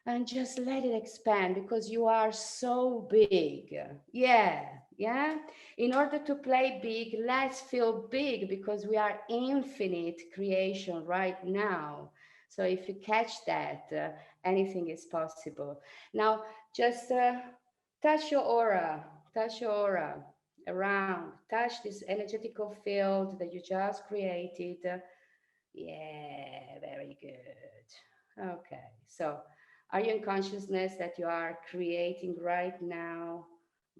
and just let it expand, because you are so big. Yeah, yeah. In order to play big, let's feel big, because we are infinite creation right now. So if you catch that, anything is possible. Now, just touch your aura around, touch this energetical field that you just created. Yeah, very good. Okay, so are you in consciousness that you are creating right now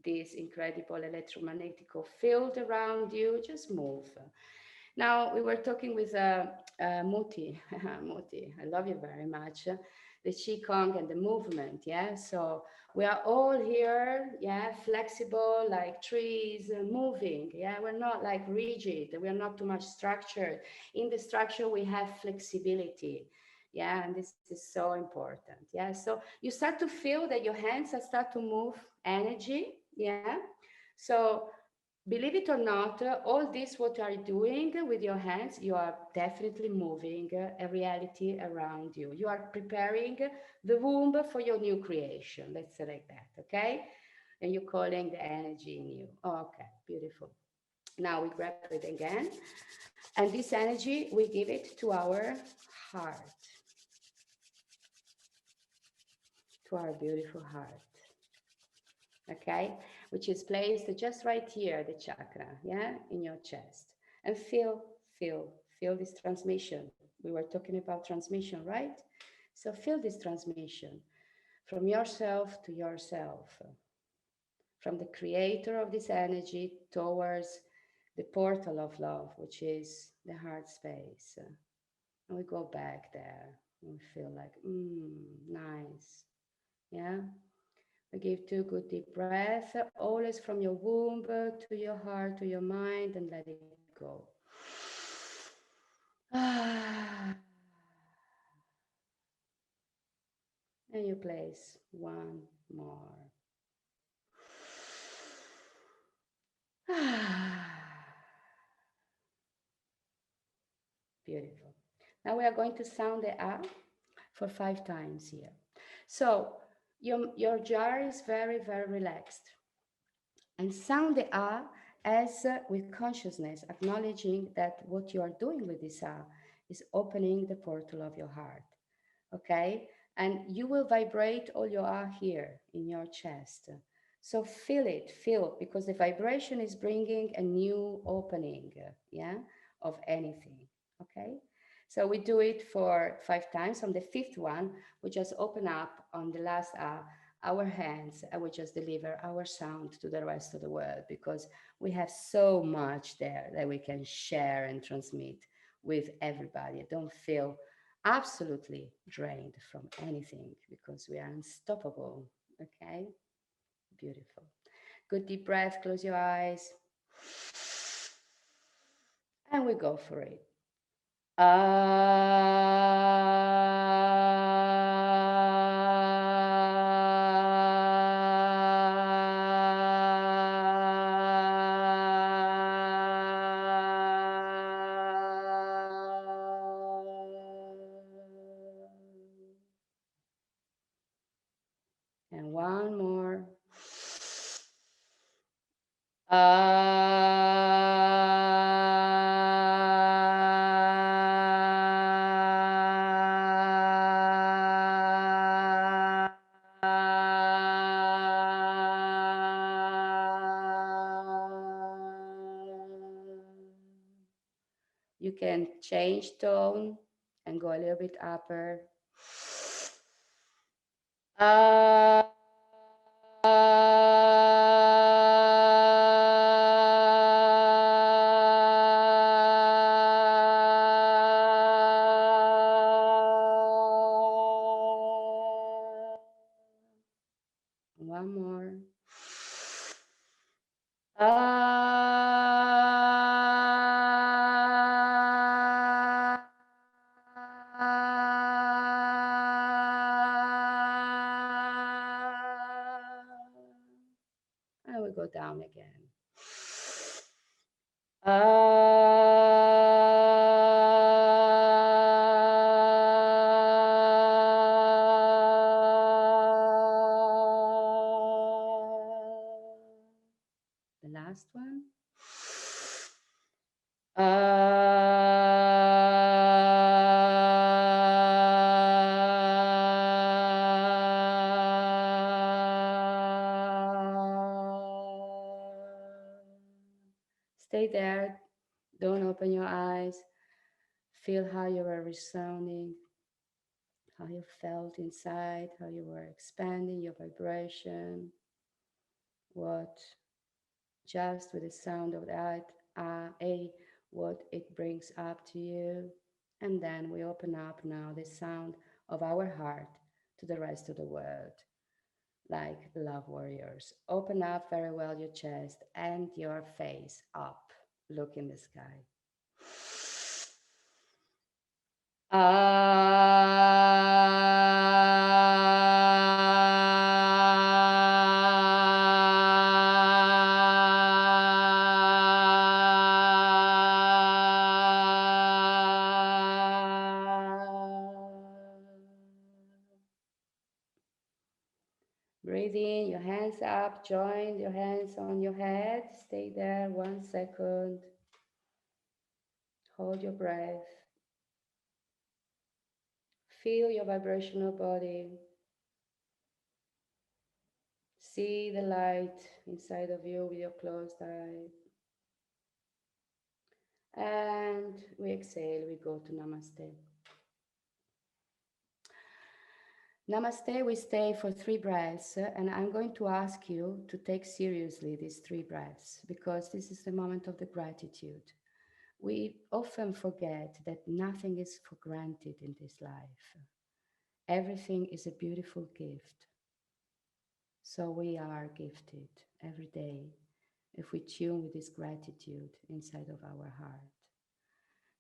this incredible electromagnetic field around you? Just move. Now, we were talking with Muti. Muti, I love you very much. The Qigong and the movement, yeah? So we are all here, yeah, flexible like trees, moving, yeah? We're not like rigid. We're not too much structured. In the structure, we have flexibility. Yeah, and this is so important. Yeah, so you start to feel that your hands start to move energy. Yeah, so believe it or not, all this what you are doing with your hands, you are definitely moving a reality around you. You are preparing the womb for your new creation. Let's say like that, okay? And you're calling the energy in you. Oh, okay, beautiful. Now we grab it again. And this energy, we give it to our heart, to our beautiful heart. Okay, which is placed just right here, the chakra, yeah, in your chest. And feel this transmission. We were talking about transmission, right? So feel this transmission from yourself to yourself, from the creator of this energy towards the portal of love, which is the heart space. And we go back there and we feel like, nice, yeah. We give 2 good deep breaths, always from your womb to your heart, to your mind, and let it go. And you place 1 more. Beautiful. Now we are going to sound the A for 5 times here. So your jar is very, very relaxed. And sound the A as with consciousness, acknowledging that what you are doing with this A is opening the portal of your heart. Okay? And you will vibrate all your A here in your chest. So feel it, because the vibration is bringing a new opening, yeah, of anything. Okay? So we do it for 5 times. On the 5th one, we just open up on the last our hands, and we just deliver our sound to the rest of the world, because we have so much there that we can share and transmit with everybody. Don't feel absolutely drained from anything, because we are unstoppable. Okay? Beautiful. Good deep breath, close your eyes. And we go for it. And 1 more. You can change tone and go a little bit upper. One more. And we go down again. The last one. Stay there. Don't open your eyes. Feel how you are resounding, how you felt inside, how you were expanding your vibration. What just with the sound of that what it brings up to you. And then we open up now the sound of our heart to the rest of the world, like love warriors. Open up very well your chest and your face up. Look in the sky. Breathe in, your hands up, join your hands on your head. Stay there 1 second. Hold your breath. Feel your vibrational body. See the light inside of you with your closed eyes. And we exhale, we go to Namaste. Namaste, we stay for 3 breaths, and I'm going to ask you to take seriously these 3 breaths because this is the moment of the gratitude. We often forget that nothing is for granted in this life. Everything is a beautiful gift. So we are gifted every day if we tune with this gratitude inside of our heart.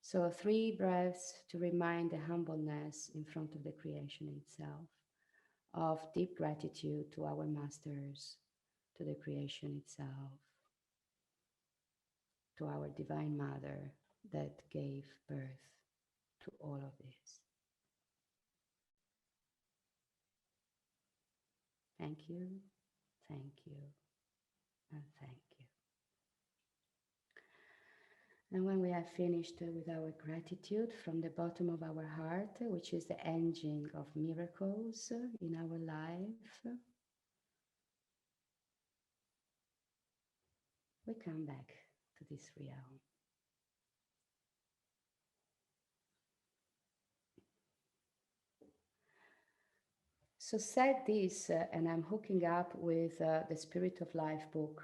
So 3 breaths to remind the humbleness in front of the creation itself, of deep gratitude to our masters, to the creation itself, to our Divine Mother that gave birth to all of this. Thank you, and thank you. And when we have finished with our gratitude from the bottom of our heart, which is the engine of miracles in our life, we come back to this realm. So said this, and I'm hooking up with the Spirit of Life book.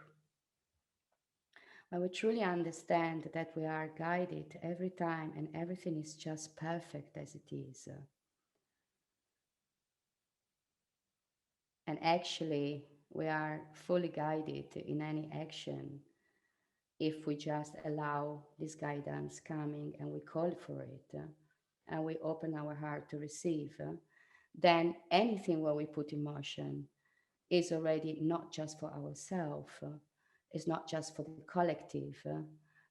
When we truly understand that we are guided every time and everything is just perfect as it is. And actually, we are fully guided in any action if we just allow this guidance coming and we call for it and we open our heart to receive, then anything what we put in motion is already not just for ourselves, it's not just for the collective,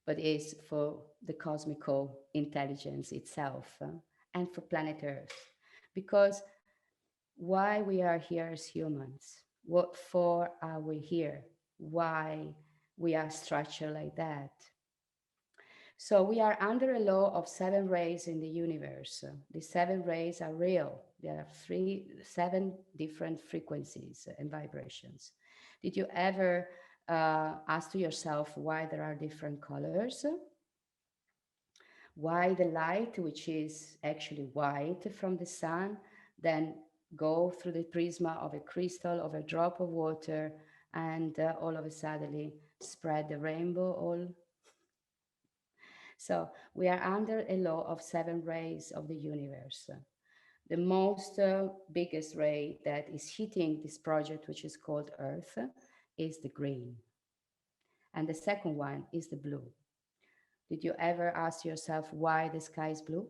but is for the cosmical intelligence itself and for planet Earth. Because why we are here as humans, what for are we here, why we are structured like that. So we are under a law of 7 rays in the universe. The 7 rays are real. There are 7 different frequencies and vibrations. Did you ever ask to yourself why there are different colors? Why the light, which is actually white from the sun, then go through the prisma of a crystal, of a drop of water, and all of a sudden spread the rainbow all. So we are under a law of 7 rays of the universe. The most biggest ray that is hitting this project, which is called Earth, is the green. And the second one is the blue. Did you ever ask yourself why the sky is blue?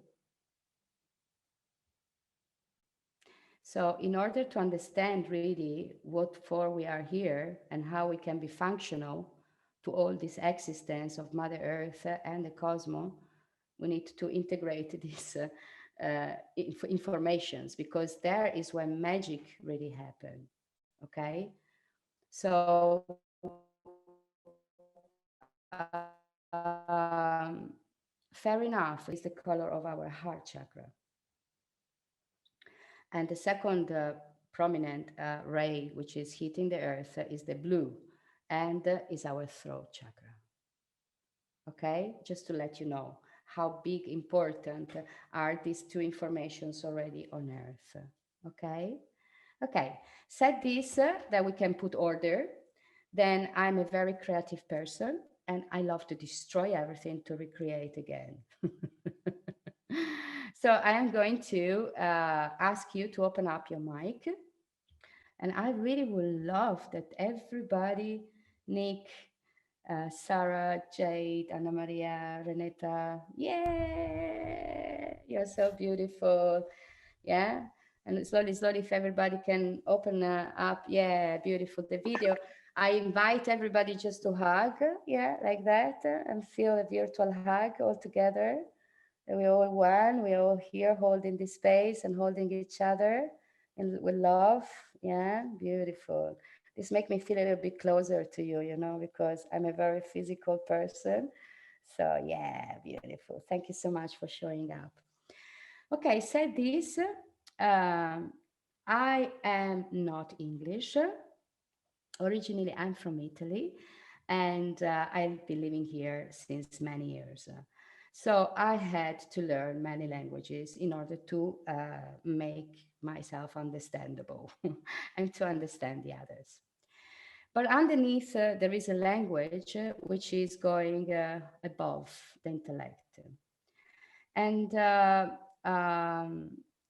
So in order to understand really what for we are here and how we can be functional to all this existence of Mother Earth and the cosmos, we need to integrate these informations, because there is where magic really happens. Okay, so fair enough, is the color of our heart chakra. And the second prominent ray, which is hitting the earth, is the blue, and is our throat chakra. Okay, just to let you know how big, important are these 2 informations already on earth. Okay, okay. Said this, that we can put order, then I'm a very creative person and I love to destroy everything to recreate again. So I am going to ask you to open up your mic. And I really would love that everybody, Nick, Sarah, Jade, Anna Maria, Renata, yeah, you're so beautiful. Yeah. And slowly, if everybody can open up, yeah, beautiful, the video. I invite everybody just to hug, yeah, like that, and feel a virtual hug all together. And we're all one, we're all here holding this space and holding each other and with love. Yeah, beautiful. This makes me feel a little bit closer to you, you know, because I'm a very physical person. So yeah, beautiful. Thank you so much for showing up. Okay, said this, I am not English. Originally, I'm from Italy, and I've been living here since many years. So I had to learn many languages in order to make myself understandable and to understand the others. But underneath, there is a language which is going above the intellect. And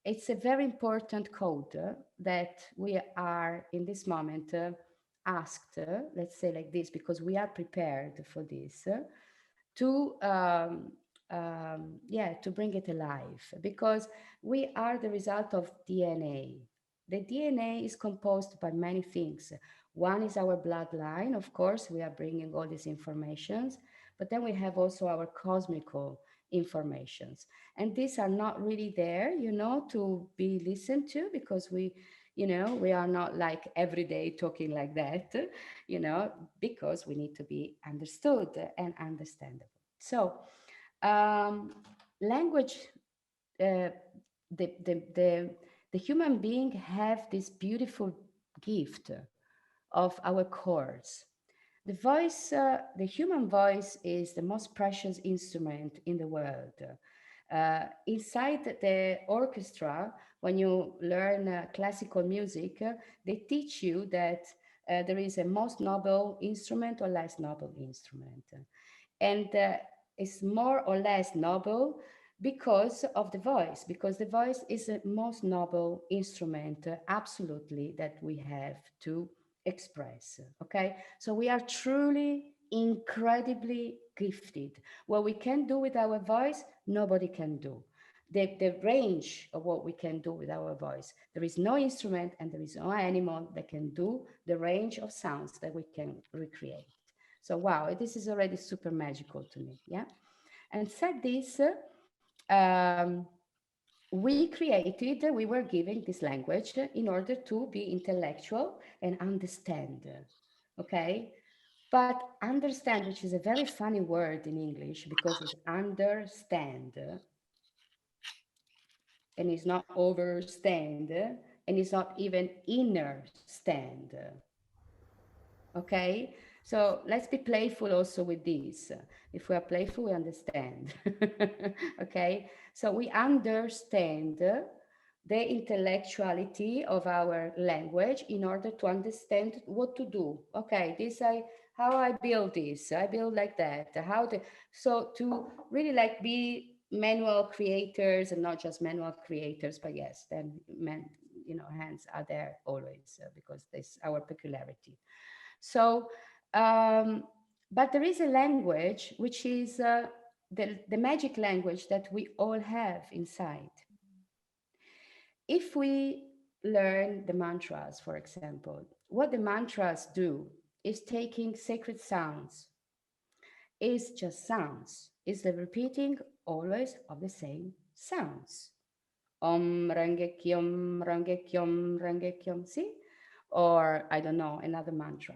it's a very important code that we are in this moment asked, let's say like this, because we are prepared for this, to yeah, to bring it alive, because we are the result of DNA. The DNA is composed by many things. One is our bloodline, of course, we are bringing all these informations, but then we have also our cosmical informations. And these are not really there, you know, to be listened to, because we, you know, we are not like every day talking like that, you know, because we need to be understood and understandable. So language, uh, the human being have this beautiful gift of our chords. The voice, the human voice is the most precious instrument in the world. Inside the orchestra, when you learn classical music, they teach you that there is a most noble instrument or less noble instrument. And it's more or less noble because of the voice, because the voice is the most noble instrument, absolutely, that we have to express. Okay, so we are truly incredibly gifted. What we can do with our voice, nobody can do. The range of what we can do with our voice, there is no instrument and there is no animal that can do the range of sounds that we can recreate. So wow, this is already super magical to me. Yeah. And said this, we were giving this language in order to be intellectual and understand. Okay. But understand, which is a very funny word in English because it's understand and it's not overstand and it's not even inner stand. Okay, so let's be playful also with this. If we are playful, we understand. Okay, so we understand the intellectuality of our language in order to understand what to do. Okay, this how I build this, I build like that. So to really like be manual creators and not just manual creators, but yes, then hands are there always because this our peculiarity. So, but there is a language which is the magic language that we all have inside. If we learn the mantras, for example, what the mantras do is taking sacred sounds, is just sounds, is the repeating always of the same sounds. Om Range Kyom, Range Kyom, Range Kyom, see? Or I don't know, another mantra.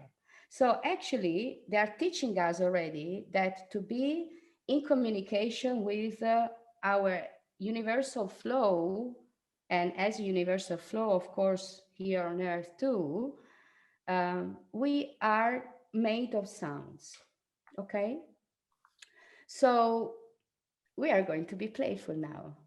So actually, they are teaching us already that to be in communication with our universal flow, and as a universal flow, of course, here on Earth too, we are made of sounds, okay? So we are going to be playful now.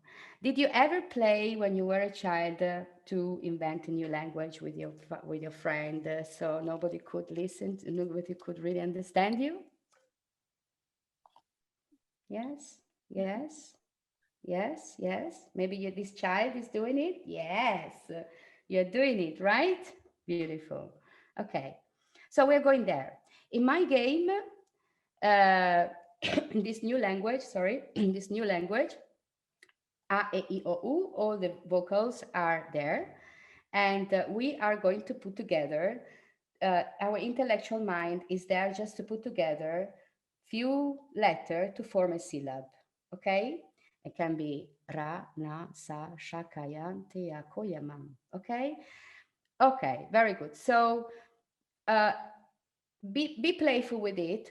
Did you ever play when you were a child to invent a new language with your friend so nobody could listen, nobody could really understand you? Yes, yes, yes, yes. Maybe this child is doing it. Yes, you're doing it, right? Beautiful. Okay, so we're going there. In my game, this new language, sorry, this new language, A, E, I, O, U, all the vocals are there. And we are going to put together, our intellectual mind is there just to put together few letters to form a syllable, okay? It can be Ra, Na, Sa, Sha, Kayan, Tea, Koyamam, okay? Okay, very good. So be playful with it.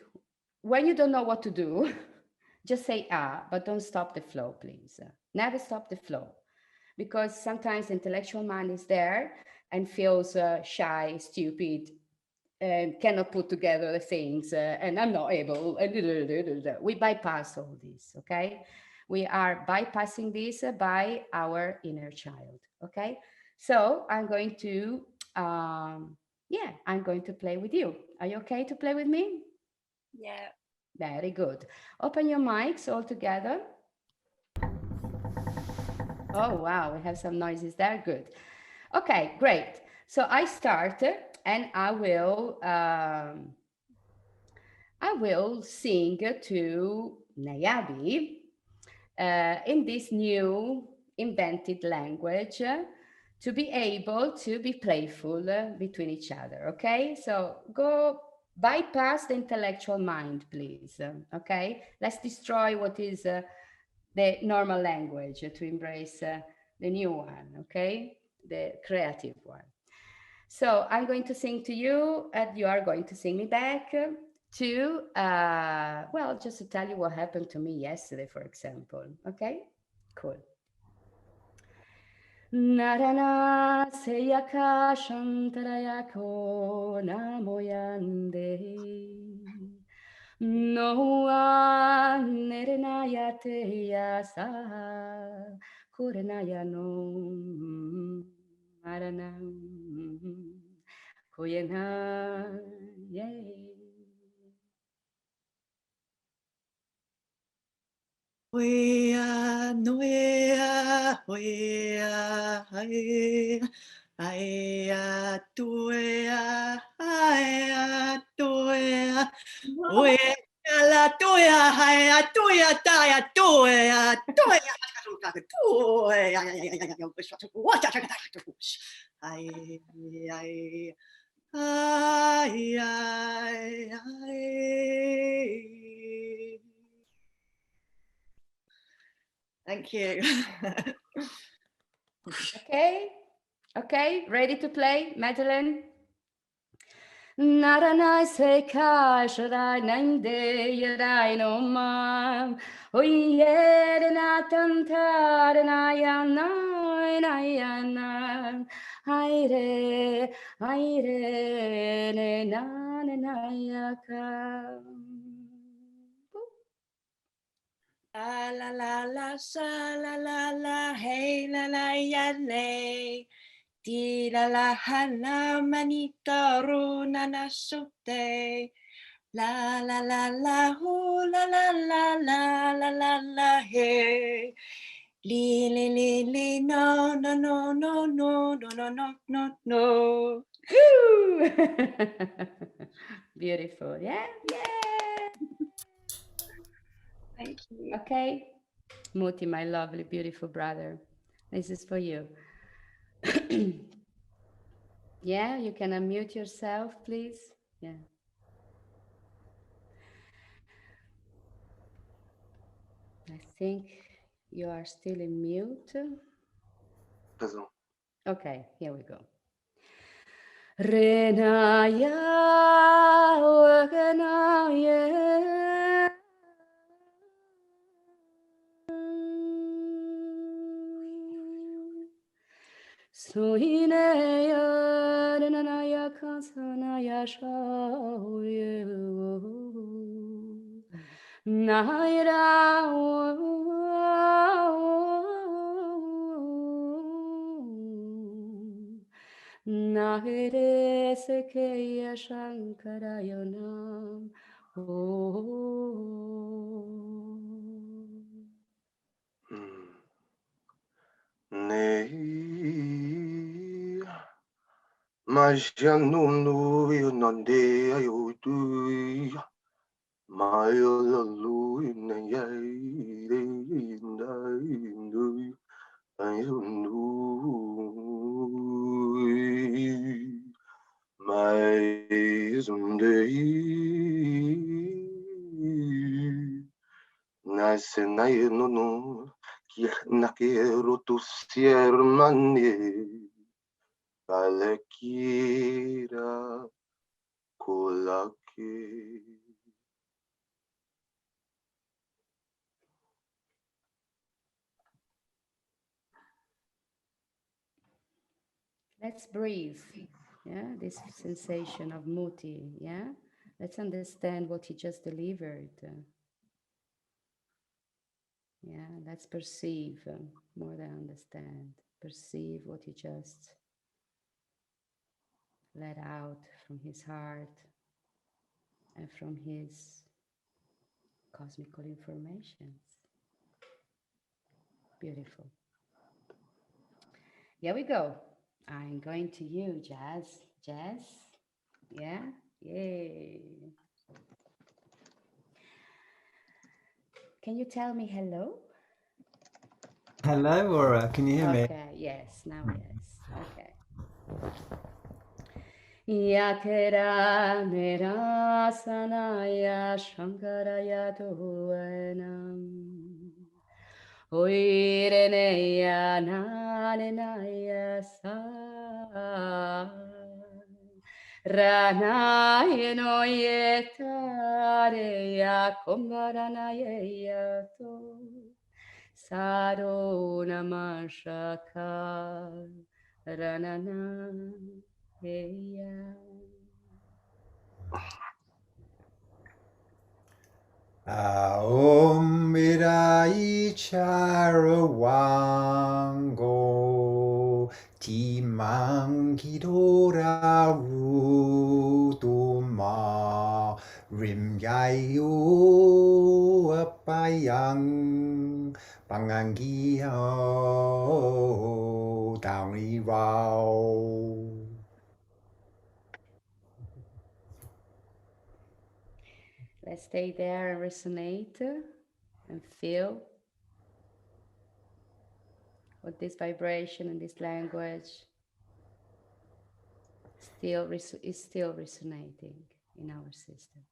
When you don't know what to do, Just say ah, but don't stop the flow, please. Never stop the flow. Because sometimes the intellectual mind is there and feels shy, stupid, and cannot put together the things, and I'm not able. We bypass all this, okay? We are bypassing this by our inner child, okay? So I'm going to, I'm going to play with you. Are you okay to play with me? Yeah. Very good. Open your mics all together. Oh, wow, we have some noises there. Good. Okay, great. So I start and I will sing to Niaby in this new invented language to be able to be playful between each other. Okay, so go bypass the intellectual mind, please. Okay, let's destroy what is the normal language to embrace the new one. Okay, the creative one. So I'm going to sing to you and you are going to sing me back to, well, just to tell you what happened to me yesterday, for example. Okay, cool. Narana seyaka shantarayako namoyande no one nerenayate yasa kurenaya no maranam koyena yeah. Oya, noya, oya, aya, tuya, aya, tuya, oya, la tuya, aya, tuya, taya, tuya, tuya, Thank you. Okay, ready to play, Madeleine? Naranai se kasharai nande yadai no mam. Oyed natantar nayana nayana. Aire, aire, ne nayaka. La la la la sa la la la hey la la ya le di la la ha la manita ru na na sute la la la la hu la la la la la la la hey li no no no no no no no no no no. Beautiful, yeah. Thank you. Okay, Muti, my lovely, beautiful brother, this is for you. Yeah, you can unmute yourself, please. Yeah. I think you are still in mute. Okay, here we go. Renaya, Waganaya. Sohineya, Renaya, Kansanaya, Shaoye. Naira, Nahire Sekeya Shankarayonam. Nei Majanunu Yonande Ayotu Mayolalu in a yay Ayonu My Sunday Nasenayano Nakero to Siermane Alekira Kolake Let's breathe. Yeah, this sensation of muti. Yeah, let's understand what he just delivered. Yeah, let's perceive more than understand. Perceive what he just let out from his heart and from his cosmical informations. Beautiful. Here we go. I'm going to you, Jazz. Jazz? Yeah? Yay. Can you tell me hello? Hello, Aura. Can you hear me? Okay, yes, now yes. Okay. Yakera nera sanaya shankaraya tuvanam. Oireneya nanenaya sa. Ranayeno yetareya kongaranaya to. Sarona mashaka ranana heya. Om Mirai Charawango Timang Kidora Ruduma Rim Yayu Apayang Pangangiho Downy Rao. Let's stay there and resonate and feel what this vibration and this language is still resonating in our system.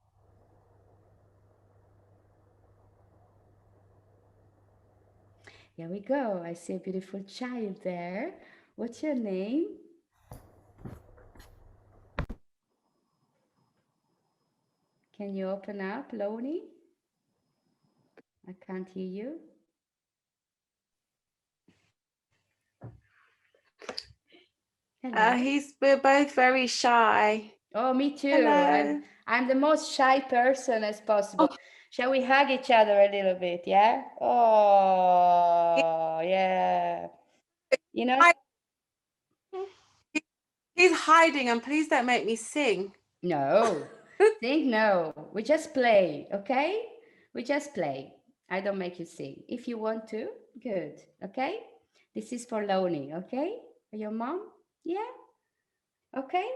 Here we go. I see a beautiful child there. What's your name? Can you open up, Loni? I can't hear you. Hello. We're both very shy. Oh, me too. Hello. I'm the most shy person as possible. Oh. Shall we hug each other a little bit? Yeah. Oh, yeah. You know. He's hiding, and please don't make me sing. No. Sing no. We just play. Okay. We just play. I don't make you sing. If you want to, good. Okay. This is for Loni. Okay. For your mom. Yeah. Okay.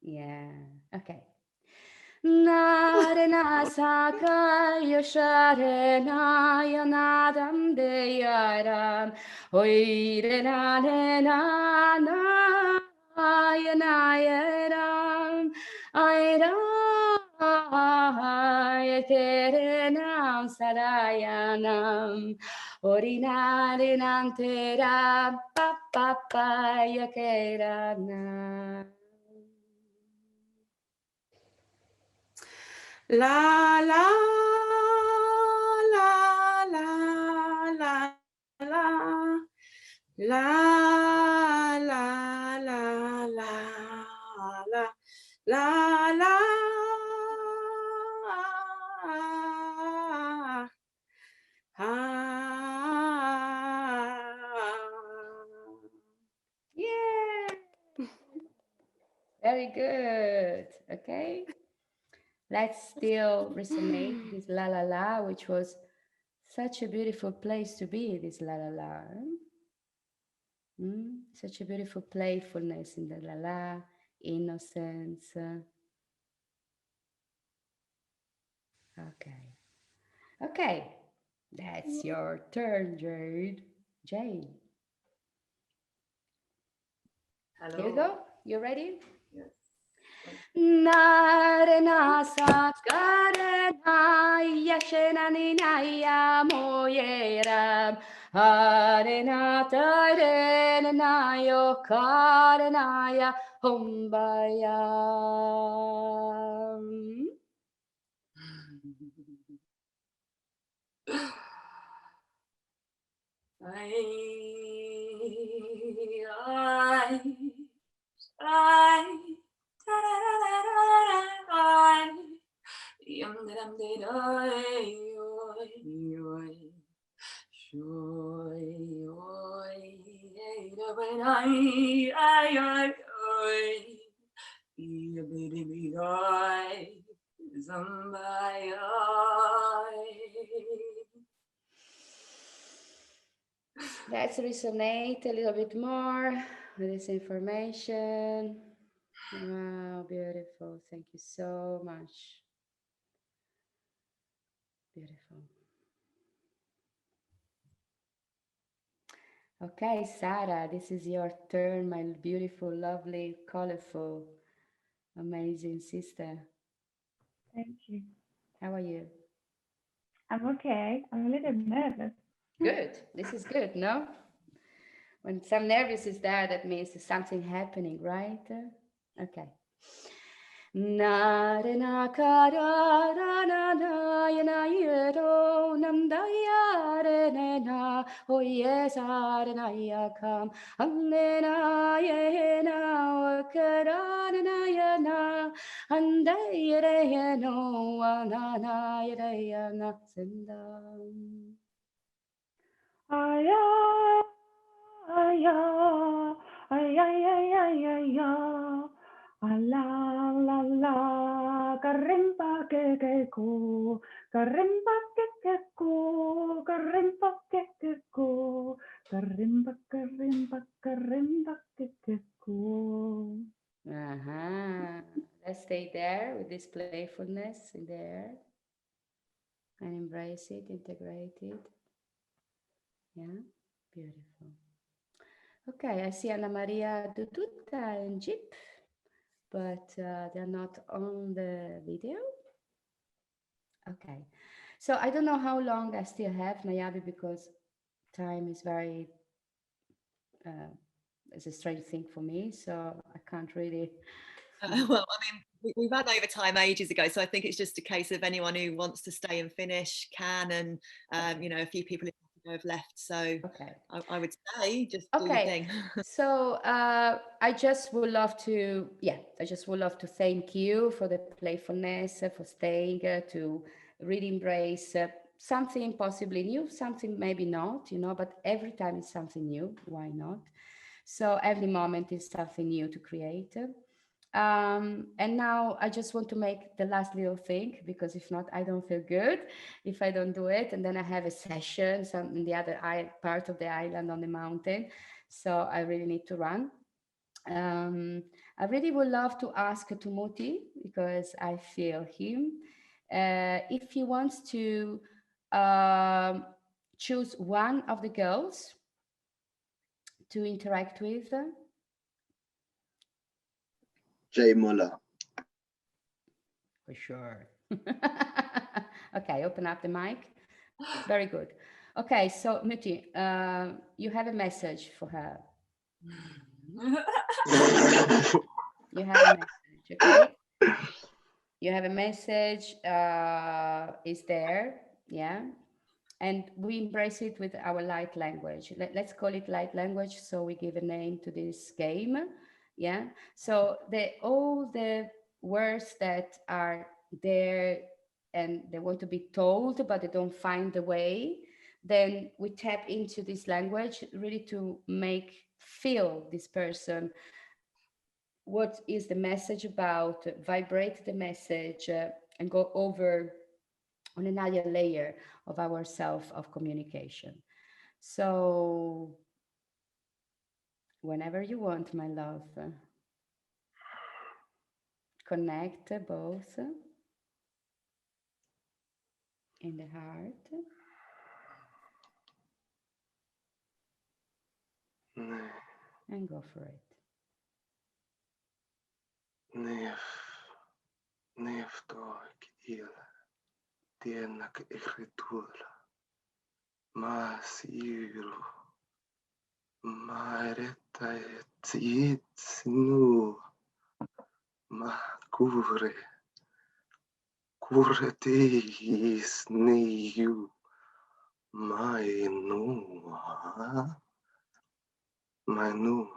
Yeah. Okay. Narena saka yosharena yanadam deyaram oirena nena yanayaram ayram sarayanam orinarinantera papa yakerana. La la la la la la la la la la la la Yeah. Very good. Okay. Let's still resonate this la la la, which was such a beautiful place to be, this la la la. Such a beautiful playfulness in the la la, innocence. Okay. Okay. That's your turn, Jade. Jade. Hello. Here we go. You ready? Yes. Narena sakarena yashenanina moyeram arena tarena yo karenaya humbayam. Let's resonate a little bit more with this information. Wow, beautiful. Thank you so much. Beautiful. Okay, Sarah, this is your turn, my beautiful, lovely, colorful, amazing sister. Thank you. How are you? I'm okay. I'm a little nervous. Good. This is good, no? When some nervous is there, that means there's something happening, right? Okay. Na re na ka ra ra na na ya na ye ro nam da ya re ne na o ye sa re na ya kam an ne na ye na o ka ra na ya na an da ye re ye no wa na na ye re ya na sendam. Aya, aya, aya, aya, aya, aya. La la la, carrimba que co, carrimba que co, carrimba que co, carrimba que co. Let's stay there with this playfulness in there and embrace it, integrate it. Yeah, beautiful. Okay, I see Anna Maria Duduta and Jeep, but they're not on the video. Okay, so I don't know how long I still have, Niaby, because time is very, it's a strange thing for me, so I can't really. Well, I mean, we ran over time ages ago, so I think it's just a case of anyone who wants to stay and finish can, and you know, a few people have left, so okay. I would say just do your thing. So I just would love to, thank you for the playfulness, for staying, to really embrace something possibly new, something maybe not, you know, but every time it's something new, why not? So every moment is something new to create. And now I just want to make the last little thing, because if not, I don't feel good if I don't do it. And then I have a session in the other part of the island on the mountain. So I really need to run. I really would love to ask to Muti, because I feel him, if he wants to choose one of the girls to interact with. Jay Muller. For sure. Okay, open up the mic. Very good. Okay, so Muti, you have a message for her. You have a message, okay? You have a message, is there, yeah? And we embrace it with our light language. Let's call it light language, so we give a name to this game, yeah? So all the words that are there and they want to be told, but they don't find the way, then we tap into this language really to feel this person. What is the message about? Vibrate the message and go over on another layer of our self of communication. So whenever you want, my love, connect both in the heart. And go for it. Nef toik il tienak ikritura masiru mareta etsitsnu makure kuretis niu mainua Manu.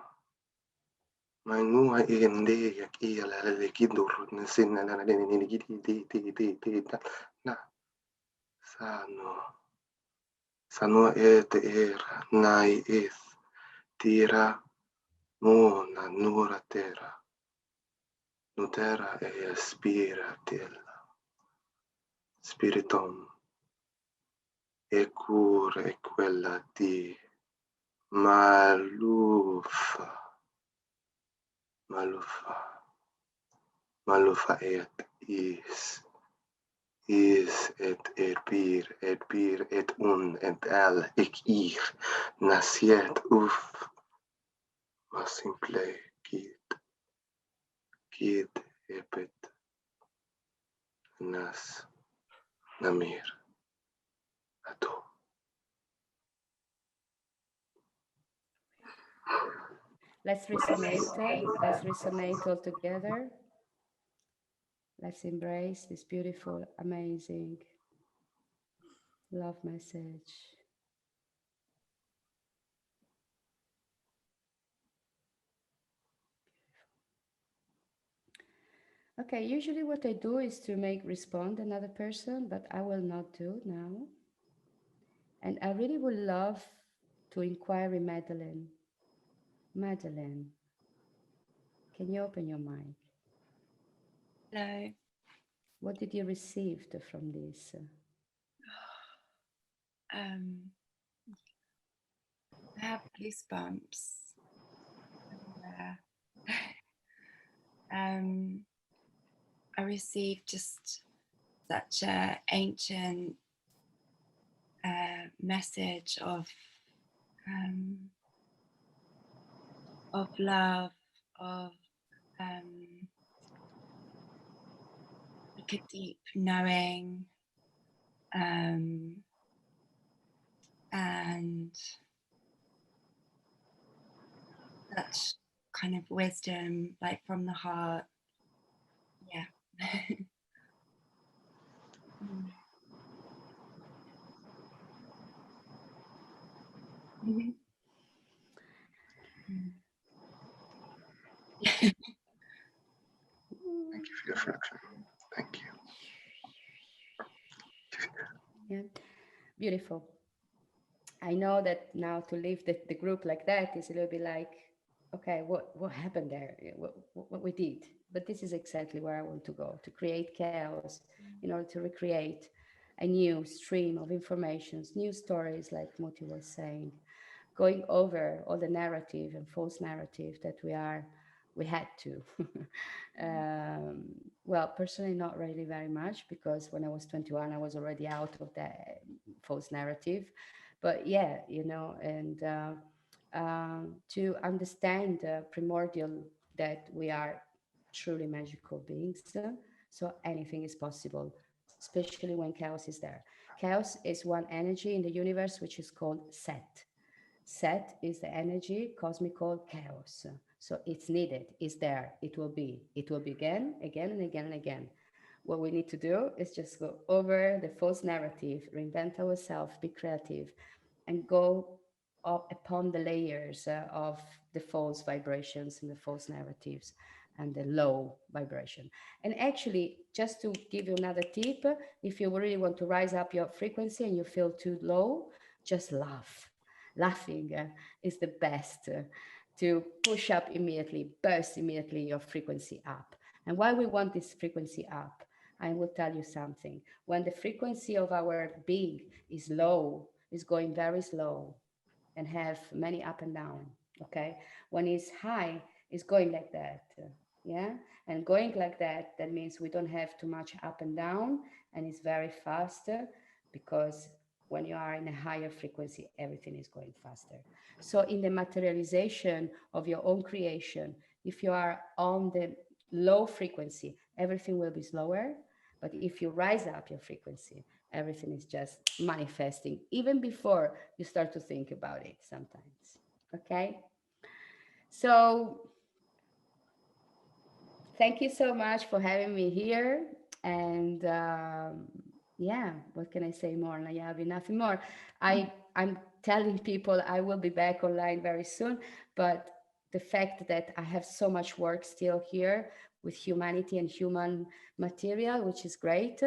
Manu ai ende yak ia la le kidur sin na ni ti na sano sano et era nai es tira mona nura terra nutera e spira tella spiritum e cura e quella di malufa malufa malufa et is et bir et un et el ik ir nasiet uf ma simple kid epet nas namir atu. Let's resonate all together. Let's embrace this beautiful, amazing love message. Okay, usually what I do is to make respond another person, but I will not do now. And I really would love to inquire in Madeline. Madeline, can you open your mic? Hello. What did you receive from this? I have goosebumps. I received just such an ancient message of love, of like a deep knowing, and such kind of wisdom, like from the heart. Yeah. Mm-hmm. Thank you for your reflection. Thank you. Yeah, beautiful. I know that now to leave the group like that is a little bit like, okay, what happened there? What we did? But this is exactly where I want to go, to create chaos in order to recreate a new stream of informations, new stories, like Muti was saying, going over all the narrative and false narrative that we had to. Well, personally, not really very much, because when I was 21, I was already out of the false narrative. But yeah, you know, and to understand primordial that we are truly magical beings. So anything is possible, especially when chaos is there. Chaos is one energy in the universe which is called Set. Set is the energy, cosmical chaos. So it's needed, it's there, it will be again, again and again and again. What we need to do is just go over the false narrative, reinvent ourselves, be creative, and go up upon the layers of the false vibrations and the false narratives and the low vibration. And actually, just to give you another tip, if you really want to rise up your frequency and you feel too low, just laugh. Laughing is the best to push up immediately, burst immediately your frequency up. And why we want this frequency up, I will tell you something. When the frequency of our being is low, is going very slow and have many up and down, okay? When it's high, it's going like that, yeah? And going like that, that means we don't have too much up and down, and it's very faster, because when you are in a higher frequency, everything is going faster. So in the materialization of your own creation, if you are on the low frequency, everything will be slower. But if you rise up your frequency, everything is just manifesting even before you start to think about it sometimes. Okay? So thank you so much for having me here. And yeah, what can I say more, Niaby? Nothing more. I'm telling people I will be back online very soon, but the fact that I have so much work still here with humanity and human material, which is great.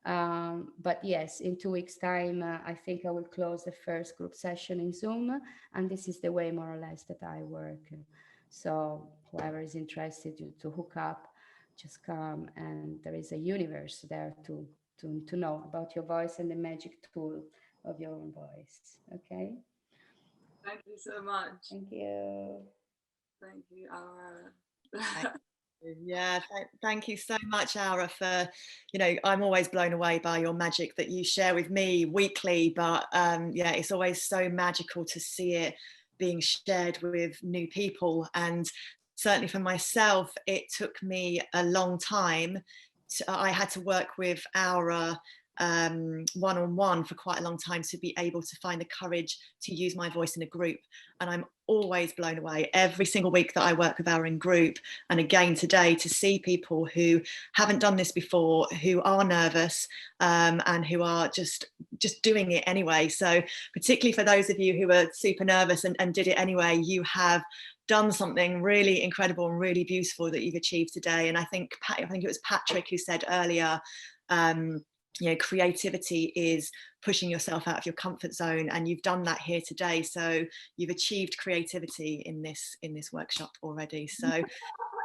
But yes, in 2 weeks' time, I think I will close the first group session in Zoom, and this is the way more or less that I work. So whoever is interested to hook up, just come, and there is a universe there to know about your voice and the magic tool of your own voice. Okay. Thank you so much. Thank you. Thank you, Aura. Yeah, thank you so much, Aura, for, you know, I'm always blown away by your magic that you share with me weekly, but yeah, it's always so magical to see it being shared with new people. And certainly for myself, it took me a long time. I had to work with Aura one-on-one for quite a long time to be able to find the courage to use my voice in a group. And I'm always blown away every single week that I work with Aura in group, and again today, to see people who haven't done this before, who are nervous, and who are just doing it anyway. So particularly for those of you who are super nervous and did it anyway, you have done something really incredible and really beautiful that you've achieved today. And I think it was Patrick who said earlier, you know, creativity is pushing yourself out of your comfort zone, and you've done that here today. So you've achieved creativity in this workshop already. So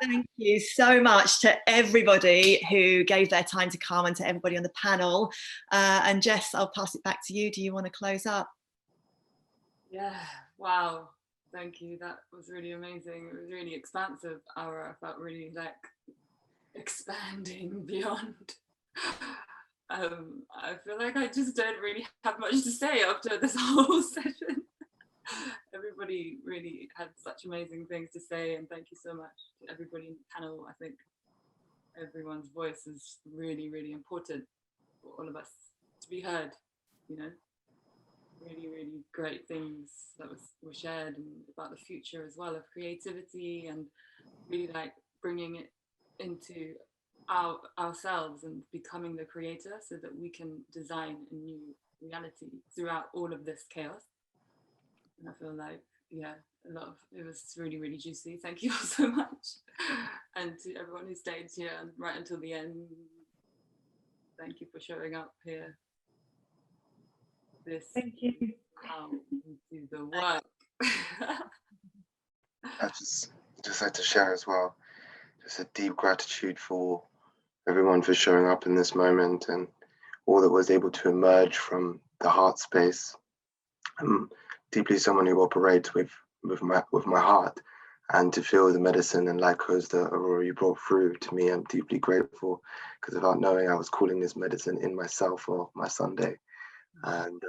thank you so much to everybody who gave their time to come, and to everybody on the panel. And Jess, I'll pass it back to you. Do you want to close up? Yeah, wow. Thank you. That was really amazing. It was really expansive, Aura. I felt really like expanding beyond. I feel like I just don't really have much to say after this whole session. Everybody really had such amazing things to say, and thank you so much to everybody in the panel. I think everyone's voice is really, really important for all of us to be heard, you know. Really, really great things that were shared, and about the future as well of creativity, and really like bringing it into ourselves and becoming the creator, so that we can design a new reality throughout all of this chaos. And I feel like, yeah, it was really, really juicy. Thank you all so much. And to everyone who stayed here right until the end, thank you for showing up here. Thank you. How we do the work. I just like to share as well, just a deep gratitude for everyone for showing up in this moment, and all that was able to emerge from the heart space. I'm deeply someone who operates with my heart, and to feel the medicine and light codes that Aurora you brought through to me, I'm deeply grateful, because without knowing, I was calling this medicine in myself for my Sunday. And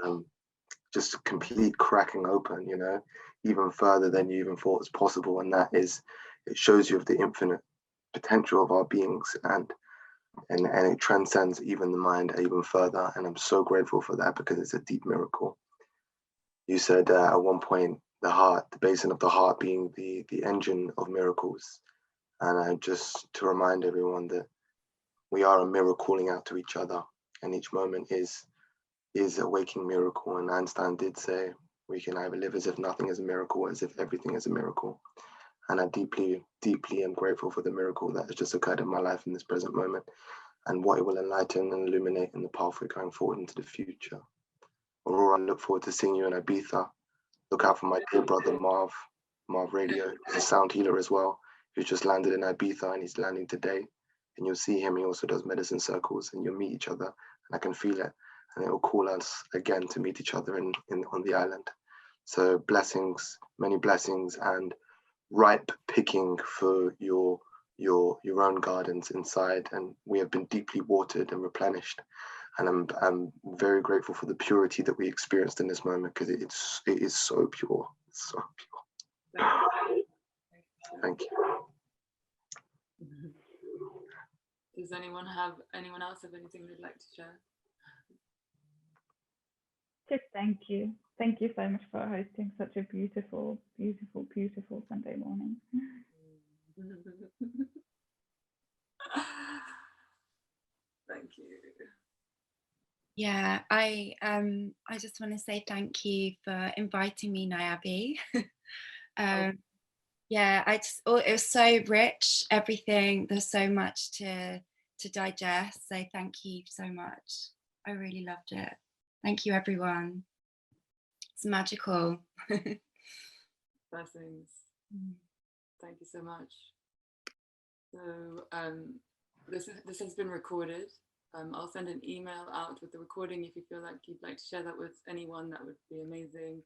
just a complete cracking open, you know, even further than you even thought was possible. And that is, it shows you of the infinite potential of our beings, and it transcends even the mind even further. And I'm so grateful for that, because it's a deep miracle. You said at one point, the basin of the heart being the engine of miracles. And I just to remind everyone that we are a mirror calling out to each other, and each moment is a waking miracle. And Einstein did say we can either live as if nothing is a miracle, or as if everything is a miracle. And I deeply, deeply am grateful for the miracle that has just occurred in my life in this present moment, and what it will enlighten and illuminate in the pathway going forward into the future. Aurora, I look forward to seeing you in Ibiza. Look out for my dear brother Marv Radio. He's a sound healer as well, who's just landed in Ibiza, and he's landing today. And you'll see him. He also does medicine circles, and you'll meet each other, and I can feel it. And it will call us again to meet each other on the island. So blessings, many blessings, and ripe picking for your own gardens inside. And we have been deeply watered and replenished. And I'm very grateful for the purity that we experienced in this moment, because it is so pure. It's so pure. Thank you. Does anyone else have anything they'd like to share? Just thank you. Thank you so much for hosting such a beautiful, beautiful, beautiful Sunday morning. Thank you. Yeah, I just want to say thank you for inviting me, Niaby. Yeah, it was so rich, everything. There's so much to digest. So thank you so much. I really loved it. Thank you, everyone. It's magical. Blessings. Thank you so much. So this has been recorded. I'll send an email out with the recording if you feel like you'd like to share that with anyone. That would be amazing,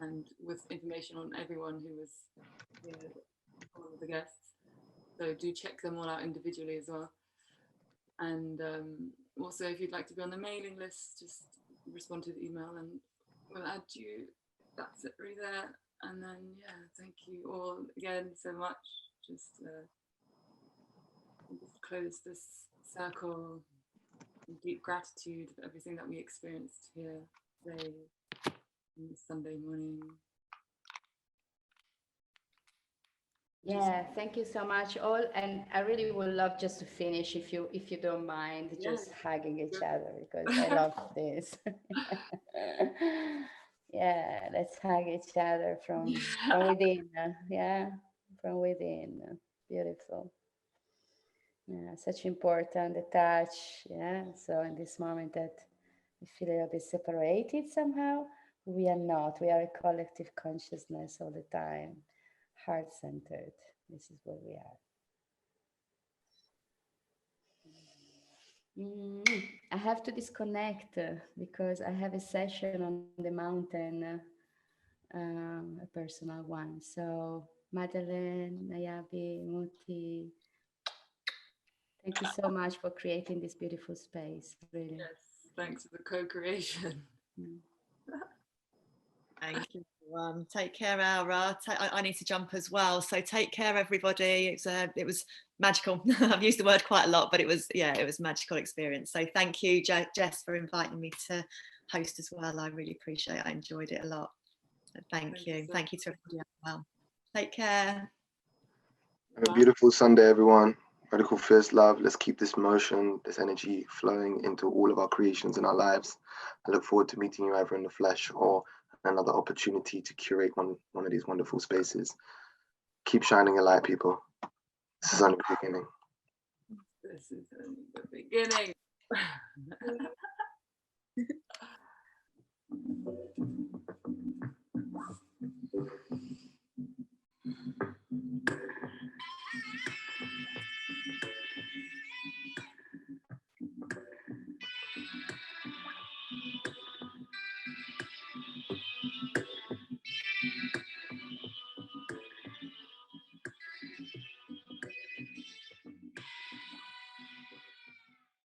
and with information on everyone who was here, all of the guests. So do check them all out individually as well. And also, if you'd like to be on the mailing list, just respond to the email and we'll add you. That's it really there. And then, yeah, thank you all again so much. Just close this circle in deep gratitude for everything that we experienced here today, on this Sunday morning. Yeah, thank you so much all, and I really would love just to finish, if you don't mind, just hugging each other, because I love this. Yeah, let's hug each other from within. Yeah, from within. Beautiful. Yeah, such important, the touch. Yeah, so in this moment that we feel a bit separated somehow, we are not. We are a collective consciousness all the time, heart-centered. This is what we are. I have to disconnect because I have a session on the mountain, a personal one. So Madeleine, Niaby, Muti, thank you so much for creating this beautiful space, really. Yes, thanks for the co-creation. Thank you, everyone. Take care, Aura. I need to jump as well. So take care, everybody. It was magical. I've used the word quite a lot, but it was magical experience. So thank you, Jess, for inviting me to host as well. I really appreciate it. I enjoyed it a lot. So thank you. Thank you to everybody as well. Take care. Have a beautiful Sunday, everyone. Radical Fierce Love. Let's keep this motion, this energy flowing into all of our creations in our lives. I look forward to meeting you either in the flesh or another opportunity to curate one of these wonderful spaces. Keep shining a light, people. This is only the beginning. This is only the beginning.